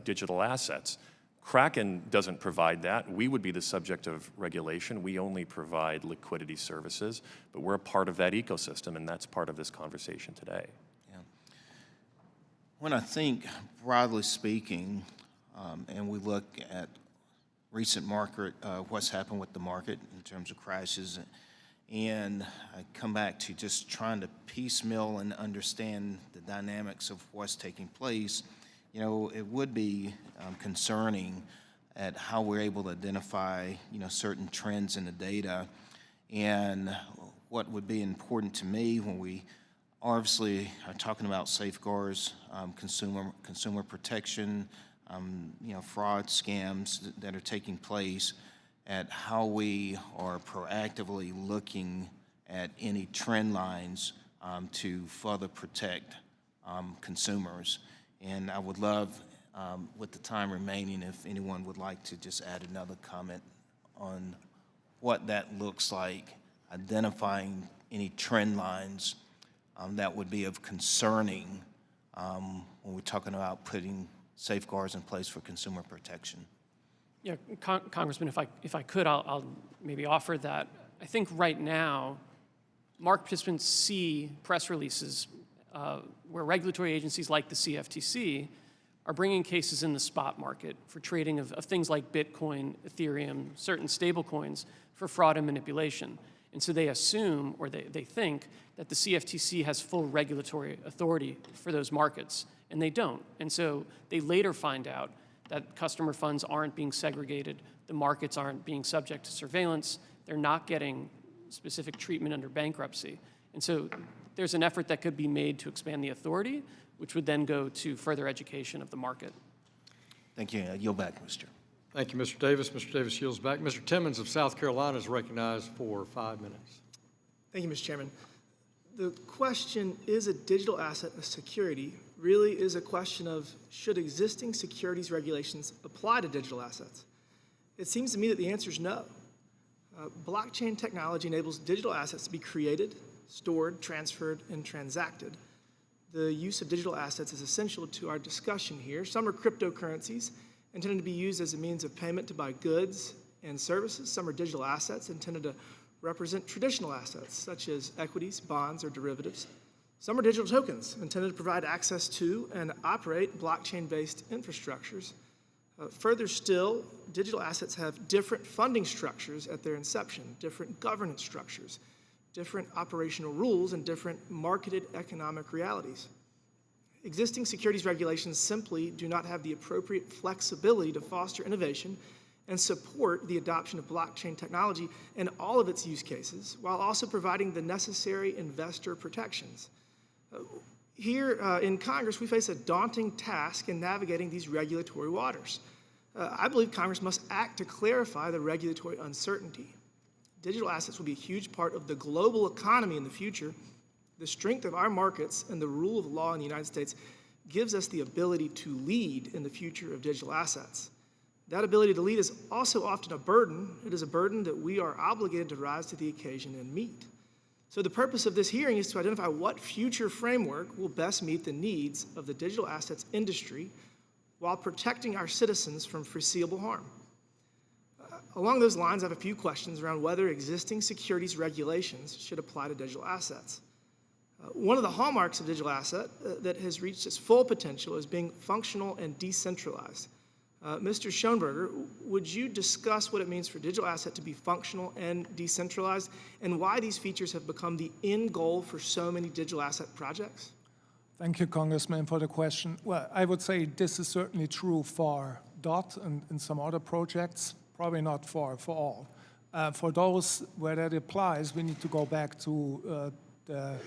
digital assets. Kraken doesn't provide that. We would be the subject of regulation. We only provide liquidity services, but we're a part of that ecosystem, and that's part of this conversation today. Yeah. When I think, broadly speaking, and we look at recent market, what's happened with the market in terms of crashes, and I come back to just trying to piecemeal and understand the dynamics of what's taking place, you know, it would be concerning at how we're able to identify, you know, certain trends in the data. And what would be important to me when we obviously are talking about safeguards, consumer protection, you know, fraud scams that are taking place, at how we are proactively looking at any trend lines to further protect consumers. And I would love, with the time remaining, if anyone would like to just add another comment on what that looks like, identifying any trend lines that would be of concerning when we're talking about putting safeguards in place for consumer protection. Yeah, Congressman, if I could, I'll maybe offer that. I think right now, market participants see press releases where regulatory agencies like the CFTC are bringing cases in the spot market for trading of things like Bitcoin, Ethereum, certain stable coins for fraud and manipulation. And so they assume, or they think, that the CFTC has full regulatory authority for those markets, and they don't. And so they later find out that customer funds aren't being segregated, the markets aren't being subject to surveillance, they're not getting specific treatment under bankruptcy. And so there's an effort that could be made to expand the authority, which would then go to further education of the market. Thank you. I yield back, Mr. Thank you, Mr. Davis. Mr. Davis yields back. Mr. Timmons of South Carolina is recognized for 5 minutes. Thank you, Mr. Chairman. The question, is a digital asset a security, really is a question of should existing securities regulations apply to digital assets? It seems to me that the answer is no. Blockchain technology enables digital assets to be created, stored, transferred, and transacted. The use of digital assets is essential to our discussion here. Some are cryptocurrencies intended to be used as a means of payment to buy goods and services. Some are digital assets intended to represent traditional assets, such as equities, bonds, or derivatives. Some are digital tokens intended to provide access to and operate blockchain-based infrastructures. Further still, digital assets have different funding structures at their inception, different governance structures, different operational rules, and different marketed economic realities. Existing securities regulations simply do not have the appropriate flexibility to foster innovation and support the adoption of blockchain technology and all of its use cases, while also providing the necessary investor protections. Here in Congress, we face a daunting task in navigating these regulatory waters. I believe Congress must act to clarify the regulatory uncertainty. Digital assets will be a huge part of the global economy in the future. The strength of our markets and the rule of law in the United States gives us the ability to lead in the future of digital assets. That ability to lead is also often a burden. It is a burden that we are obligated to rise to the occasion and meet. So the purpose of this hearing is to identify what future framework will best meet the needs of the digital assets industry while protecting our citizens from foreseeable harm. Along those lines, I have a few questions around whether existing securities regulations should apply to digital assets. One of the hallmarks of digital asset that has reached its full potential is being functional and decentralized. Mr. Schoenberger, would you discuss what it means for digital asset to be functional and decentralized, and why these features have become the end goal for so many digital asset projects? Thank you, Congressman, for the question. Well, I would say this is certainly true for DOT and some other projects, probably not for all. For those where that applies, we need to go back to the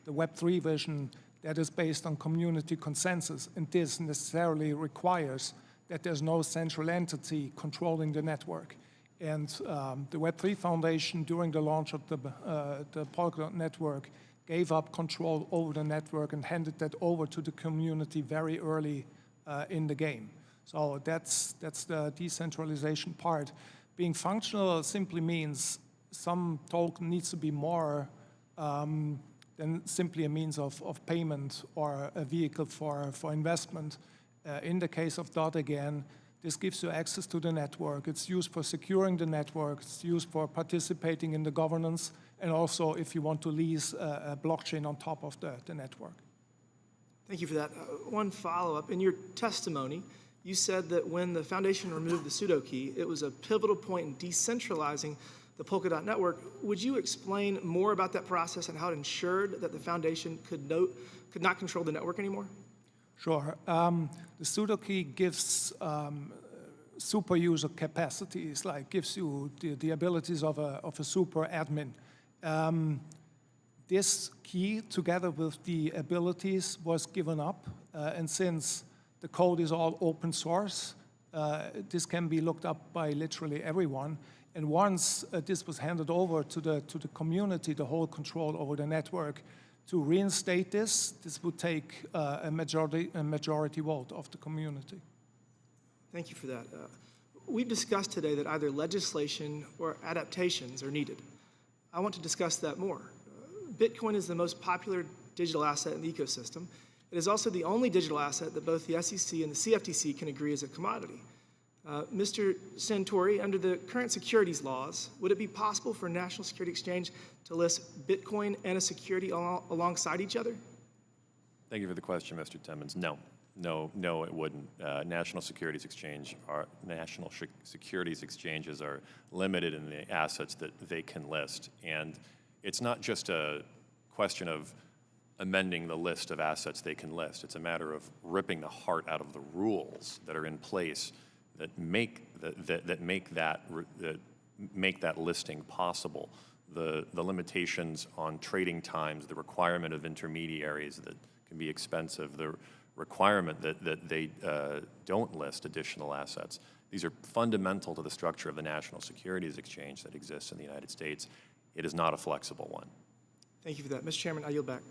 Web3 vision that is based on community consensus, and this necessarily requires that there's no central entity controlling the network. And the Web3 Foundation, during the launch of the Polkadot network, gave up control over the network and handed that over to the community very early in the game. So that's the decentralization part. Being functional simply means some token needs to be more than simply a means of payment or a vehicle for investment. In the case of DOT, again, this gives you access to the network. It's used for securing the network. It's used for participating in the governance, and also if you want to lease a blockchain on top of the network. Thank you for that. One follow-up. In your testimony, you said that when the foundation removed the pseudo key, it was a pivotal point in decentralizing the Polkadot network. Would you explain more about that process and how it ensured that the foundation could not control the network anymore? Sure. The pseudo key gives super user capacities, like gives you the abilities of a super admin. This key, together with the abilities, was given up, and since the code is all open source, this can be looked up by literally everyone. And once this was handed over to the community, the whole control over the network, to reinstate this would take a majority vote of the community. Thank you for that. We've discussed today that either legislation or adaptations are needed. I want to discuss that more. Bitcoin is the most popular digital asset in the ecosystem. It is also the only digital asset that both the SEC and the CFTC can agree is a commodity. Mr. Santori, under the current securities laws, would it be possible for a national security exchange to list Bitcoin and a security alongside each other? Thank you for the question, Mr. Timmons. No, it wouldn't. National securities exchanges are limited in the assets that they can list, and it's not just a question of amending the list of assets they can list. It's a matter of ripping the heart out of the rules that are in place that make that listing possible. The limitations on trading times, the requirement of intermediaries that can be expensive, the requirement that they don't list additional assets. These are fundamental to the structure of the National Securities Exchange that exists in the United States. It is not a flexible one. Thank you for that. Mr. Chairman, I yield back.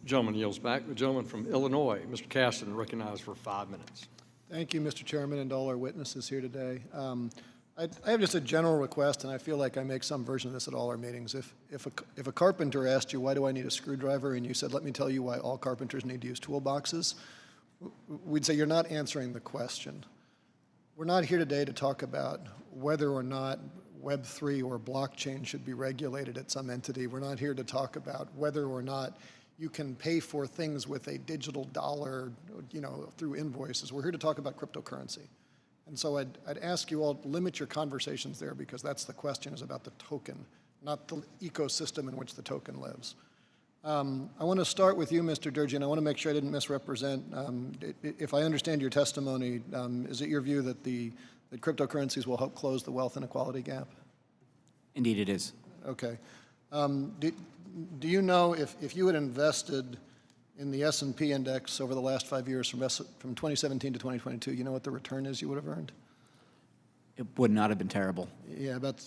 Gentleman yields back. The gentleman from Illinois, Mr. Casten, recognized for 5 minutes. Thank you, Mr. Chairman, and all our witnesses here today. I have just a general request, and I feel like I make some version of this at all our meetings. If a carpenter asked you, why do I need a screwdriver, and you said, let me tell you why all carpenters need to use toolboxes, we'd say you're not answering the question. We're not here today to talk about whether or not Web3 or blockchain should be regulated at some entity. We're not here to talk about whether or not you can pay for things with a digital dollar, through invoices. We're here to talk about cryptocurrency. And so I'd ask you all to limit your conversations there, because that's the question, is about the token, not the ecosystem in which the token lives. I want to start with you, Mr. Durjan. I want to make sure I didn't misrepresent. If I understand your testimony, is it your view that that cryptocurrencies will help close the wealth inequality gap? Indeed, it is. Okay. Do you know if you had invested in the S&P index over the last 5 years from 2017 to 2022, you know what the return is you would have earned? It would not have been terrible. Yeah, about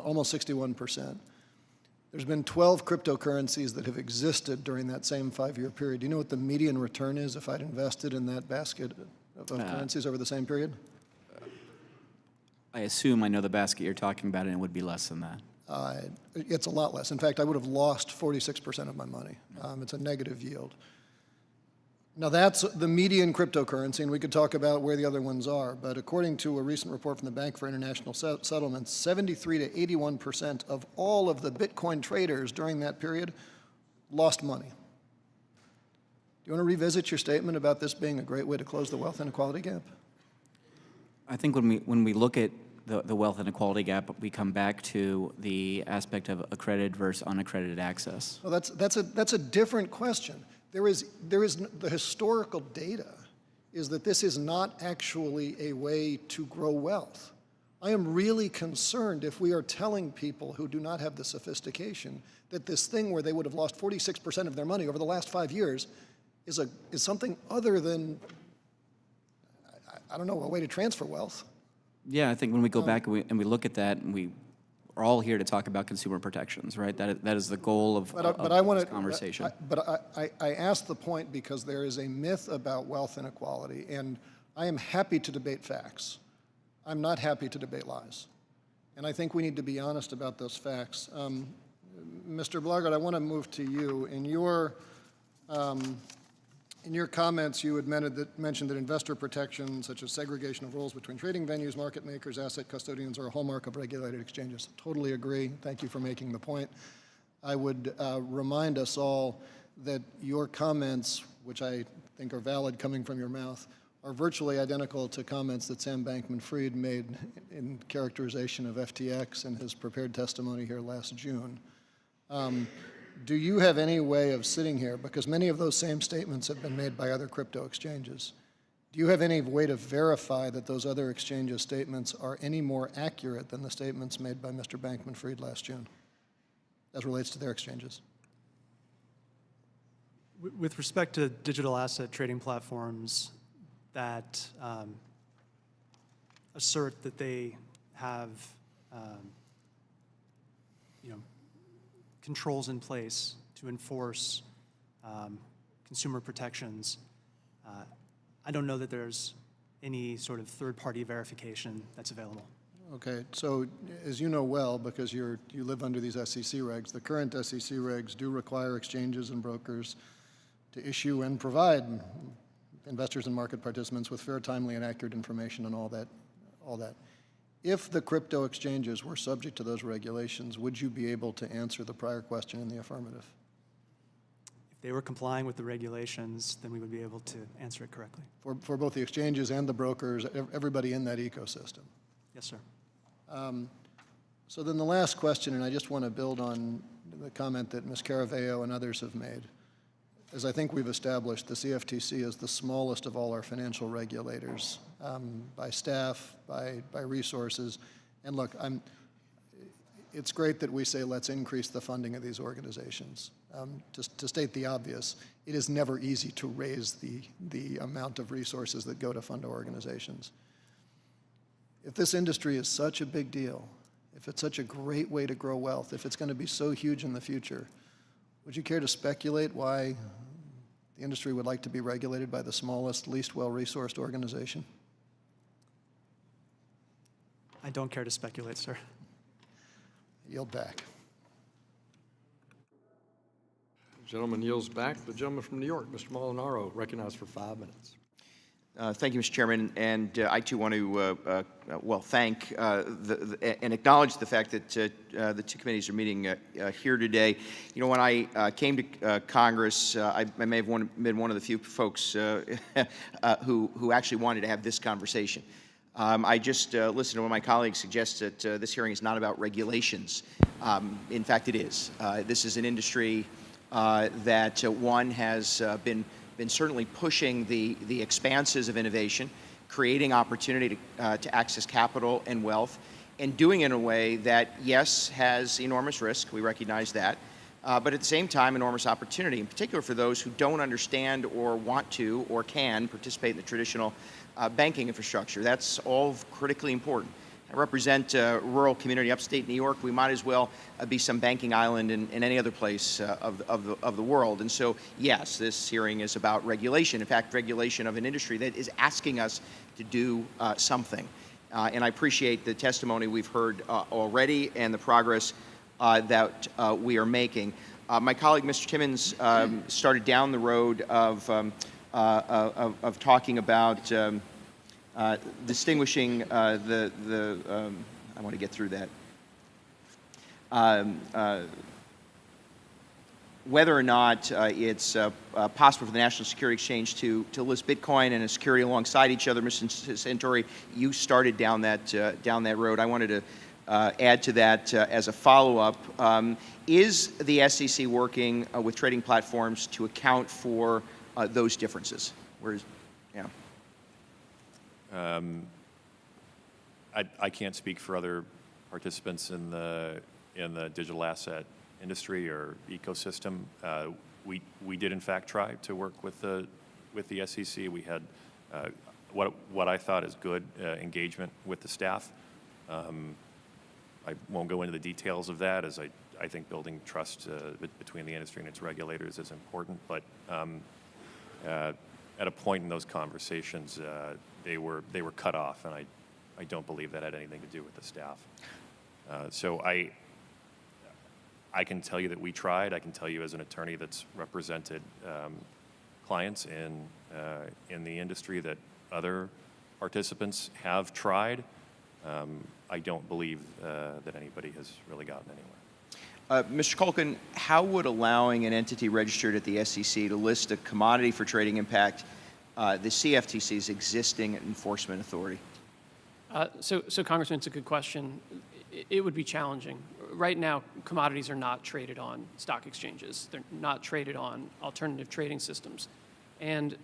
almost 61%. There's been 12 cryptocurrencies that have existed during that same 5-year period. Do you know what the median return is if I'd invested in that basket of currencies over the same period? I assume I know the basket you're talking about, and it would be less than that. It's a lot less. In fact, I would have lost 46% of my money. It's a negative yield. Now, that's the median cryptocurrency, and we could talk about where the other ones are. But according to a recent report from the Bank for International Settlements, 73 to 81% of all of the Bitcoin traders during that period lost money. Do you want to revisit your statement about this being a great way to close the wealth inequality gap? I think when we look at the wealth inequality gap, we come back to the aspect of accredited versus unaccredited access. Well, that's a different question. There is the historical data is that this is not actually a way to grow wealth. I am really concerned if we are telling people who do not have the sophistication that this thing where they would have lost 46% of their money over the last 5 years is something other than, I don't know, a way to transfer wealth. Yeah, I think when we go back and we look at that, and we are all here to talk about consumer protections, right? That is the goal of this conversation. I asked the point because there is a myth about wealth inequality, and I am happy to debate facts. I'm not happy to debate lies. And I think we need to be honest about those facts. Mr. Blodgett, I want to move to you. In your comments, you had mentioned that investor protections, such as segregation of roles between trading venues, market makers, asset custodians, are a hallmark of regulated exchanges. Totally agree. Thank you for making the point. I would remind us all that your comments, which I think are valid coming from your mouth, are virtually identical to comments that Sam Bankman-Fried made in characterization of FTX in his prepared testimony here last June. Do you have any way of sitting here, because many of those same statements have been made by other crypto exchanges, do you have any way to verify that those other exchanges' statements are any more accurate than the statements made by Mr. Bankman-Fried last June, as relates to their exchanges? With respect to digital asset trading platforms that assert that they have controls in place to enforce consumer protections, I don't know that there's any sort of third-party verification that's available. Okay, so as you know well, because you live under these SEC regs, the current SEC regs do require exchanges and brokers to issue and provide investors and market participants with fair, timely, and accurate information on all that. If the crypto exchanges were subject to those regulations, would you be able to answer the prior question in the affirmative? If they were complying with the regulations, then we would be able to answer it correctly. For both the exchanges and the brokers, everybody in that ecosystem? Yes, sir. So then the last question, and I just want to build on the comment that Ms. Caraveo and others have made. As I think we've established, the CFTC is the smallest of all our financial regulators, by staff, by resources. And look, it's great that we say let's increase the funding of these organizations. To state the obvious, it is never easy to raise the amount of resources that go to fund our organizations. If this industry is such a big deal, if it's such a great way to grow wealth, if it's going to be so huge in the future, would you care to speculate why the industry would like to be regulated by the smallest, least well-resourced organization? I don't care to speculate, sir. Yield back. The gentleman yields back. The gentleman from New York, Mr. Molinaro, recognized for 5 minutes. Thank you, Mr. Chairman, and I too want to thank and acknowledge the fact that the two committees are meeting here today. You know, when I came to Congress, I may have been one of the few folks who actually wanted to have this conversation. I just listened to one of my colleagues suggest that this hearing is not about regulations. In fact, it is. This is an industry that one has been certainly pushing the expanses of innovation, creating opportunity to access capital and wealth, and doing it in a way that, yes, has enormous risk. We recognize that. But at the same time, enormous opportunity, in particular for those who don't understand or want to or can participate in the traditional banking infrastructure. That's all critically important. I represent a rural community upstate New York. We might as well be some banking island in any other place of the world. And so, yes, this hearing is about regulation. In fact, regulation of an industry that is asking us to do something. And I appreciate the testimony we've heard already and the progress that we are making. My colleague, Mr. Timmons, started down the road of talking about distinguishing I want to get through that. Whether or not it's possible for the National Security Exchange to list Bitcoin and a security alongside each other. Mr. Santori, you started down that road. I wanted to add to that as a follow-up. Is the SEC working with trading platforms to account for those differences? I can't speak for other participants in the digital asset industry or ecosystem. We did in fact try to work with the SEC. We had what I thought is good engagement with the staff. I won't go into the details of that, as I think building trust between the industry and its regulators is important. But at a point in those conversations, they were cut off, and I don't believe that had anything to do with the staff. So I can tell you that we tried. I can tell you as an attorney that's represented clients in the industry that other participants have tried. I don't believe that anybody has really gotten anywhere. Mr. Culkin, how would allowing an entity registered at the SEC to list a commodity for trading impact the CFTC's existing enforcement authority? So Congressman, it's a good question. It would be challenging. Right now, commodities are not traded on stock exchanges. They're not traded on alternative trading systems. And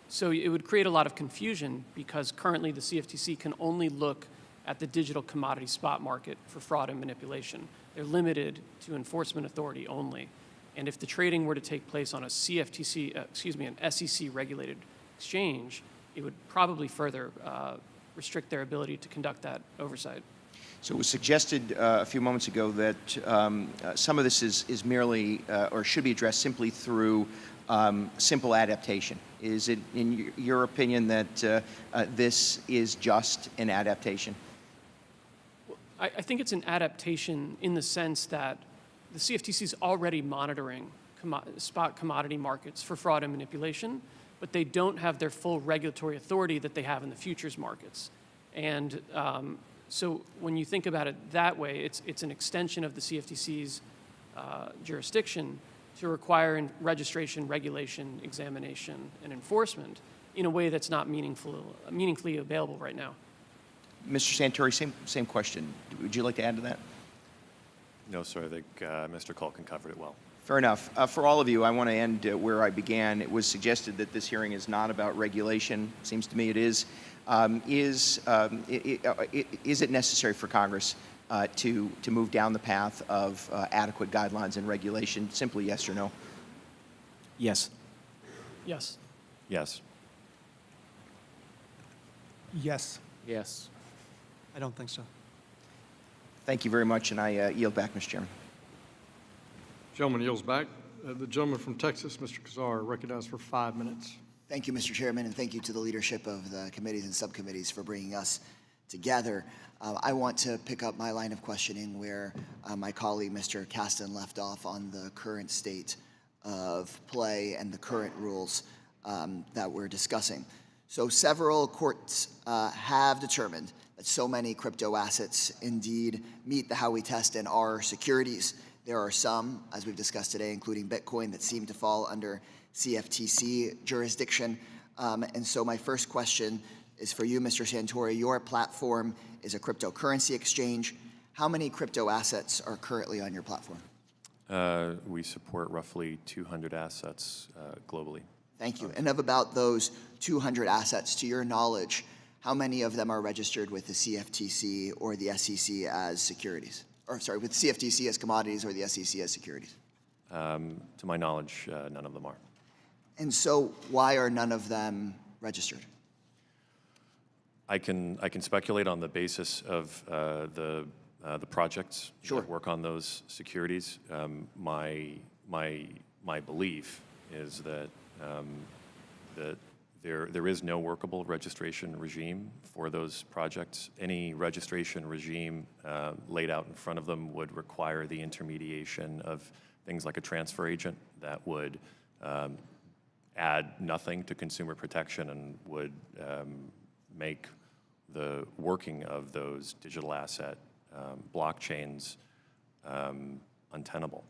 so it would create a lot of confusion because currently the CFTC can only look at the digital commodity spot market for fraud and manipulation. They're limited to enforcement authority only. And if the trading were to take place on a an SEC-regulated exchange, it would probably further restrict their ability to conduct that oversight. So it was suggested a few moments ago that some of this is merely or should be addressed simply through simple adaptation. Is it, in your opinion, that this is just an adaptation? I think it's an adaptation in the sense that the CFTC is already monitoring spot commodity markets for fraud and manipulation, but they don't have their full regulatory authority that they have in the futures markets. And so when you think about it that way, it's an extension of the CFTC's jurisdiction to require registration, regulation, examination, and enforcement in a way that's not meaningfully available right now. Mr. Santori, same question. Would you like to add to that? No, sir. I think Mr. Culkin covered it well. Fair enough. For all of you, I want to end where I began. It was suggested that this hearing is not about regulation. Seems to me it is. Is it necessary for Congress to move down the path of adequate guidelines and regulation? Simply yes or no? Yes. Yes. Yes. Yes. Yes. I don't think so. Thank you very much, and I yield back, Mr. Chairman. Gentleman yields back. The gentleman from Texas, Mr. Kazar, recognized for 5 minutes. Thank you, Mr. Chairman, and thank you to the leadership of the committees and subcommittees for bringing us together. I want to pick up my line of questioning where my colleague, Mr. Kasten, left off on the current state of play and the current rules that we're discussing. So several courts have determined that so many crypto assets indeed meet the Howey test and are securities. There are some, as we've discussed today, including Bitcoin, that seem to fall under CFTC jurisdiction. And so my first question is for you, Mr. Santori. Your platform is a cryptocurrency exchange. How many crypto assets are currently on your platform? We support roughly 200 assets globally. Thank you. And of about those 200 assets, to your knowledge, how many of them are registered with the CFTC or the SEC as securities? Or sorry, with CFTC as commodities or the SEC as securities? To my knowledge, none of them are. And so why are none of them registered? I can speculate on the basis of the projects that work on those securities. My belief is that that there is no workable registration regime for those projects. Any registration regime laid out in front of them would require the intermediation of things like a transfer agent that would add nothing to consumer protection and would make the working of those digital asset blockchains untenable.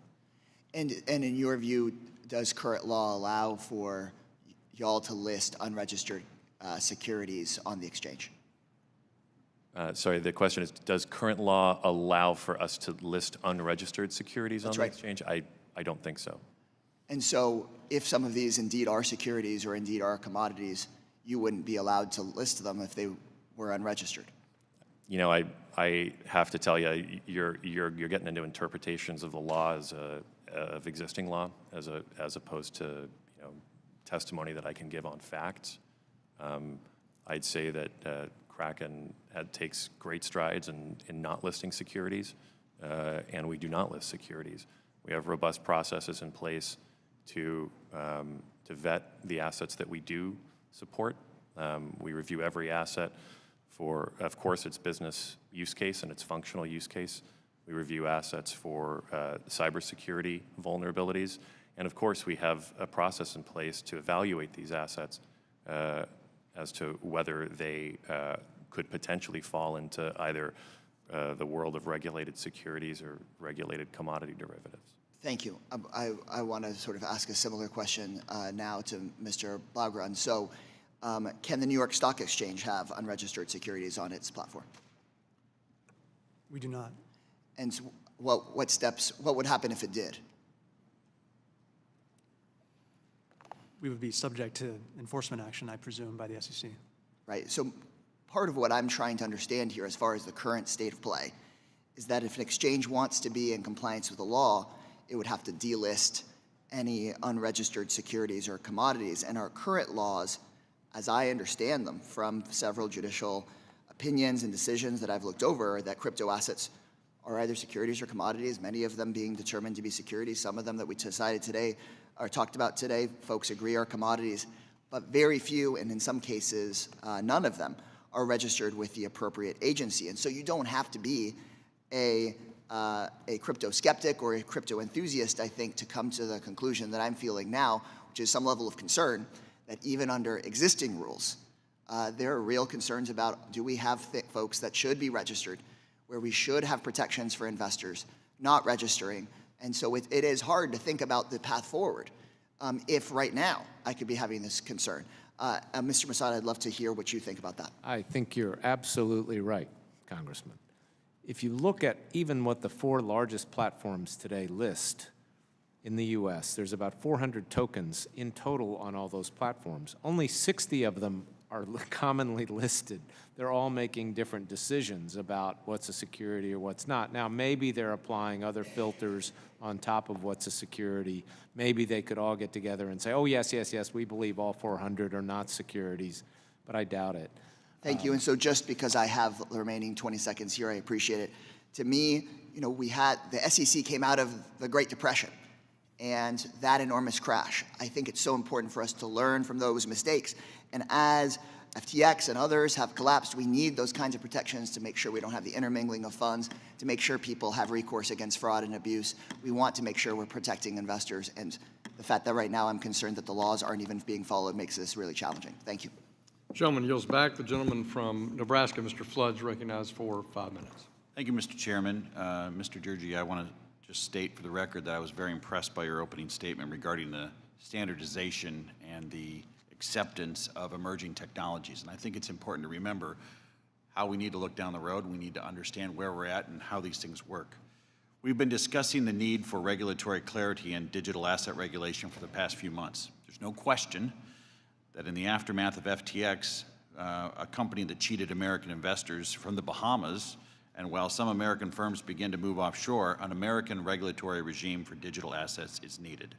And in your view, does current law allow for y'all to list unregistered securities on the exchange? Sorry, the question is, does current law allow for us to list unregistered securities on the exchange? I don't think so. And so if some of these indeed are securities or indeed are commodities, you wouldn't be allowed to list them if they were unregistered? You know, I have to tell you, you're getting into interpretations of the law of existing law as opposed to testimony that I can give on facts. I'd say that Kraken takes great strides in not listing securities, and we do not list securities. We have robust processes in place to vet the assets that we do support. We review every asset for, of course, its business use case and its functional use case. We review assets for cybersecurity vulnerabilities. And of course, we have a process in place to evaluate these assets as to whether they could potentially fall into either the world of regulated securities or regulated commodity derivatives. Thank you. I want to sort of ask a similar question now to Mr. Blaugrund. So can the New York Stock Exchange have unregistered securities on its platform? We do not. And so what would happen if it did? We would be subject to enforcement action, I presume, by the SEC. Right. So part of what I'm trying to understand here as far as the current state of play is that if an exchange wants to be in compliance with the law, it would have to delist any unregistered securities or commodities. And our current laws, as I understand them from several judicial opinions and decisions that I've looked over, are that crypto assets are either securities or commodities, many of them being determined to be securities. Some of them that we decided today or talked about today, folks agree are commodities, but very few, and in some cases, none of them are registered with the appropriate agency. And so you don't have to be a crypto skeptic or a crypto enthusiast, I think, to come to the conclusion that I'm feeling now, which is some level of concern that even under existing rules, there are real concerns about, do we have folks that should be registered, where we should have protections for investors not registering. And so it is hard to think about the path forward if right now I could be having this concern. Mr. Masada, I'd love to hear what you think about that. I think you're absolutely right, Congressman. If you look at even what the 4 largest platforms today list in the U.S., there's about 400 tokens in total on all those platforms. Only 60 of them are commonly listed. They're all making different decisions about what's a security or what's not. Now, maybe they're applying other filters on top of what's a security. Maybe they could all get together and say, oh, yes, yes, yes, we believe all 400 are not securities, but I doubt it. Thank you. And so just because I have the remaining 20 seconds here, I appreciate it. To me, we had, the SEC came out of the Great Depression and that enormous crash. I think it's so important for us to learn from those mistakes. And as FTX and others have collapsed, we need those kinds of protections to make sure we don't have the intermingling of funds, to make sure people have recourse against fraud and abuse. We want to make sure we're protecting investors. And the fact that right now I'm concerned that the laws aren't even being followed makes this really challenging. Thank you. Gentleman yields back. The gentleman from Nebraska, Mr. Flood's recognized for 5 minutes. Thank you, Mr. Chairman. Mr. Durgee, I want to just state for the record that I was very impressed by your opening statement regarding the standardization and the acceptance of emerging technologies. And I think it's important to remember how we need to look down the road. We need to understand where we're at and how these things work. We've been discussing the need for regulatory clarity and digital asset regulation for the past few months. There's no question that in the aftermath of FTX, a company that cheated American investors from the Bahamas, and while some American firms begin to move offshore, an American regulatory regime for digital assets is needed.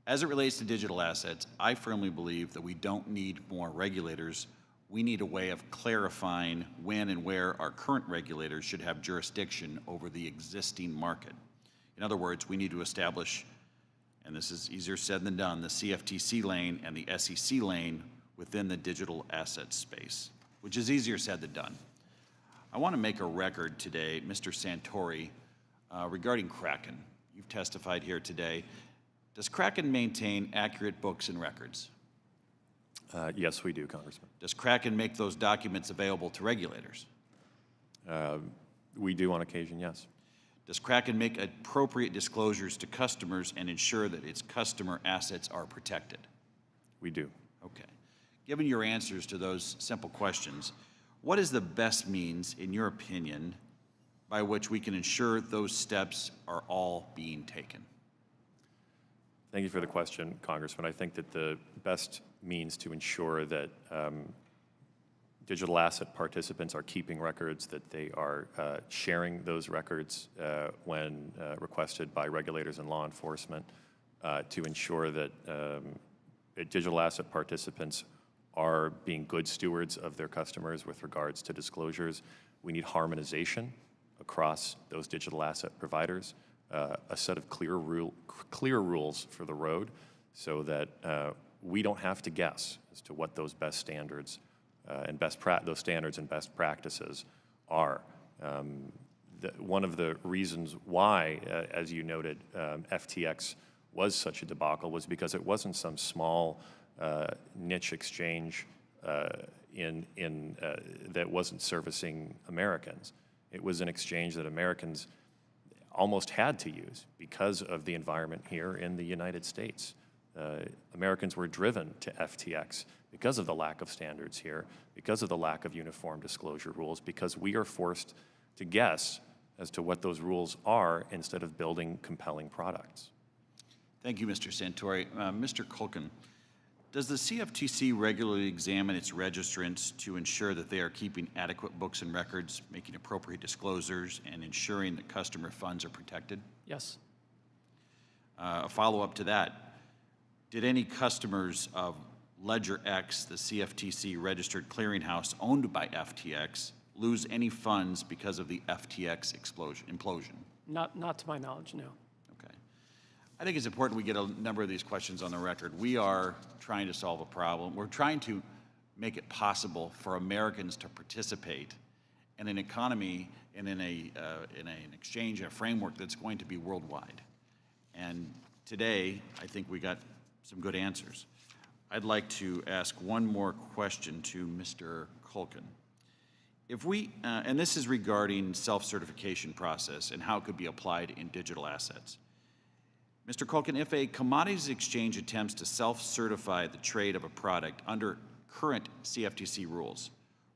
As it relates to digital assets, I firmly believe that we don't need more regulators. We need a way of clarifying when and where our current regulators should have jurisdiction over the existing market. In other words, we need to establish, and this is easier said than done, the CFTC lane and the SEC lane within the digital asset space, which is easier said than done. I want to make a record today, Mr. Santori, regarding Kraken. You've testified here today. Does Kraken maintain accurate books and records? Yes, we do, Congressman. Does Kraken make those documents available to regulators? We do on occasion, yes. Does Kraken make appropriate disclosures to customers and ensure that its customer assets are protected? We do. Okay. Given your answers to those simple questions, what is the best means, in your opinion, by which we can ensure those steps are all being taken? Thank you for the question, Congressman. I think that the best means to ensure that digital asset participants are keeping records, that they are sharing those records when requested by regulators and law enforcement, to ensure that digital asset participants are being good stewards of their customers with regards to disclosures. We need harmonization across those digital asset providers, a set of clear rules for the road so that we don't have to guess as to what those best standards and those standards and best practices are. One of the reasons why, as you noted, FTX was such a debacle was because it wasn't some small niche exchange that wasn't servicing Americans. It was an exchange that Americans almost had to use because of the environment here in the United States. Americans were driven to FTX because of the lack of standards here, because of the lack of uniform disclosure rules, because we are forced to guess as to what those rules are instead of building compelling products. Thank you, Mr. Santori. Mr. Culkin, does the CFTC regularly examine its registrants to ensure that they are keeping adequate books and records, making appropriate disclosures, and ensuring that customer funds are protected? Yes. A follow-up to that, did any customers of LedgerX, the CFTC registered clearinghouse owned by FTX, lose any funds because of the FTX implosion? Not to my knowledge, no. I think it's important we get a number of these questions on the record. We are trying to solve a problem. We're trying to make it possible for Americans to participate in an economy and in an exchange, a framework that's going to be worldwide. And today, I think we got some good answers. I'd like to ask one more question to Mr. Culkin. If we, and this is regarding self-certification process and how it could be applied in digital assets. Mr. Culkin, if a commodities exchange attempts to self-certify the trade of a product under current CFTC rules,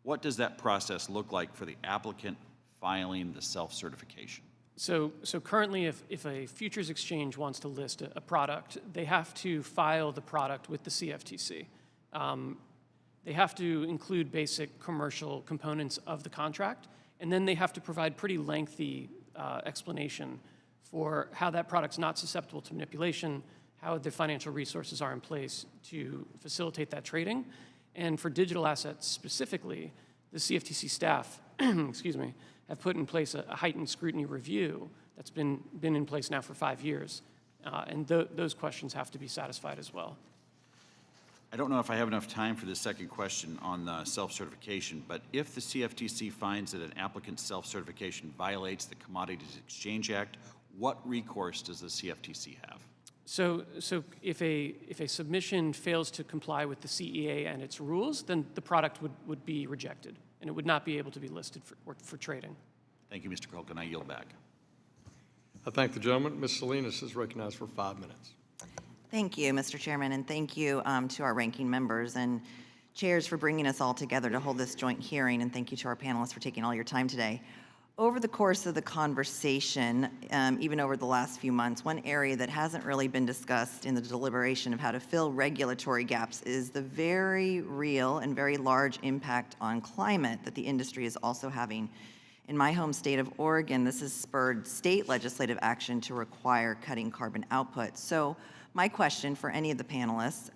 what does that process look like for the applicant filing the self-certification? So currently, if a futures exchange wants to list a product, they have to file the product with the CFTC. They have to include basic commercial components of the contract, and then they have to provide pretty lengthy explanation for how that product's not susceptible to manipulation, how the financial resources are in place to facilitate that trading. And for digital assets specifically, the CFTC staff, excuse me, have put in place a heightened scrutiny review that's been in place now for 5 years. And those questions have to be satisfied as well. I don't know if I have enough time for this second question on self-certification, but if the CFTC finds that an applicant's self-certification violates the Commodities Exchange Act, what recourse does the CFTC have? So if a submission fails to comply with the CEA and its rules, then the product would be rejected, and it would not be able to be listed for trading. Thank you, Mr. Culkin. I yield back. I thank the gentleman. Ms. Salinas is recognized for 5 minutes. Thank you, Mr. Chairman, and thank you to our ranking members and chairs for bringing us all together to hold this joint hearing, and thank you to our panelists for taking all your time today. Over the course of the conversation, even over the last few months, one area that hasn't really been discussed in the deliberation of how to fill regulatory gaps is the very real and very large impact on climate that the industry is also having. In my home state of Oregon, this has spurred state legislative action to require cutting carbon output. So my question for any of the panelists,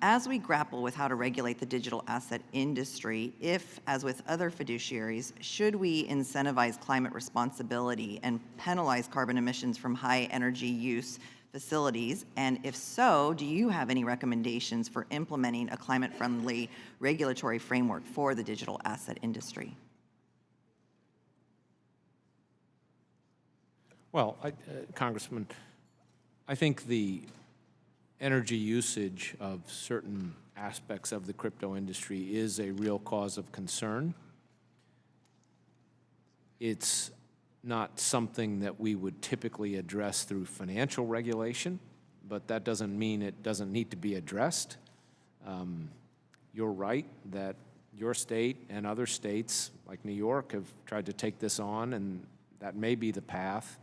as we grapple with how to regulate the digital asset industry, if, as with other fiduciaries, should we incentivize climate responsibility and penalize carbon emissions from high energy use facilities? And if so, do you have any recommendations for implementing a climate-friendly regulatory framework for the digital asset industry? Well, Congressman, I think the energy usage of certain aspects of the crypto industry is a real cause of concern. It's not something that we would typically address through financial regulation, but that doesn't mean it doesn't need to be addressed. You're right that your state and other states, like New York, have tried to take this on, and that may be the path.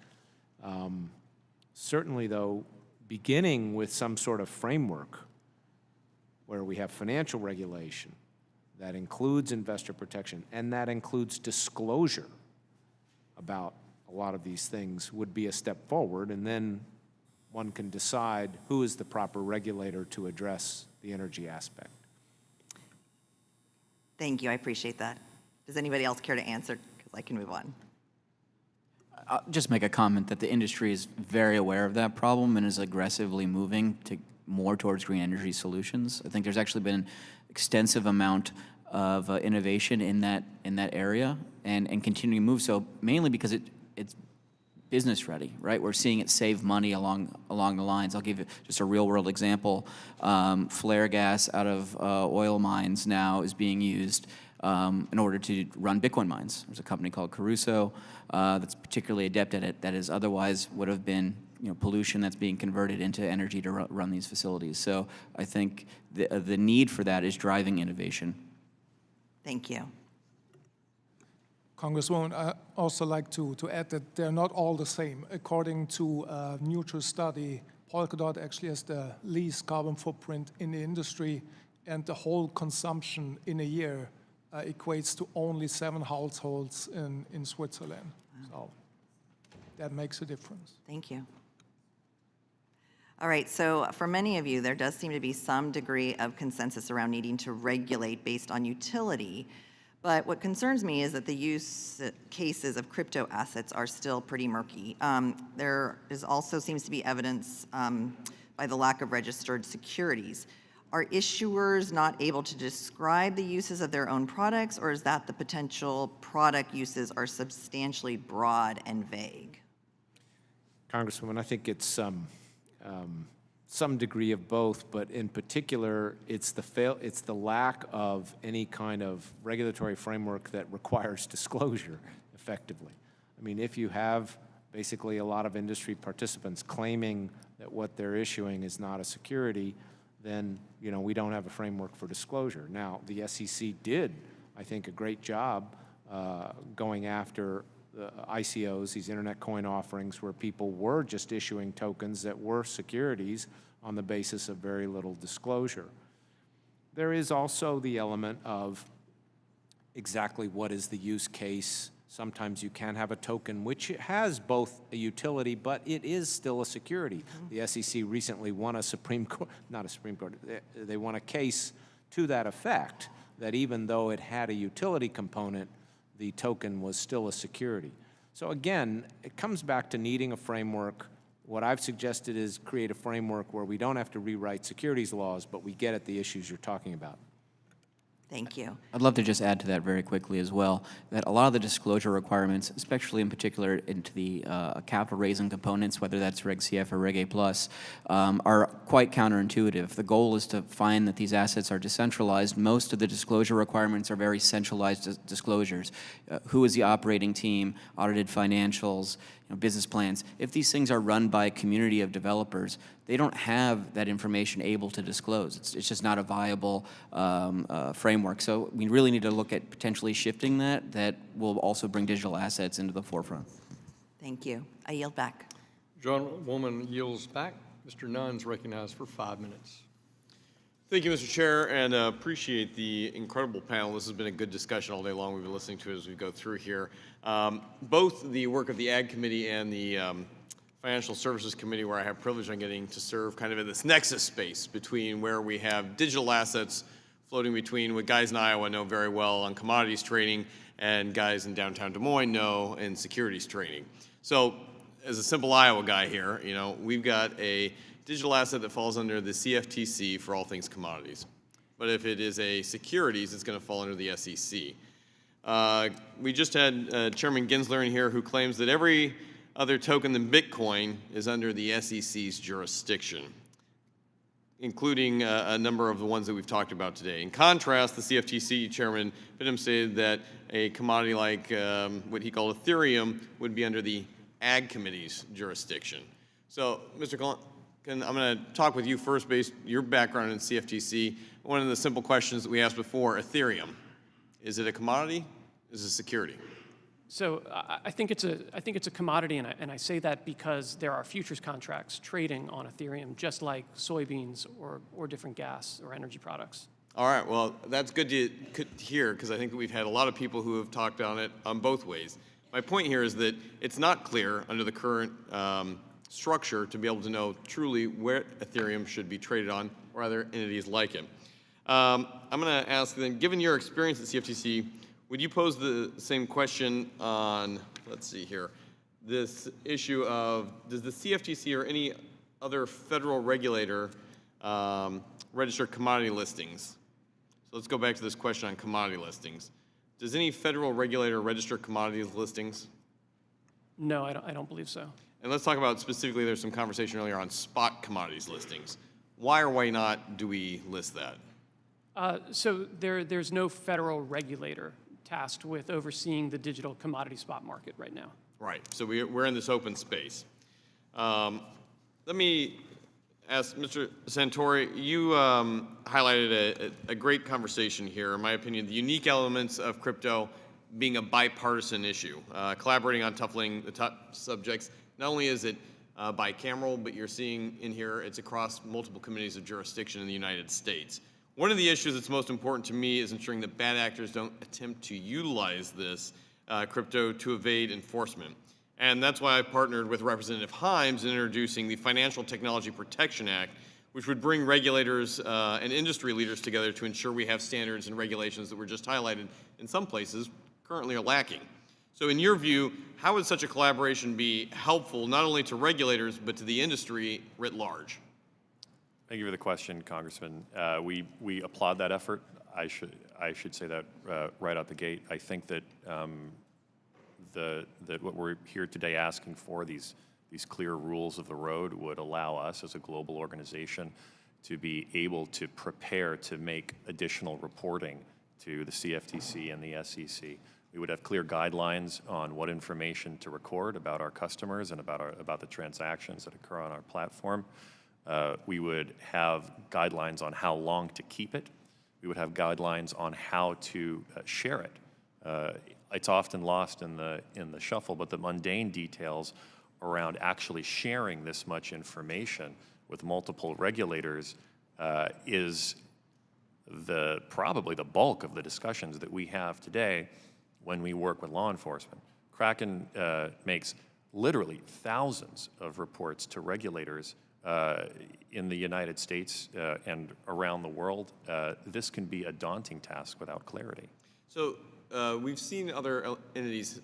Certainly, though, beginning with some sort of framework where we have financial regulation that includes investor protection and that includes disclosure about a lot of these things would be a step forward, and then one can decide who is the proper regulator to address the energy aspect. Thank you, I appreciate that. Does anybody else care to answer? Because I can move on. I'll just make a comment that the industry is very aware of that problem and is aggressively moving to more towards green energy solutions. I think there's actually been an extensive amount of innovation in that area and continuing to move so, mainly because it's business ready, right? We're seeing it save money along the lines. I'll give you just a real world example. Flare gas out of oil mines now is being used in order to run Bitcoin mines. There's a company called Caruso that's particularly adept at it that is otherwise would have been pollution that's being converted into energy to run these facilities. So I think the need for that is driving innovation. Thank you. Congresswoman, I also like to add that they're not all the same. According to a mutual study, Polkadot actually has the least carbon footprint in the industry, and the whole consumption in a year equates to only 7 households in Switzerland. So that makes a difference. Thank you. All right, so for many of you, there does seem to be some degree of consensus around needing to regulate based on utility. But what concerns me is that the use cases of crypto assets are still pretty murky. There is also seems to be evidence by the lack of registered securities. Are issuers not able to describe the uses of their own products, or is that the potential product uses are substantially broad and vague? Congresswoman, I think it's some degree of both, but in particular, it's the lack of any kind of regulatory framework that requires disclosure effectively. I mean, if you have basically a lot of industry participants claiming that what they're issuing is not a security, then we don't have a framework for disclosure. Now, the SEC did, I think, a great job going after the ICOs, these internet coin offerings, where people were just issuing tokens that were securities on the basis of very little disclosure. There is also the element of exactly what is the use case. Sometimes you can have a token which has both a utility, but it is still a security. The SEC recently won a they won a case to that effect, that even though it had a utility component, the token was still a security. So again, it comes back to needing a framework. What I've suggested is create a framework where we don't have to rewrite securities laws, but we get at the issues you're talking about. Thank you. I'd love to just add to that very quickly as well, that a lot of the disclosure requirements, especially in particular into the capital raising components, whether that's Reg CF or Reg A+, are quite counterintuitive. The goal is to find that these assets are decentralized. Most of the disclosure requirements are very centralized disclosures. Who is the operating team, audited financials, business plans. If these things are run by a community of developers, they don't have that information able to disclose. It's just not a viable framework. So we really need to look at potentially shifting that. That will also bring digital assets into the forefront. Thank you. I yield back. Gentlewoman yields back. Mr. Nunn's recognized for 5 minutes. Thank you, Mr. Chair, and appreciate the incredible panel. This has been a good discussion all day long. We've been listening to it as we go through here. Both the work of the Ag Committee and the Financial Services Committee, where I have privilege on getting to serve kind of in this nexus space between where we have digital assets floating between what guys in Iowa know very well on commodities trading and guys in downtown Des Moines know in securities trading. So as a simple Iowa guy here, we've got a digital asset that falls under the CFTC for all things commodities. But if it is a securities, it's going to fall under the SEC. We just had Chairman Gensler in here who claims that every other token than Bitcoin is under the SEC's jurisdiction, including a number of the ones that we've talked about today. In contrast, the CFTC Chairman Bidham stated that a commodity like what he called Ethereum would be under the Ag Committee's jurisdiction. So, Mr. Cullen, I'm going to talk with you first, based your background in CFTC. One of the simple questions that we asked before: Ethereum, is it a commodity? Is it a security? So I think it's a commodity, and I say that because there are futures contracts trading on Ethereum, just like soybeans or different gas or energy products. All right. Well, that's good to hear, because I think that we've had a lot of people who have talked on it on both ways. My point here is that it's not clear under the current structure to be able to know truly where Ethereum should be traded on, or other entities like it. I'm going to ask then, given your experience at CFTC, would you pose the same question on, let's see here, this issue of, does the CFTC or any other federal regulator register commodity listings? So let's go back to this question on commodity listings. Does any federal regulator register commodities listings? No, I don't believe so. And let's talk about specifically, there's some conversation earlier on spot commodities listings. Why or why not do we list that? So there's no federal regulator tasked with overseeing the digital commodity spot market right now. Right, so we're in this open space. Let me ask Mr. Santori, you highlighted a great conversation here, in my opinion, the unique elements of crypto being a bipartisan issue, collaborating on tough subjects. Not only is it bicameral, but you're seeing in here it's across multiple committees of jurisdiction in the United States. One of the issues that's most important to me is ensuring that bad actors don't attempt to utilize this crypto to evade enforcement. And that's why I partnered with Representative Himes in introducing the Financial Technology Protection Act, which would bring regulators and industry leaders together to ensure we have standards and regulations that were just highlighted in some places currently are lacking. So in your view, how would such a collaboration be helpful not only to regulators but to the industry writ large? Thank you for the question, Congressman. We applaud that effort. I should say that right out the gate. I think that that what we're here today asking for, these clear rules of the road, would allow us as a global organization to be able to prepare to make additional reporting to the CFTC and the SEC. We would have clear guidelines on what information to record about our customers and about the transactions that occur on our platform. We would have guidelines on how long to keep it. We would have guidelines on how to share it. It's often lost in the shuffle, but the mundane details around actually sharing this much information with multiple regulators is probably the bulk of the discussions that we have today when we work with law enforcement. Kraken makes literally thousands of reports to regulators in the United States and around the world. This can be a daunting task without clarity. So we've seen other entities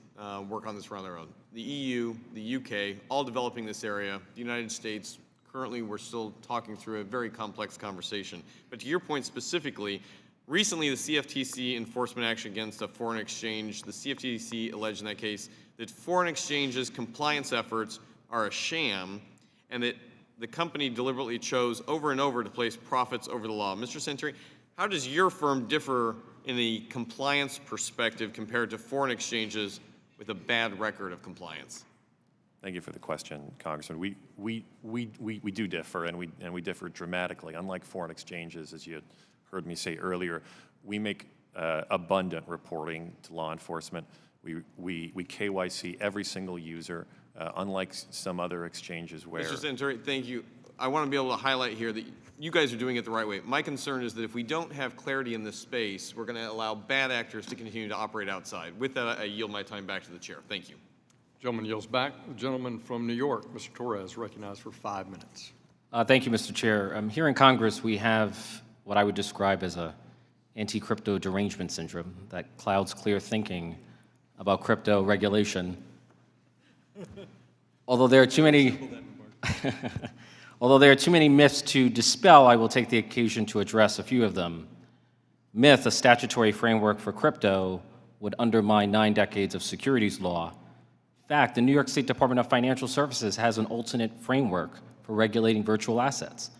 work on this around their own. The EU, the UK, all developing this area. The United States, currently we're still talking through a very complex conversation. But to your point specifically, recently the CFTC enforcement action against a foreign exchange, the CFTC alleged in that case that foreign exchanges' compliance efforts are a sham and that the company deliberately chose over and over to place profits over the law. Mr. Santori, how does your firm differ in the compliance perspective compared to foreign exchanges with a bad record of compliance? Thank you for the question, Congressman. We do differ, and we differ dramatically. Unlike foreign exchanges, as you heard me say earlier, we make abundant reporting to law enforcement. We KYC every single user, unlike some other exchanges where... Mr. Santori, thank you. I want to be able to highlight here that you guys are doing it the right way. My concern is that if we don't have clarity in this space, we're going to allow bad actors to continue to operate outside. With that, I yield my time back to the chair. Thank you. Gentleman yields back. The gentleman from New York, Mr. Torres, recognized for 5 minutes. Thank you, Mr. Chair. Here in Congress, we have what I would describe as a anti-crypto derangement syndrome that clouds clear thinking about crypto regulation. Although there are too many myths to dispel, I will take the occasion to address a few of them. Myth, a statutory framework for crypto, would undermine 9 decades of securities law. Fact, the New York State Department of Financial Services has an alternate framework for regulating virtual assets.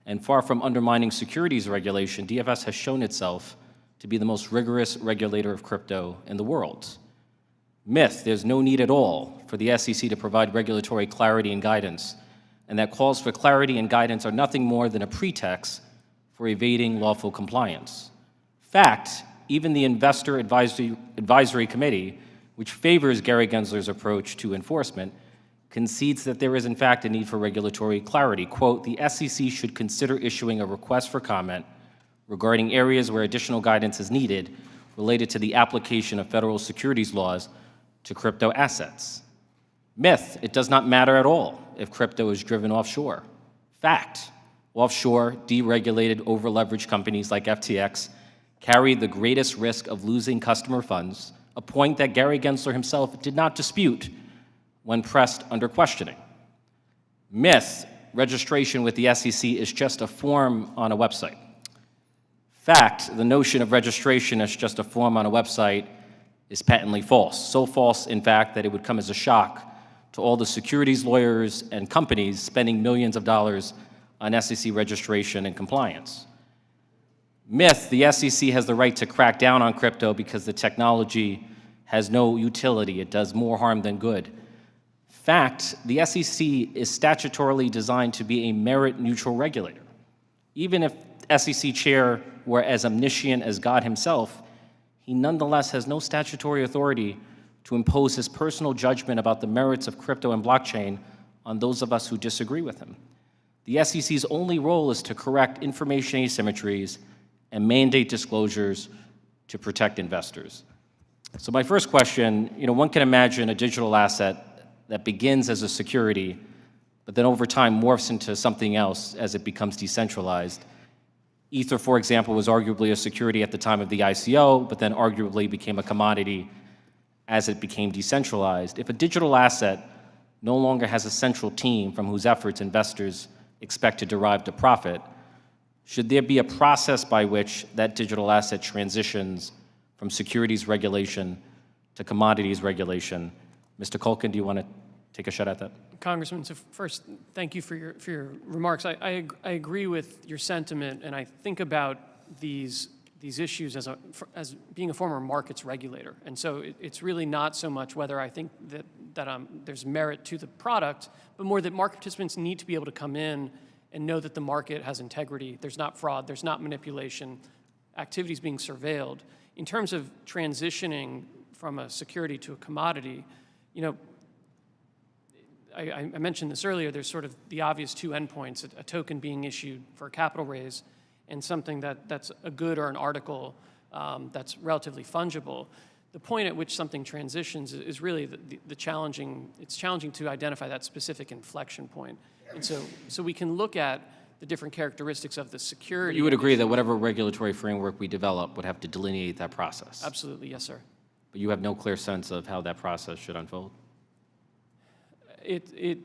And far from undermining securities regulation, DFS has shown itself to be the most rigorous regulator of crypto in the world. Myth, there's no need at all for the SEC to provide regulatory clarity and guidance, and that calls for clarity and guidance are nothing more than a pretext for evading lawful compliance. Fact, even the Investor Advisory Committee, which favors Gary Gensler's approach to enforcement, concedes that there is in fact a need for regulatory clarity. Quote, the SEC should consider issuing a request for comment regarding areas where additional guidance is needed related to the application of federal securities laws to crypto assets. Myth, it does not matter at all if crypto is driven offshore. Fact, offshore, deregulated, over-leveraged companies like FTX carry the greatest risk of losing customer funds, a point that Gary Gensler himself did not dispute when pressed under questioning. Myth, registration with the SEC is just a form on a website. Fact, the notion of registration as just a form on a website is patently false. So false, in fact, that it would come as a shock to all the securities lawyers and companies spending millions of dollars on SEC registration and compliance. Myth, the SEC has the right to crack down on crypto because the technology has no utility. It does more harm than good. Fact, the SEC is statutorily designed to be a merit-neutral regulator. Even if SEC chair were as omniscient as God himself, he nonetheless has no statutory authority to impose his personal judgment about the merits of crypto and blockchain on those of us who disagree with him. The SEC's only role is to correct information asymmetries and mandate disclosures to protect investors. So my first question, one can imagine a digital asset that begins as a security, but then over time morphs into something else as it becomes decentralized. Ether, for example, was arguably a security at the time of the ICO, but then arguably became a commodity as it became decentralized. If a digital asset no longer has a central team from whose efforts investors expect to derive the profit, should there be a process by which that digital asset transitions from securities regulation to commodities regulation? Mr. Culkin, do you want to take a shot at that? Congressman, so first, thank you for your remarks. I agree with your sentiment, and I think about these issues as being a former markets regulator. And so it's really not so much whether I think that there's merit to the product, but more that market participants need to be able to come in and know that the market has integrity, there's not fraud, there's not manipulation, activities being surveilled. In terms of transitioning from a security to a commodity, I mentioned this earlier, there's sort of the obvious two endpoints, a token being issued for a capital raise and something that's a good or an article that's relatively fungible. The point at which something transitions is really it's challenging to identify that specific inflection point. And so we can look at the different characteristics of the security. You would agree that whatever regulatory framework we develop would have to delineate that process? Absolutely, yes, sir. But you have no clear sense of how that process should unfold? It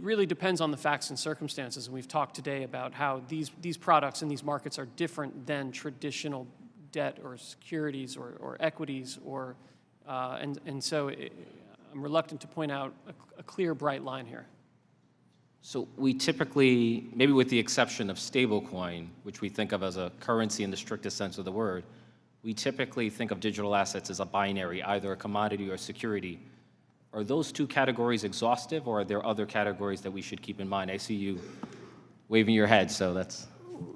really depends on the facts and circumstances, and we've talked today about how these products and these markets are different than traditional debt or securities or equities, and so I'm reluctant to point out a clear, bright line here. So we typically, maybe with the exception of stablecoin, which we think of as a currency in the strictest sense of the word, we typically think of digital assets as a binary, either a commodity or a security. are those two categories exhaustive, or are there other categories that we should keep in mind? I see you waving your head, so that's...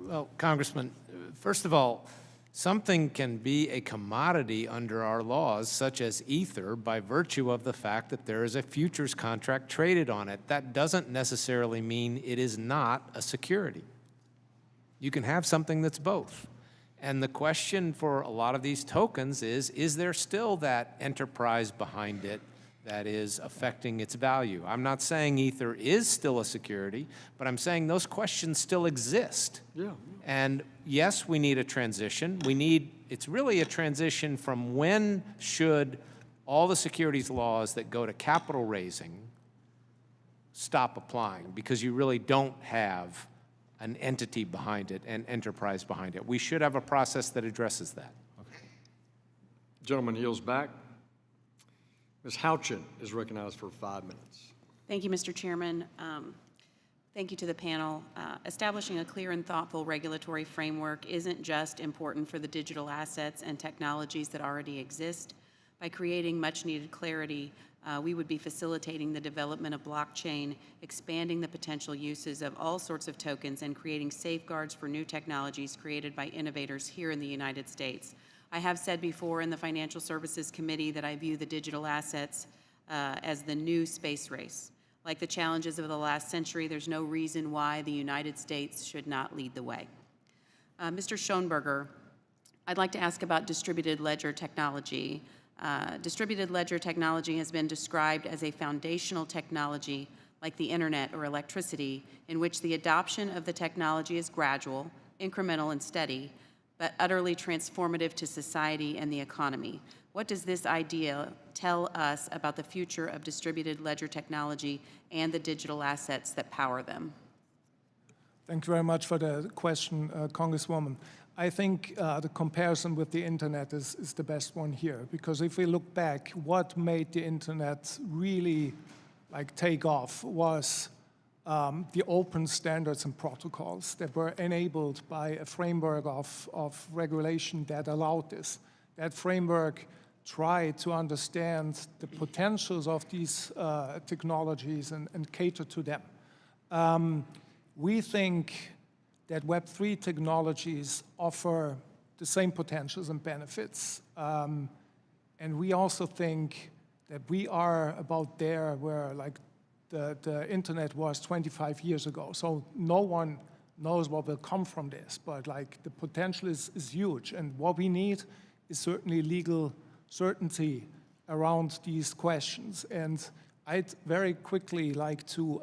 Well, Congressman, first of all, something can be a commodity under our laws, such as ether, by virtue of the fact that there is a futures contract traded on it. That doesn't necessarily mean it is not a security. You can have something that's both. And the question for a lot of these tokens is there still that enterprise behind it that is affecting its value? I'm not saying ether is still a security, but I'm saying those questions still exist. Yeah. And yes, we need a transition. It's really a transition from when should all the securities laws that go to capital raising stop applying, because you really don't have an entity behind it, an enterprise behind it. We should have a process that addresses that. Gentleman yields back. Ms. Houchin is recognized for 5 minutes. Thank you, Mr. Chairman. Thank you to the panel. Establishing a clear and thoughtful regulatory framework isn't just important for the digital assets and technologies that already exist. By creating much-needed clarity, we would be facilitating the development of blockchain, expanding the potential uses of all sorts of tokens, and creating safeguards for new technologies created by innovators here in the United States. I have said before in the Financial Services Committee that I view the digital assets as the new space race. Like the challenges of the last century, there's no reason why the United States should not lead the way. Mr. Schoenberger, I'd like to ask about distributed ledger technology. Distributed ledger technology has been described as a foundational technology like the internet or electricity, in which the adoption of the technology is gradual, incremental, and steady, but utterly transformative to society and the economy. What does this idea tell us about the future of distributed ledger technology and the digital assets that power them? Thank you very much for the question, Congresswoman. I think the comparison with the internet is the best one here, because if we look back, what made the internet really take off was the open standards and protocols that were enabled by a framework of regulation that allowed this. That framework tried to understand the potentials of these technologies and cater to them. We think that Web3 technologies offer the same potentials and benefits. And we also think that we are about there where the internet was 25 years ago. So no one knows what will come from this, but the potential is huge. And what we need is certainly legal certainty around these questions. And I'd very quickly like to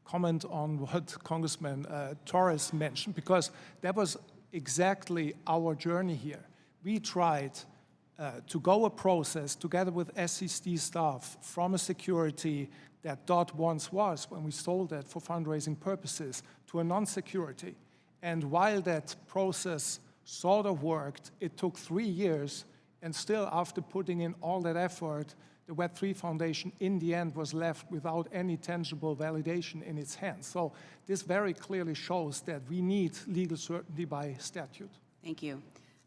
comment on what Congressman Torres mentioned, because that was exactly our journey here. We tried to go a process together with SEC staff from a security that DOT once was when we sold it for fundraising purposes to a non-security. And while that process sort of worked, it took 3 years, and still after putting in all that effort, the Web3 Foundation in the end was left without any tangible validation in its hands. So this very clearly shows that we need legal certainty by statute. Thank you.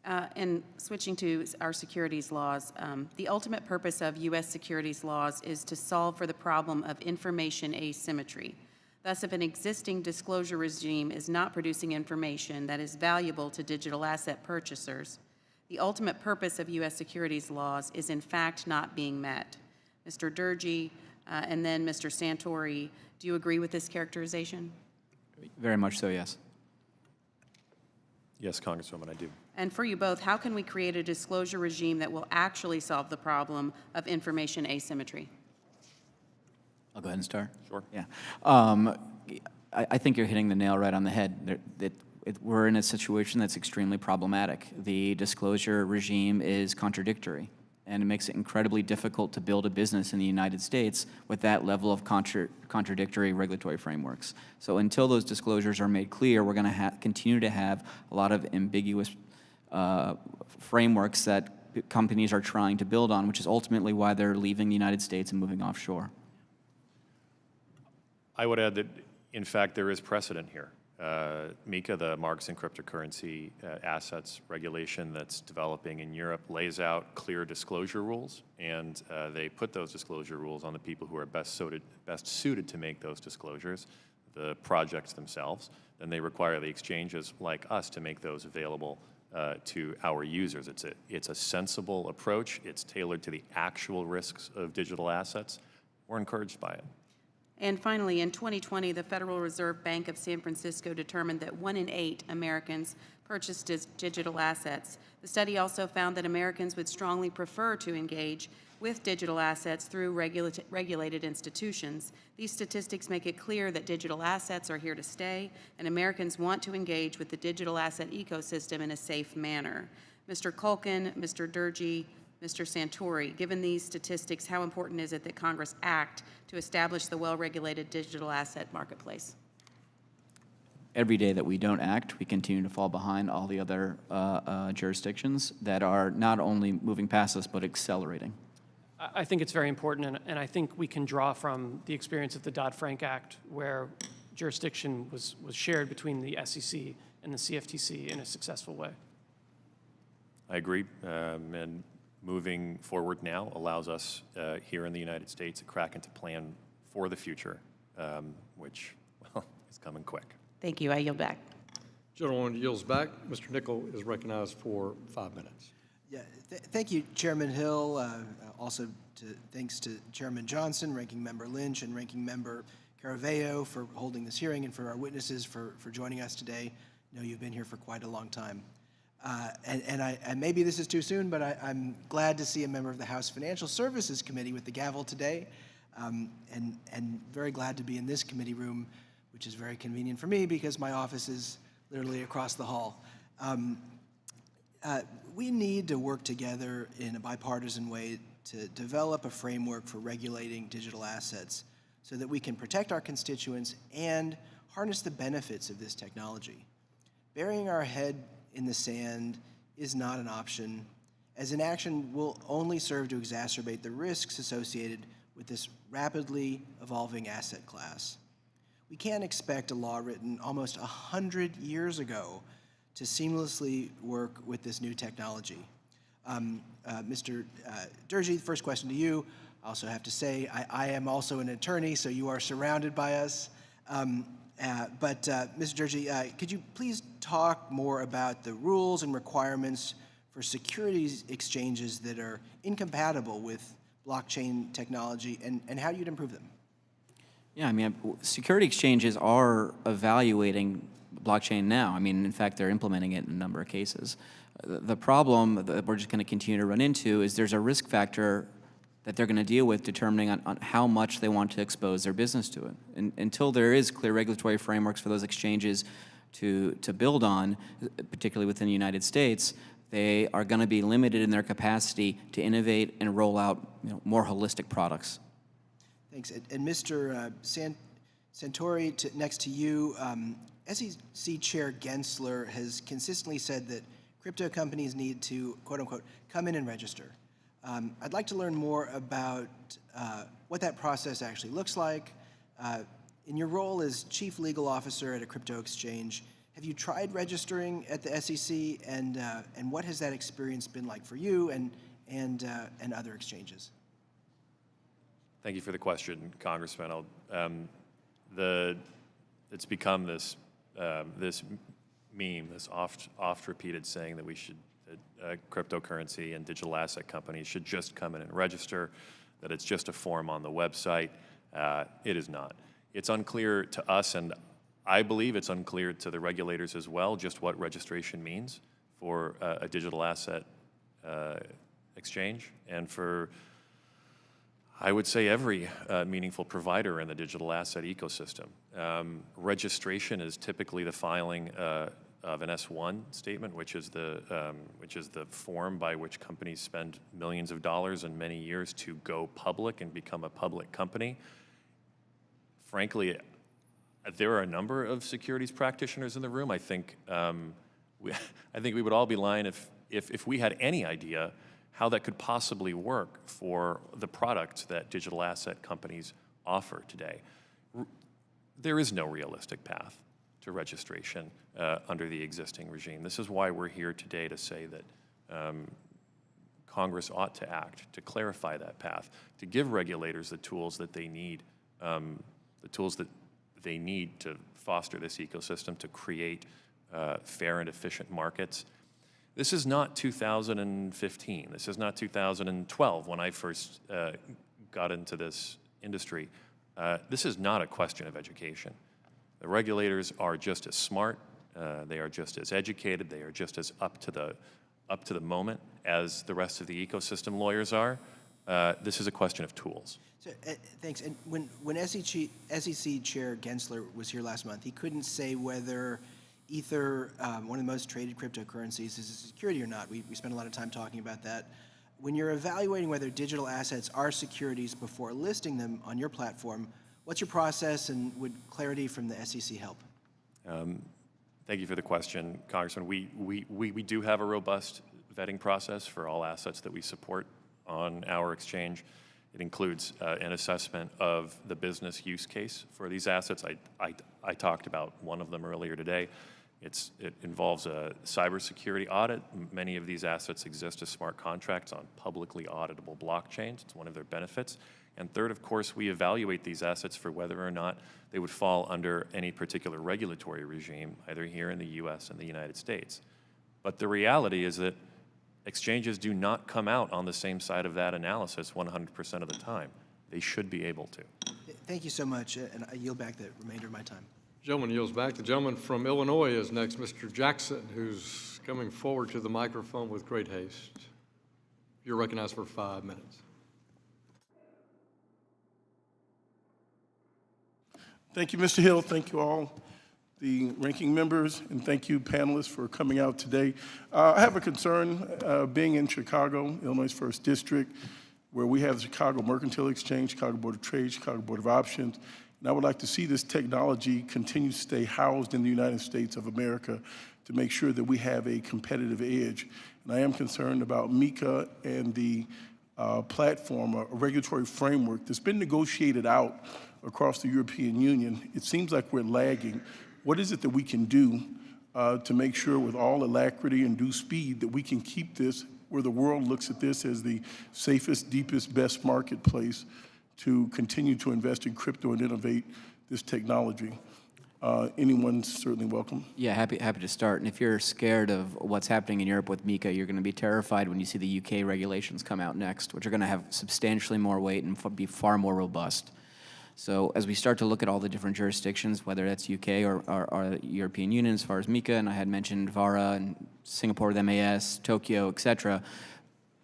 And switching to our securities laws, the ultimate purpose of U.S. securities laws is to solve for the problem of information asymmetry. Thus, if an existing disclosure regime is not producing information that is valuable to digital asset purchasers, the ultimate purpose of U.S. securities laws is in fact not being met. Mr. Durgee and then Mr. Santori, do you agree with this characterization? Very much so, yes. Yes, Congresswoman, I do. And for you both, how can we create a disclosure regime that will actually solve the problem of information asymmetry? I'll go ahead and start. Sure. Yeah. I think you're hitting the nail right on the head. We're in a situation that's extremely problematic. The disclosure regime is contradictory, and it makes it incredibly difficult to build a business in the United States with that level of contradictory regulatory frameworks. So until those disclosures are made clear, we're going to continue to have a lot of ambiguous frameworks that companies are trying to build on, which is ultimately why they're leaving the United States and moving offshore. I would add that, in fact, there is precedent here. MiCA, the markets and cryptocurrency assets regulation that's developing in Europe, lays out clear disclosure rules, and they put those disclosure rules on the people who are best suited to make those disclosures, the projects themselves. Then they require the exchanges like us to make those available to our users. It's a sensible approach. It's tailored to the actual risks of digital assets. We're encouraged by it. And finally, in 2020, the Federal Reserve Bank of San Francisco determined that 1 in 8 Americans purchased digital assets. The study also found that Americans would strongly prefer to engage with digital assets through regulated institutions. These statistics make it clear that digital assets are here to stay, and Americans want to engage with the digital asset ecosystem in a safe manner. Mr. Culkin, Mr. Durgee, Mr. Santori, given these statistics, how important is it that Congress act to establish the well-regulated digital asset marketplace? Every day that we don't act, we continue to fall behind all the other jurisdictions that are not only moving past us, but accelerating. I think it's very important, and I think we can draw from the experience of the Dodd-Frank Act, where jurisdiction was shared between the SEC and the CFTC in a successful way. I agree, and moving forward now allows us here in the United States to crack into plan for the future, which, well, is coming quick. Thank you. I yield back. Gentleman yields back. Mr. Nickel is recognized for 5 minutes. Yeah, thank you, Chairman Hill. Also, thanks to Chairman Johnson, Ranking Member Lynch, and Ranking Member Caraveo for holding this hearing, and for our witnesses for joining us today. I know you've been here for quite a long time. And maybe this is too soon, but I'm glad to see a member of the House Financial Services Committee with the gavel today, and very glad to be in this committee room, which is very convenient for me because my office is literally across the hall. We need to work together in a bipartisan way to develop a framework for regulating digital assets so that we can protect our constituents and harness the benefits of this technology. Burying our head in the sand is not an option, as inaction will only serve to exacerbate the risks associated with this rapidly evolving asset class. We can't expect a law written almost 100 years ago to seamlessly work with this new technology. Mr. Durgee, first question to you. I also have to say, I am also an attorney, so you are surrounded by us. But Mr. Durgee, could you please talk more about the rules and requirements for securities exchanges that are incompatible with blockchain technology, and how you'd improve them? Yeah, I mean, security exchanges are evaluating blockchain now. I mean, in fact, they're implementing it in a number of cases. The problem that we're just going to continue to run into is there's a risk factor that they're going to deal with determining on how much they want to expose their business to it. And until there is clear regulatory frameworks for those exchanges to build on, particularly within the United States, they are going to be limited in their capacity to innovate and roll out more holistic products. Thanks. And Mr. Santori, next to you, SEC Chair Gensler has consistently said that crypto companies need to, quote unquote, come in and register. I'd like to learn more about what that process actually looks like. In your role as Chief Legal Officer at a crypto exchange, have you tried registering at the SEC, and what has that experience been like for you and other exchanges? Thank you for the question, Congressman. It's become this this meme, this oft repeated saying that we should cryptocurrency and digital asset companies should just come in and register, that it's just a form on the website. It is not. It's unclear to us, and I believe it's unclear to the regulators as well, just what registration means for a digital asset exchange, and for, I would say, every meaningful provider in the digital asset ecosystem. Registration is typically the filing of an S-1 statement, which is the form by which companies spend millions of dollars and many years to go public and become a public company. Frankly, there are a number of securities practitioners in the room. I think we would all be lying if we had any idea how that could possibly work for the product that digital asset companies offer today. There is no realistic path. to registration under the existing regime. This is why we're here today, to say that Congress ought to act to clarify that path, to give regulators the tools that they need, to foster this ecosystem, to create fair and efficient markets. This is not 2015. This is not 2012 when I first got into this industry. This is not a question of education. The regulators are just as smart, they are just as educated, they are just as up to the moment as the rest of the ecosystem lawyers are. This is a question of tools. So, thanks. And when SEC Chair Gensler was here last month, he couldn't say whether Ether, one of the most traded cryptocurrencies, is a security or not. We spent a lot of time talking about that. When you're evaluating whether digital assets are securities before listing them on your platform, what's your process, and would clarity from the SEC help? Thank you for the question, Congressman. We do have a robust vetting process for all assets that we support on our exchange. It includes an assessment of the business use case for these assets. I talked about one of them earlier today. It involves a cybersecurity audit. Many of these assets exist as smart contracts on publicly auditable blockchains. It's one of their benefits. And third, of course, we evaluate these assets for whether or not they would fall under any particular regulatory regime, either here in the U.S. and the United States. But the reality is that exchanges do not come out on the same side of that analysis 100% of the time. They should be able to. Thank you so much, and I yield back the remainder of my time. Gentleman yields back. The gentleman from Illinois is next, Mr. Jackson, who's coming forward to the microphone with great haste. You're recognized for 5 minutes. Thank you, Mr. Hill. Thank you all, the ranking members, and thank you, panelists, for coming out today. I have a concern being in Chicago, Illinois' 1st District, where we have the Chicago Mercantile Exchange, Chicago Board of Trade, Chicago Board of Options, and I would like to see this technology continue to stay housed in the United States of America to make sure that we have a competitive edge. And I am concerned about MiCA and the platform, a regulatory framework that's been negotiated out across the European Union. It seems like we're lagging. What is it that we can do to make sure with all alacrity and due speed that we can keep this where the world looks at this as the safest, deepest, best marketplace to continue to invest in crypto and innovate this technology? Anyone's certainly welcome. Yeah, happy to start. And if you're scared of what's happening in Europe with MiCA, you're going to be terrified when you see the UK regulations come out next, which are going to have substantially more weight and be far more robust. So as we start to look at all the different jurisdictions, whether that's UK or European Union as far as MiCA, and I had mentioned VARA and Singapore with MAS, Tokyo, et cetera,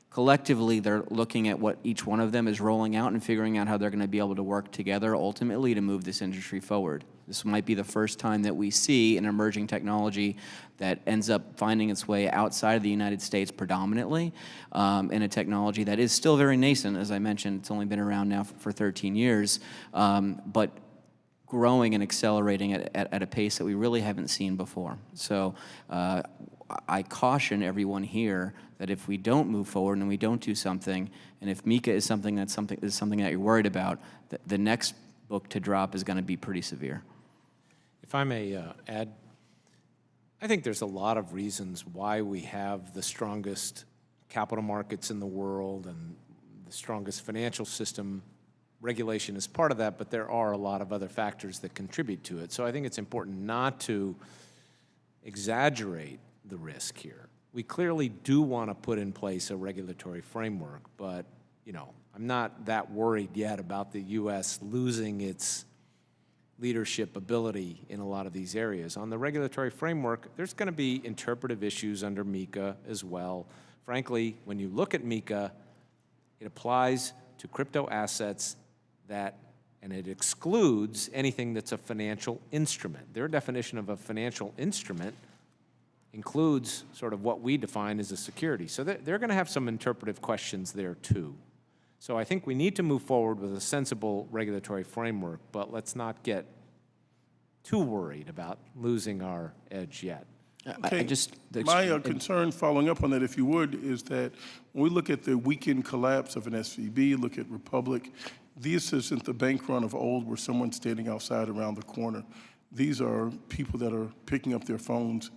collectively they're looking at what each one of them is rolling out and figuring out how they're going to be able to work together ultimately to move this industry forward. This might be the first time that we see an emerging technology that ends up finding its way outside of the United States predominantly, in a technology that is still very nascent. As I mentioned, it's only been around now for 13 years, but growing and accelerating at a pace that we really haven't seen before. So I caution everyone here that if we don't move forward and we don't do something, and if MiCA is something that you're worried about, the next book to drop is going to be pretty severe. If I may add, I think there's a lot of reasons why we have the strongest capital markets in the world and the strongest financial system. Regulation is part of that, but there are a lot of other factors that contribute to it. So I think it's important not to exaggerate the risk here. We clearly do want to put in place a regulatory framework, but I'm not that worried yet about the U.S. losing its leadership ability in a lot of these areas. On the regulatory framework, there's going to be interpretive issues under MiCA as well. Frankly, when you look at MiCA, it applies to crypto assets and it excludes anything that's a financial instrument. Their definition of a financial instrument includes sort of what we define as a security. So they're going to have some interpretive questions there too. So I think we need to move forward with a sensible regulatory framework, but let's not get too worried about losing our edge yet. Okay. My concern, following up on that, if you would, is that when we look at the weekend collapse of an SVB, look at Republic, this isn't the bank run of old where someone's standing outside around the corner. these are people that are picking up their phones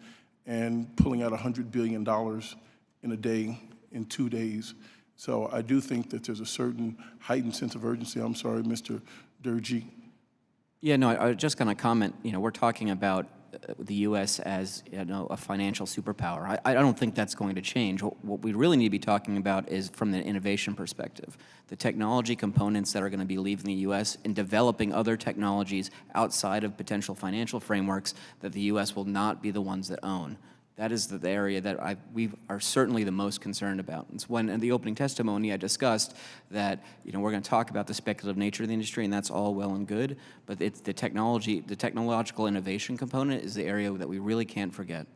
and pulling out $100 billion in a day, in 2 days. So I do think that there's a certain heightened sense of urgency. I'm sorry, Mr. Durgee. Yeah, no, I was just going to comment, we're talking about the U.S. as, a financial superpower. I don't think that's going to change. What we really need to be talking about is from the innovation perspective, the technology components that are going to be leaving the U.S. and developing other technologies outside of potential financial frameworks that the U.S. will not be the ones that own. That is the area that we are certainly the most concerned about. It's when in the opening testimony I discussed that we're going to talk about the speculative nature of the industry, and that's all well and good, but it's the technological innovation component is the area that we really can't forget.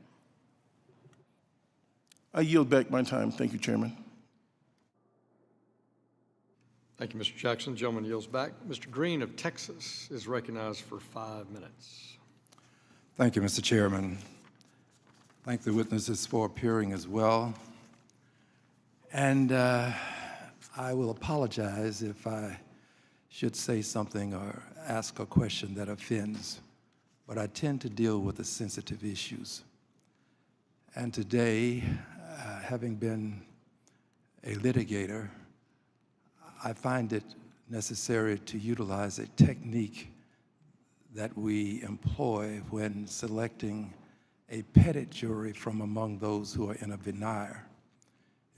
I yield back my time. Thank you, Chairman. Thank you, Mr. Jackson. Gentleman yields back. Mr. Green of Texas is recognized for 5 minutes. Thank you, Mr. Chairman. Thank the witnesses for appearing as well. And I will apologize if I should say something or ask a question that offends, but I tend to deal with the sensitive issues. And today, having been a litigator, I find it necessary to utilize a technique that we employ when selecting a petit jury from among those who are in a veneer.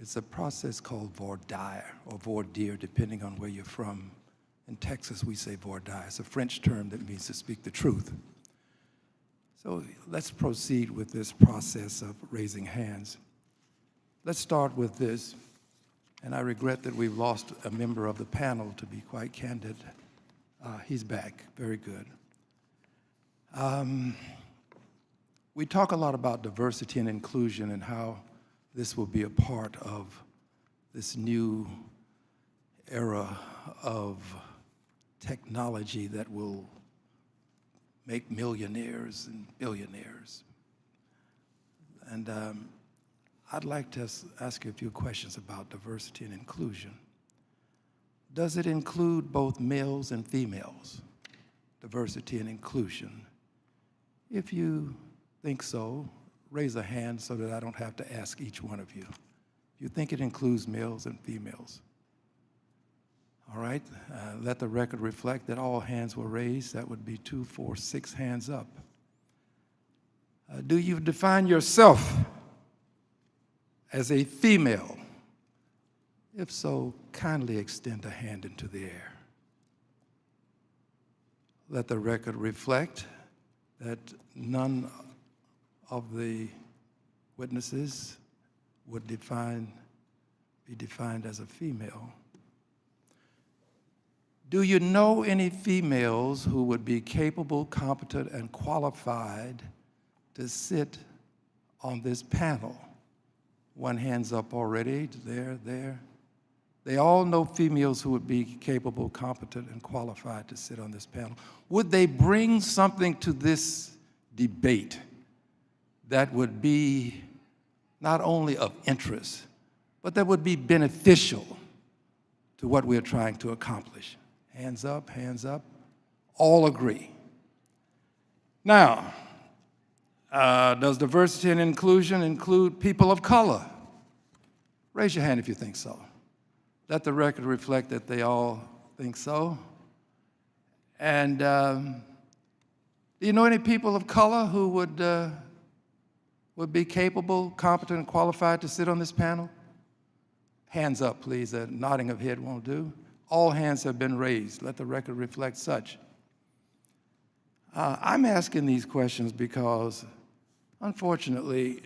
It's a process called voir dire or voir dire, depending on where you're from. In Texas, we say voir dire. It's a French term that means to speak the truth. So let's proceed with this process of raising hands. Let's start with this, and I regret that we've lost a member of the panel, to be quite candid. He's back, very good. We talk a lot about diversity and inclusion and how this will be a part of this new era of technology that will make millionaires and billionaires. And I'd like to ask you a few questions about diversity and inclusion. Does it include both males and females, diversity and inclusion? If you think so, raise a hand so that I don't have to ask each one of you. If you think it includes males and females. All right, let the record reflect that all hands were raised. That would be 2, 4, 6 hands up. Do you define yourself as a female? If so, kindly extend a hand into the air. Let the record reflect that none of the witnesses would be defined as a female. Do you know any females who would be capable, competent, and qualified to sit on this panel? One hand's up already, there. They all know females who would be capable, competent, and qualified to sit on this panel. Would they bring something to this debate that would be not only of interest, but that would be beneficial to what we're trying to accomplish? Hands up, hands up. All agree. Now, does diversity and inclusion include people of color? Raise your hand if you think so. Let the record reflect that they all think so. And do you know any people of color who would be capable, competent, and qualified to sit on this panel? Hands up, please. A nodding of head won't do. All hands have been raised. Let the record reflect such. I'm asking these questions because, unfortunately,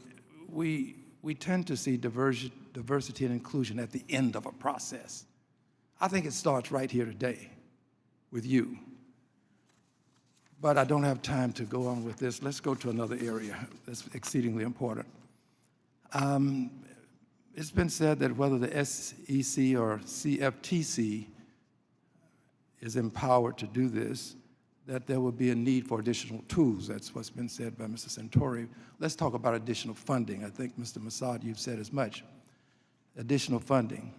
we tend to see diversity and inclusion at the end of a process. I think it starts right here today with you. But I don't have time to go on with this. Let's go to another area that's exceedingly important. It's been said that whether the SEC or CFTC is empowered to do this, that there will be a need for additional tools. That's what's been said by Mr. Santori. Let's talk about additional funding. I think, Mr. Massad, you've said as much. Additional funding.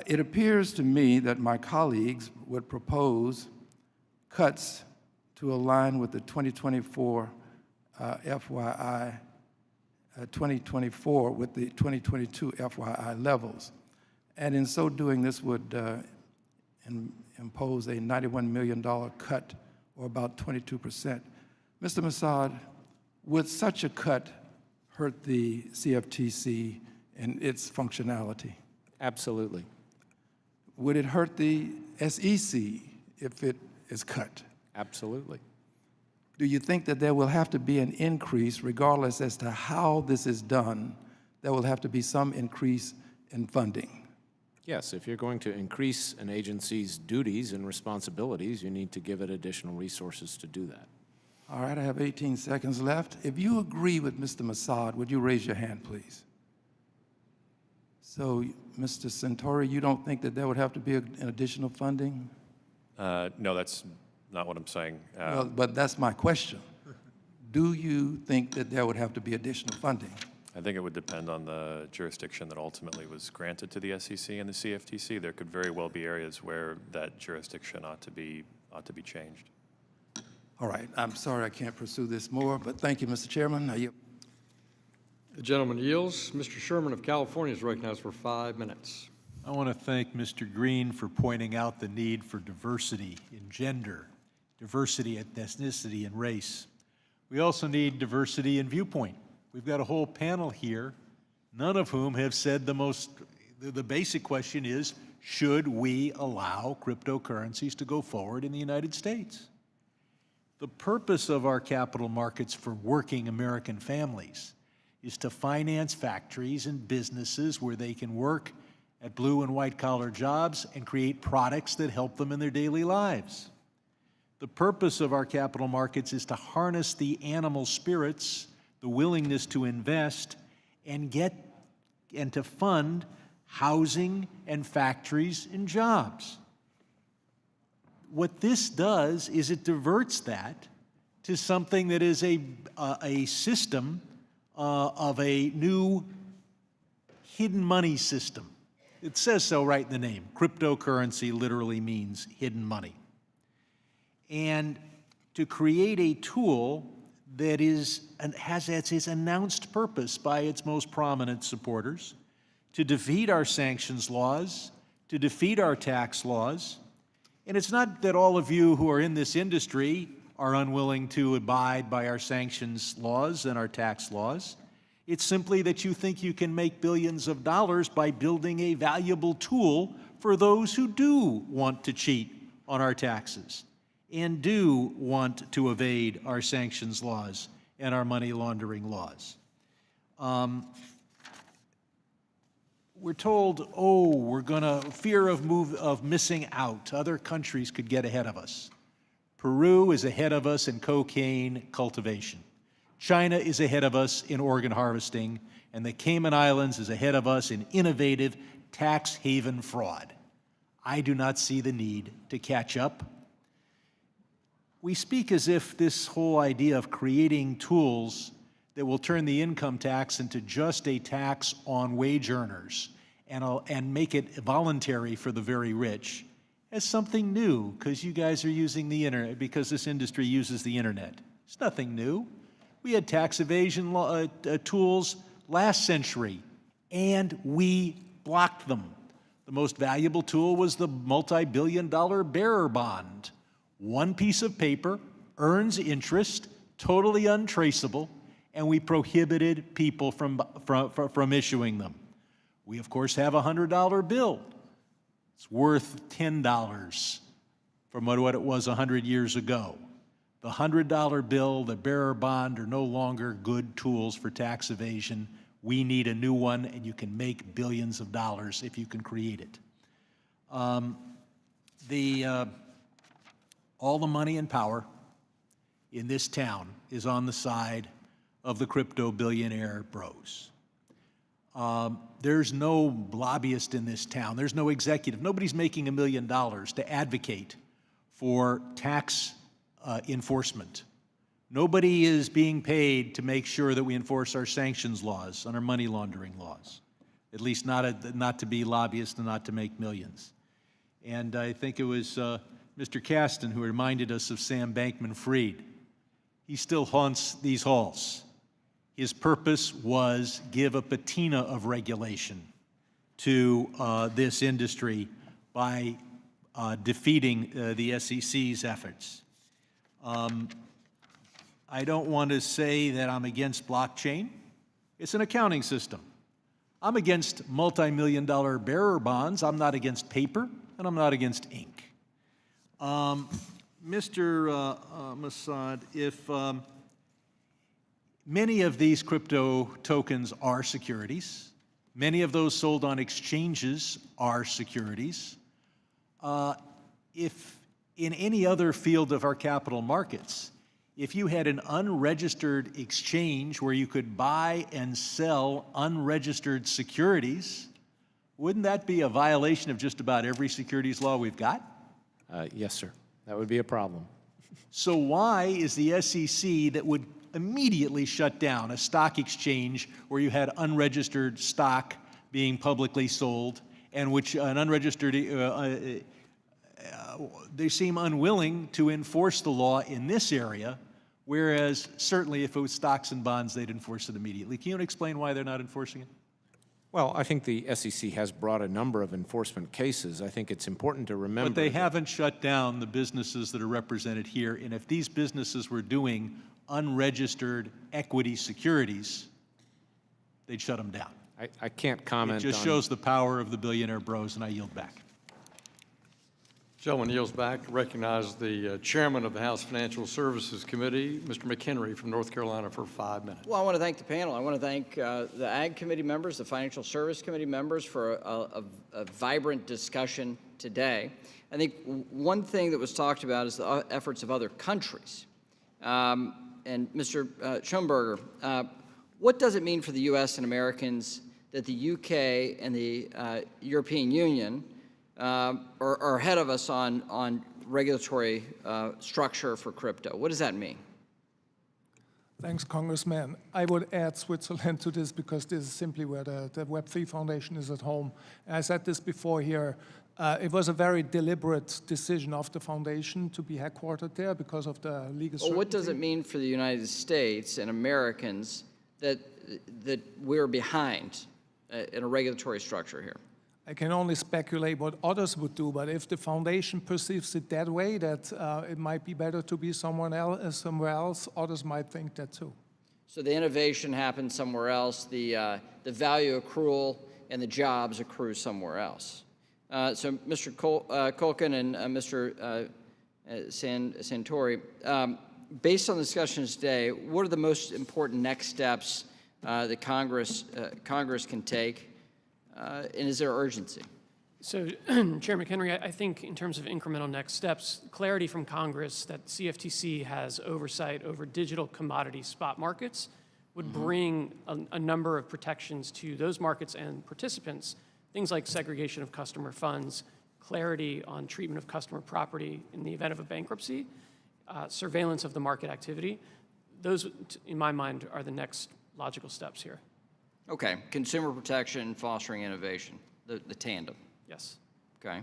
It appears to me that my colleagues would propose cuts to to align with the 2024 FYI, 2024 with the 2022 FYI levels. And in so doing, this would impose a $91 million cut, or about 22%. Mr. Massad, would such a cut hurt the CFTC and its functionality? Absolutely. Would it hurt the SEC if it is cut? Absolutely. Do you think that there will have to be an increase, regardless as to how this is done, there will have to be some increase in funding? Yes, if you're going to increase an agency's duties and responsibilities, you need to give it additional resources to do that. All right, I have 18 seconds left. If you agree with Mr. Massad, would you raise your hand, please? So, Mr. Centauri, you don't think that there would have to be an additional funding? No, that's not what I'm saying. Well, but that's my question. Do you think that there would have to be additional funding? I think it would depend on the jurisdiction that ultimately was granted to the SEC and the CFTC. There could very well be areas where that jurisdiction ought to be changed. All right, I'm sorry I can't pursue this more, but thank you, Mr. Chairman. The gentleman yields. Mr. Sherman of California is recognized for 5 minutes. I want to thank Mr. Green for pointing out the need for diversity in gender, diversity in ethnicity and race. We also need diversity in viewpoint. We've got a whole panel here, none of whom have said the basic question is, should we allow cryptocurrencies to go forward in the United States? The purpose of our capital markets for working American families is to finance factories and businesses where they can work at blue and white collar jobs and create products that help them in their daily lives. The purpose of our capital markets is to harness the animal spirits, the willingness to invest, and to fund housing and factories and jobs. What this does is it diverts that to something that is a system of a new hidden money system. It says so right in the name. Cryptocurrency literally means hidden money. And to create a tool that has its announced purpose by its most prominent supporters to defeat our sanctions laws, to defeat our tax laws. And it's not that all of you who are in this industry are unwilling to abide by our sanctions laws and our tax laws. It's simply that you think you can make billions of dollars by building a valuable tool for those who do want to cheat on our taxes and do want to evade our sanctions laws and our money laundering laws. We're told, oh, we're gonna fear of missing out. Other countries could get ahead of us. Peru is ahead of us in cocaine cultivation. China is ahead of us in organ harvesting, and the Cayman Islands is ahead of us in innovative tax haven fraud. I do not see the need to catch up. We speak as if this whole idea of creating tools that will turn the income tax into just a tax on wage earners and make it voluntary for the very rich as something new, because you guys are using the internet, because this industry uses the internet. It's nothing new. We had tax evasion tools last century, and we blocked them. The most valuable tool was the multi-billion-dollar bearer bond. One piece of paper, earns interest, totally untraceable, and we prohibited people from issuing them. We, of course, have a $100 bill. It's worth $10 from what it was 100 years ago. The $100 bill, the bearer bond are no longer good tools for tax evasion. We need a new one, and you can make billions of dollars if you can create it. All the money and power in this town is on the side of the crypto billionaire bros. There's no lobbyist in this town. There's no executive. Nobody's making $1 million to advocate for tax enforcement. Nobody is being paid to make sure that we enforce our sanctions laws and our money laundering laws, at least not to be lobbyists and not to make millions. And I think it was Mr. Kasten, who reminded us of Sam Bankman-Fried. He still haunts these halls. His purpose was give a patina of regulation to this industry by defeating the SEC's efforts. I don't want to say that I'm against blockchain. It's an accounting system. I'm against multi-million-dollar bearer bonds. I'm not against paper, and I'm not against ink. Mr. Massad, if many of these crypto tokens are securities, many of those sold on exchanges are securities. If in any other field of our capital markets, if you had an unregistered exchange where you could buy and sell unregistered securities, wouldn't that be a violation of just about every securities law we've got? Yes, sir. That would be a problem. So why is the SEC that would immediately shut down a stock exchange where you had unregistered stock being publicly sold and which an unregistered, they seem unwilling to enforce the law in this area, whereas certainly if it was stocks and bonds, they'd enforce it immediately. Can you explain why they're not enforcing it? Well, I think the SEC has brought a number of enforcement cases. I think it's important to remember. But they haven't shut down the businesses that are represented here, and if these businesses were doing unregistered equity securities, they'd shut them down. I can't comment It just on- shows the power of the billionaire bros, and I yield back. Gentleman yields back. Recognize the chairman of the House Financial Services Committee, Mr. McHenry from North Carolina, for 5 minutes. Well, I want to thank the panel. I want to thank the Ag Committee members, the Financial Service Committee members for a vibrant discussion today. I think one thing that was talked about is the efforts of other countries. And Mr. Schoenberger, what does it mean for the U.S. and Americans that the U.K. and the European Union are ahead of us on regulatory structure for crypto? What does that mean? Thanks, Congressman. I would add Switzerland to this because this is simply where the Web3 Foundation is at home. I said this before here. It was a very deliberate decision of the foundation to be headquartered there because of the legal Well, what does it mean for the United States and Americans that we're behind in a regulatory structure here? I can only speculate what others would do, but if the foundation perceives it that way, that it might be better to be somewhere else, others might think that too. So the innovation happens somewhere else, the value accrual and the jobs accrue somewhere else. So Mr. Culkin and Mr. Santori, based on the discussions today, what are the most important next steps that Congress can take? And is there urgency? So, Chair McHenry, I think in terms of incremental next steps, clarity from Congress that CFTC has oversight over digital commodity spot markets would bring a number of protections to those markets and participants, things like segregation of customer funds, clarity on treatment of customer property in the event of a bankruptcy, surveillance of the market activity. Those, in my mind, are the next logical steps here. Okay, consumer protection, fostering innovation, the tandem. Yes. Okay.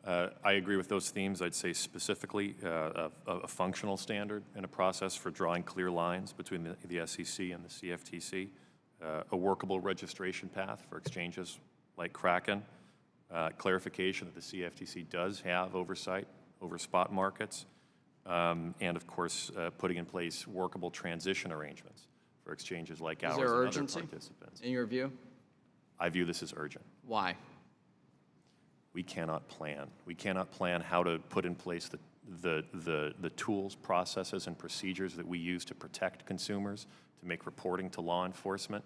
I agree with those themes. I'd say specifically a functional standard and a process for drawing clear lines between the SEC and the CFTC, a workable registration path for exchanges like Kraken, clarification that the CFTC does have oversight over spot markets, and of course, putting in place workable transition arrangements for exchanges like ours and other urgency, participants. in your view? I view this as urgent. Why? We cannot plan. We cannot plan how to put in place the tools, processes, and procedures that we use to protect consumers, to make reporting to law enforcement.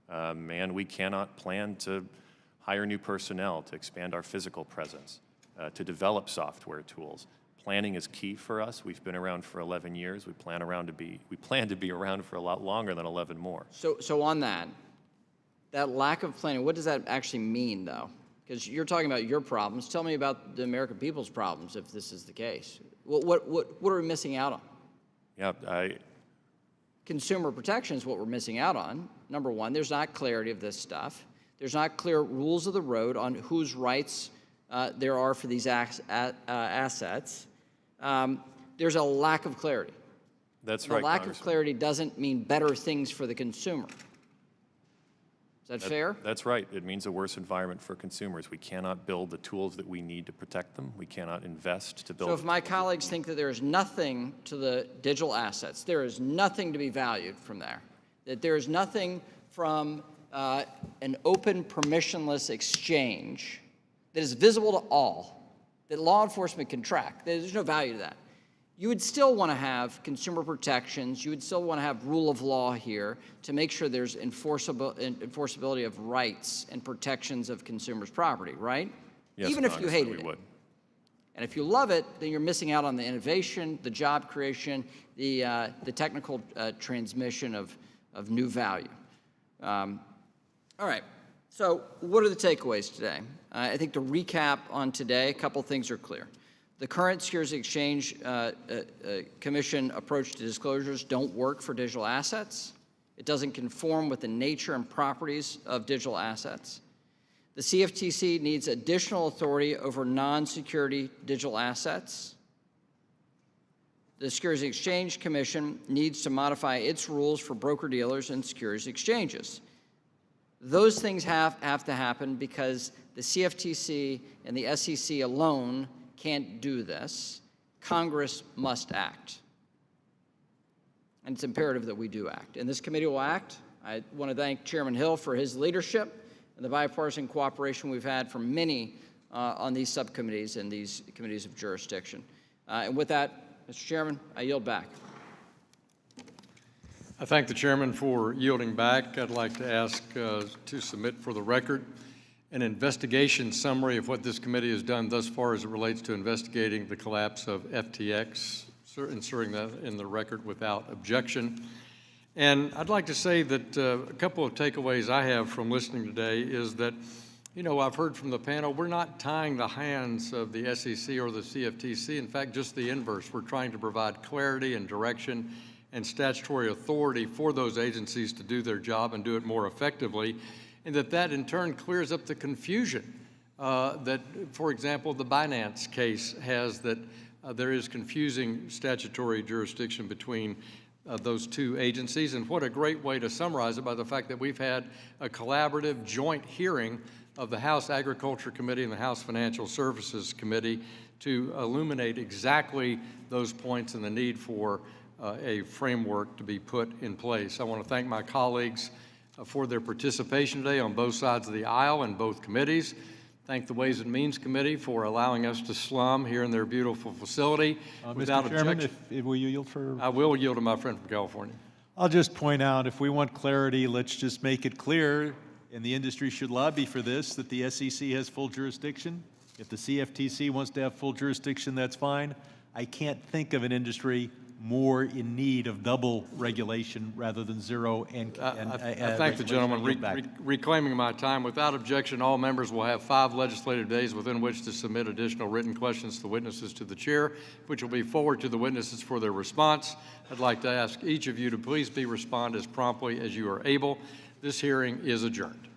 And we cannot plan to hire new personnel, to expand our physical presence, to develop software tools. Planning is key for us. We've been around for 11 years. We plan to be around for a lot longer than 11 more. So on that lack of planning, what does that actually mean, though? Because you're talking about your problems. Tell me about the American people's problems if this is the case. What are we missing out on? Yeah, Consumer protection is what we're missing out on. Number one, there's not clarity of this stuff. There's not clear rules of the road on whose rights there are for these assets, there's a lack of clarity. That's The right, lack of Congressman. clarity doesn't mean better things for the consumer. Is that fair? That's right. It means a worse environment for consumers. We cannot build the tools that we need to protect them. We cannot invest to build. So if my colleagues think that there is nothing to the digital assets, there is nothing to be valued from there, that there is nothing from an open, permissionless exchange that is visible to all, that law enforcement can track, there's no value to that. You would still want to have consumer protections. You would still want to have rule of law here to make sure there's enforceability of rights and protections of consumers' property, right? Yes, Even if you Congressman, hated we it. would. And if you love it, then you're missing out on the innovation, the job creation, the technical transmission of new value. All right, so what are the takeaways today? I think to recap on today, a couple things are clear. The current Securities Exchange Commission approach to disclosures don't work for digital assets. It doesn't conform with the nature and properties of digital assets. The CFTC needs additional authority over non-security digital assets. The Securities Exchange Commission needs to modify its rules for broker-dealers and securities exchanges. Those things have to happen because the CFTC and the SEC alone can't do this. Congress must act. And it's imperative that we do act. And this committee will act. I want to thank Chairman Hill for his leadership and the bipartisan cooperation we've had from many on these subcommittees and these committees of jurisdiction. And with that, Mr. Chairman, I yield back. I thank the chairman for yielding back. I'd like to ask to submit for the record an investigation summary of what this committee has done thus far as it relates to investigating the collapse of FTX, inserting that in the record without objection. And I'd like to say that a couple of takeaways I have from listening today is that, you know, I've heard from the panel, we're not tying the hands of the SEC or the CFTC. In fact, just the inverse. We're trying to provide clarity and direction and statutory authority for those agencies to do their job and do it more effectively, and that in turn clears up the confusion that, for example, the Binance case has, that there is confusing statutory jurisdiction between those two agencies. And what a great way to summarize it by the fact that we've had a collaborative joint hearing of the House Agriculture Committee and the House Financial Services Committee to illuminate exactly those points and the need for a framework to be put in place. I want to thank my colleagues for their participation today on both sides of the aisle in both committees. Thank the Ways and Means Committee for allowing us to slum here in their beautiful facility without Mr. Chairman, objection. will you yield for? I will yield to my friend from California. I'll just point out, if we want clarity, let's just make it clear, and the industry should lobby for this, that the SEC has full jurisdiction. If the CFTC wants to have full jurisdiction, that's fine. I can't think of an industry more in need of double regulation rather than zero. I thank the gentleman. Reclaiming my time, without objection, all members will have 5 legislative days within which to submit additional written questions to witnesses to the chair, which will be forwarded to the witnesses for their response. I'd like to ask each of you to please respond as promptly as you are able. This hearing is adjourned.